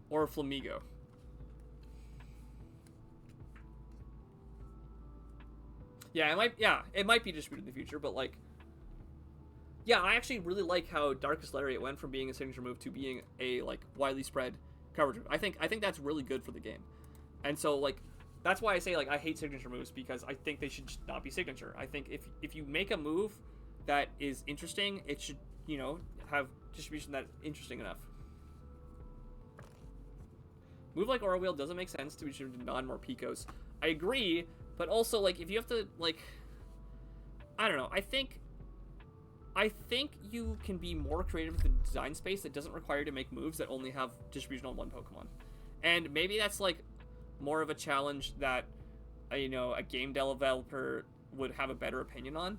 Or Flamigo? Yeah, it might be distributed in the future, but, like, yeah, I actually really like how Darkest Lariat went from being a signature move to being a, like, widely spread coverage move. I think that's really good for the game. And so, like, that's why I say, like, I hate signature moves, because I think they should just not be signature. I think if you make a move that is interesting, it should, you know, have distribution that's interesting enough. Move like Aura Wheel doesn't make sense to be distributed to non-Morpekos. I agree, but also, like, if you have to, like, I don't know, I think you can be more creative with the design space that doesn't require you to make moves that only have distribution on one Pokemon. And maybe that's, like, more of a challenge that, you know, a game developer would have a better opinion on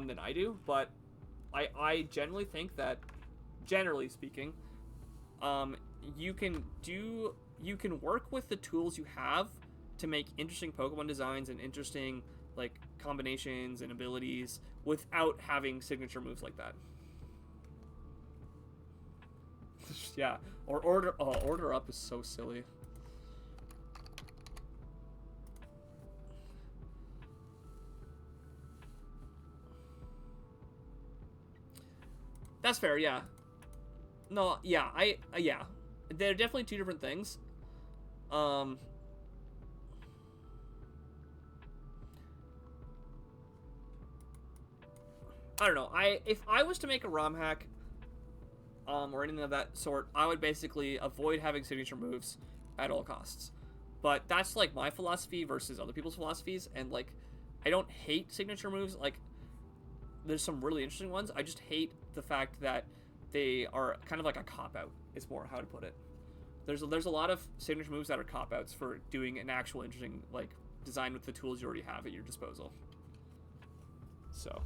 than I do, but I generally think that, generally speaking, you can work with the tools you have to make interesting Pokemon designs and interesting, like, combinations and abilities without having signature moves like that. Yeah, or Order Up is so silly. That's fair, yeah. No, yeah, yeah. They're definitely two different things. I don't know. If I was to make a ROM hack, or anything of that sort, I would basically avoid having signature moves at all costs. But that's like my philosophy versus other people's philosophies, and like I don't hate signature moves. Like there's some really interesting ones. I just hate the fact that they are kind of like a cop out. Is more how to put it. There's a lot of signature moves that are cop outs for doing an actual interesting like design with the tools you already have at your disposal. So,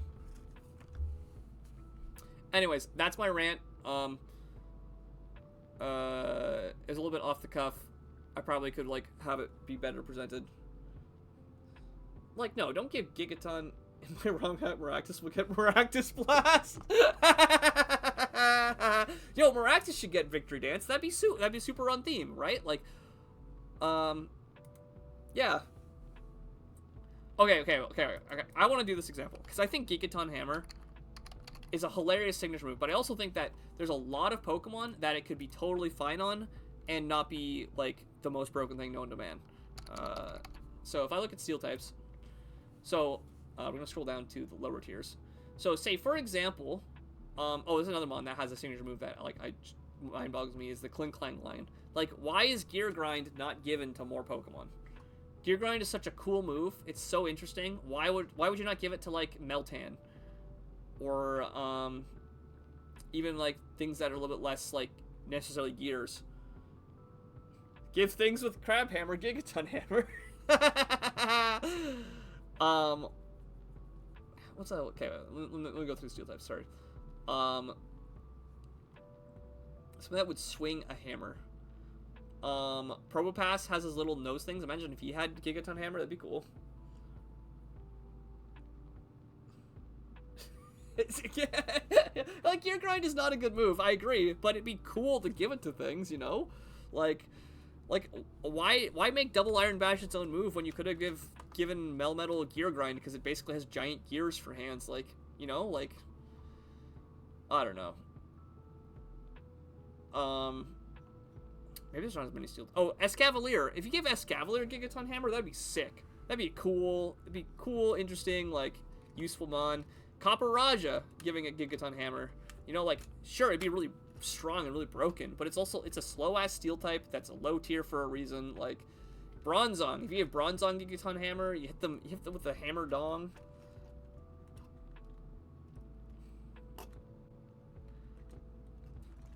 anyways, that's my rant. It's a little bit off the cuff. I probably could like have it be better presented. Like, no, don't give Gigaton. Am I wrong? Maractus will get Maractus Blast. Yo, Maractus should get Victory Dance. That'd be super on theme, right? Like, yeah. Okay. I want to do this example because I think Gigaton Hammer is a hilarious signature move, but I also think that there's a lot of Pokemon that it could be totally fine on and not be like the most broken thing known to man. So if I look at Steel types, so we're gonna scroll down to the lower tiers. So say for example, there's another one that has a signature move that like mind boggles me is the Clink Clang line. Like, why is Gear Grind not given to more Pokemon? Gear Grind is such a cool move. It's so interesting. Why would you not give it to like Meltan? Or even like things that are a little bit less like necessarily gears. Give things with Crab Hammer, Gigaton Hammer. What's that? Okay, let me go through Steel types. Sorry. Something that would swing a hammer. Probopass has his little nose things. Imagine if he had Gigaton Hammer, that'd be cool. Like, Gear Grind is not a good move, I agree, but it'd be cool to give it to things, you know? Like why make Double Iron Bash its own move when you could have given Melmetal Gear Grind because it basically has giant gears for hands, like, you know, like, I don't know. Maybe there's not as many steel. Oh, Escavalier. If you give Escavalier a Gigaton Hammer, that'd be sick. That'd be cool. It'd be cool, interesting, like, useful mon. Copper Raja giving a Gigaton Hammer. You know, like, sure, it'd be really strong and really broken, but it's a slow-ass steel type that's a low tier for a reason. Like, Bronzong. If you have Bronzong Gigaton Hammer, you hit them with the Hammer Dong.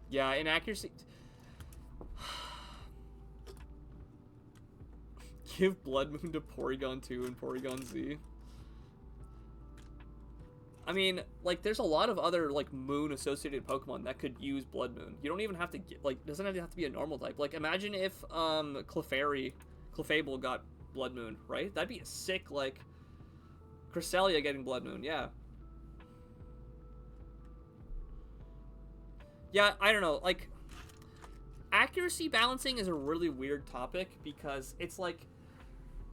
Yeah, inaccuracy. Give Blood Moon to Porygon 2 and Porygon Z. I mean, like, there's a lot of other, like, moon-associated Pokemon that could use Blood Moon. You don't even have to get, like, doesn't have to be a normal type. Like, imagine if, Clefable got Blood Moon, right? That'd be a sick, like, Cresselia getting Blood Moon, yeah. Yeah, I don't know, like, accuracy balancing is a really weird topic because it's, like,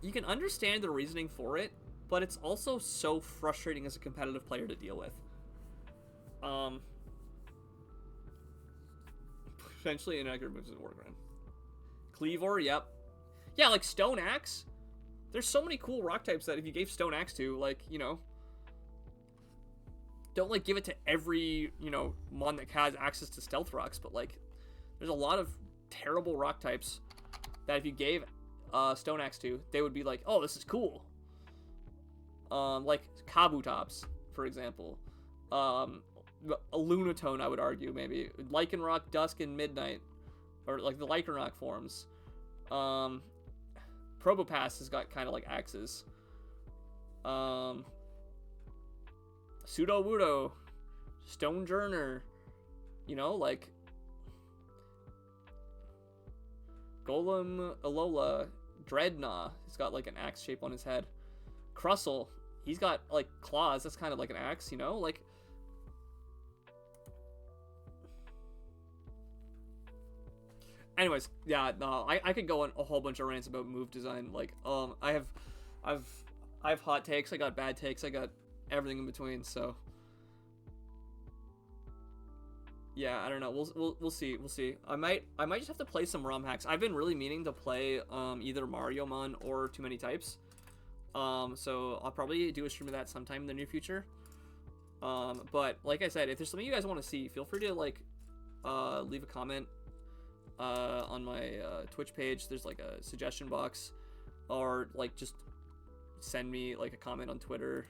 you can understand the reasoning for it, but it's also so frustrating as a competitive player to deal with. Potentially inaccurate moves in Warground. Cleavor, yep. Yeah, like Stone Axe. There's so many cool rock types that if you gave Stone Axe to, like, you know, don't, like, give it to every, you know, mon that has access to Stealth Rocks, but, like, there's a lot of terrible rock types that if you gave Stone Axe to, they would be like, oh, this is cool. Like Kabutops, for example. A Lunatone, I would argue, maybe. Lycanroc, Dusk, and Midnight. Or, like, the Lycanroc forms. Probopass has got kind of, like, axes. Sudowoodo. Stonejourner. You know, like... Golem, Alola, Dreadnought. He's got, like, an axe shape on his head. Crustle. He's got, like, claws. That's kind of like an axe, you know? Like... Anyways, yeah, no, I could go on a whole bunch of rants about move design. Like, I have hot takes, I got bad takes, I got everything in between, so... Yeah, I don't know. We'll see. We'll see. I might just have to play some ROM hacks. I've been really meaning to play either Mariomon or Too Many Types. So I'll probably do a stream of that sometime in the near future. But like I said, if there's something you guys want to see, feel free to like leave a comment. on my Twitch page. There's like a suggestion box, or like just send me like a comment on Twitter.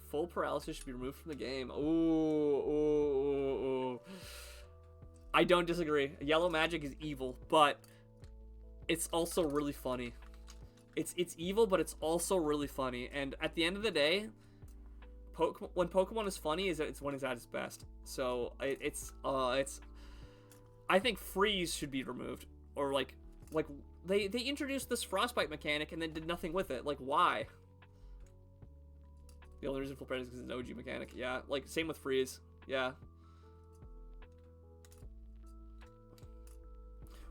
Full paralysis should be removed from the game. Ooh. I don't disagree. Yellow magic is evil, but it's also really funny. It's evil, but it's also really funny. And at the end of the day, when Pokemon is funny, it's when it's at its best. So it's I think freeze should be removed, or like they introduced this frostbite mechanic and then did nothing with it. Like, why? The only reason full paralysis is because it's an OG mechanic. Yeah, like same with freeze. Yeah.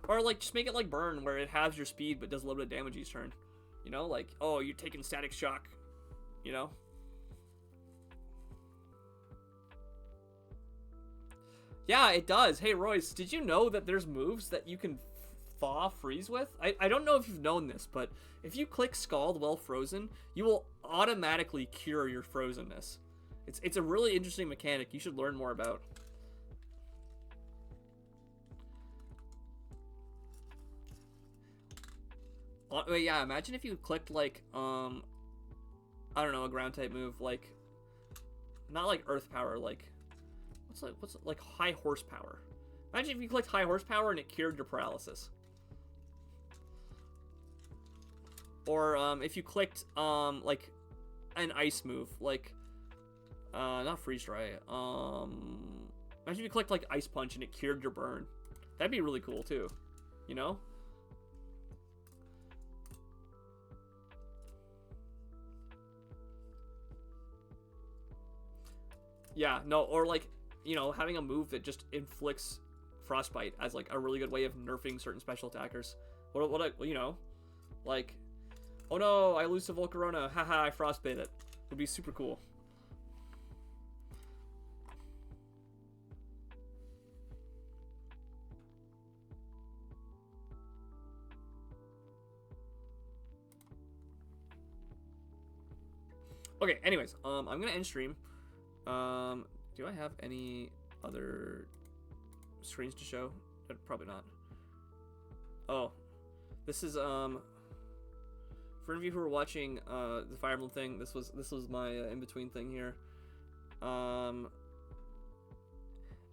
Or like just make it like burn, where it halves your speed but does a little bit of damage each turn. You know, like, oh, you're taking static shock. You know. Yeah, it does. Hey, Royce, did you know that there's moves that you can thaw freeze with? I don't know if you've known this, but if you click Scald while frozen, you will automatically cure your frozenness. It's a really interesting mechanic you should learn more about. Wait, yeah, imagine if you clicked like I don't know, a ground type move, like not like earth power, like what's like high horsepower. Imagine if you clicked high horsepower and it cured your paralysis. Or if you clicked like an ice move, like not freeze dry. Imagine if you clicked like ice punch and it cured your burn. That'd be really cool too, you know? Yeah, no, or like, you know, having a move that just inflicts frostbite as like a really good way of nerfing certain special attackers. You know, like, oh no, I lose to Volcarona, haha, I frostbite it. Would be super cool. Okay, anyways, I'm gonna end stream. Do I have any other screens to show? Probably not. Oh, this is for any of you who are watching the Fire Emblem thing. This was my in between thing here.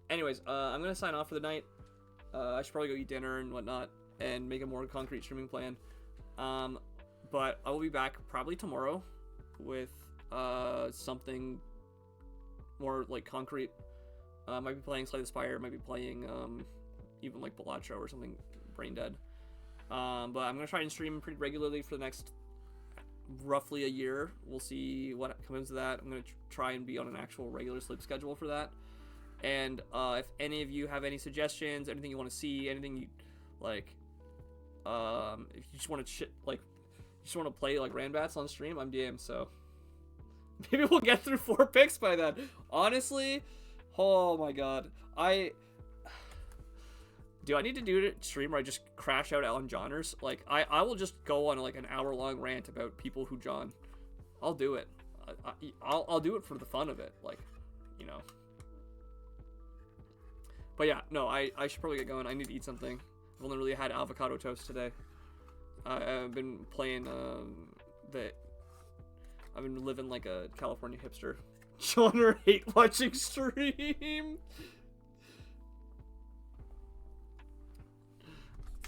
Anyways, I'm gonna sign off for the night. I should probably go eat dinner and whatnot and make a more concrete streaming plan. But I will be back probably tomorrow with something more like concrete. Might be playing Slay the Spire, might be playing even like Balatro or something brain dead. But I'm gonna try and stream pretty regularly for the next roughly a year. We'll see what comes of that. I'm gonna try and be on an actual regular sleep schedule for that. And if any of you have any suggestions, anything you want to see, anything you like, if you just want to play like Ranbats on stream, I'm DM. So maybe we'll get through 4 picks by then. Honestly, oh my god, do I need to do a stream where I just crash out on Johners? Like, I will just go on like an hour-long rant about people who John. I'll do it. I'll do it for the fun of it, like, you know. But yeah, no, I should probably get going. I need to eat something. I've only really had avocado toast today. I've been playing I've been living like a California hipster. Johnner hate watching stream.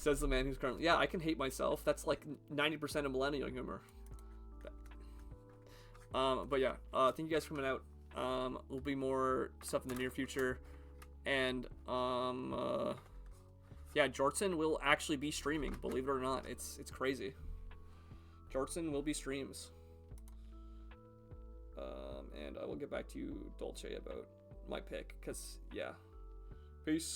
Says the man who's currently... Yeah, I can hate myself. That's like 90% of millennial humor. But yeah, thank you guys for coming out. There'll be more stuff in the near future. And, yeah, Jortsin will actually be streaming, believe it or not. It's crazy. Jortsin will be streams. And I will get back to you, Dolce, about my pick, because, yeah. Peace.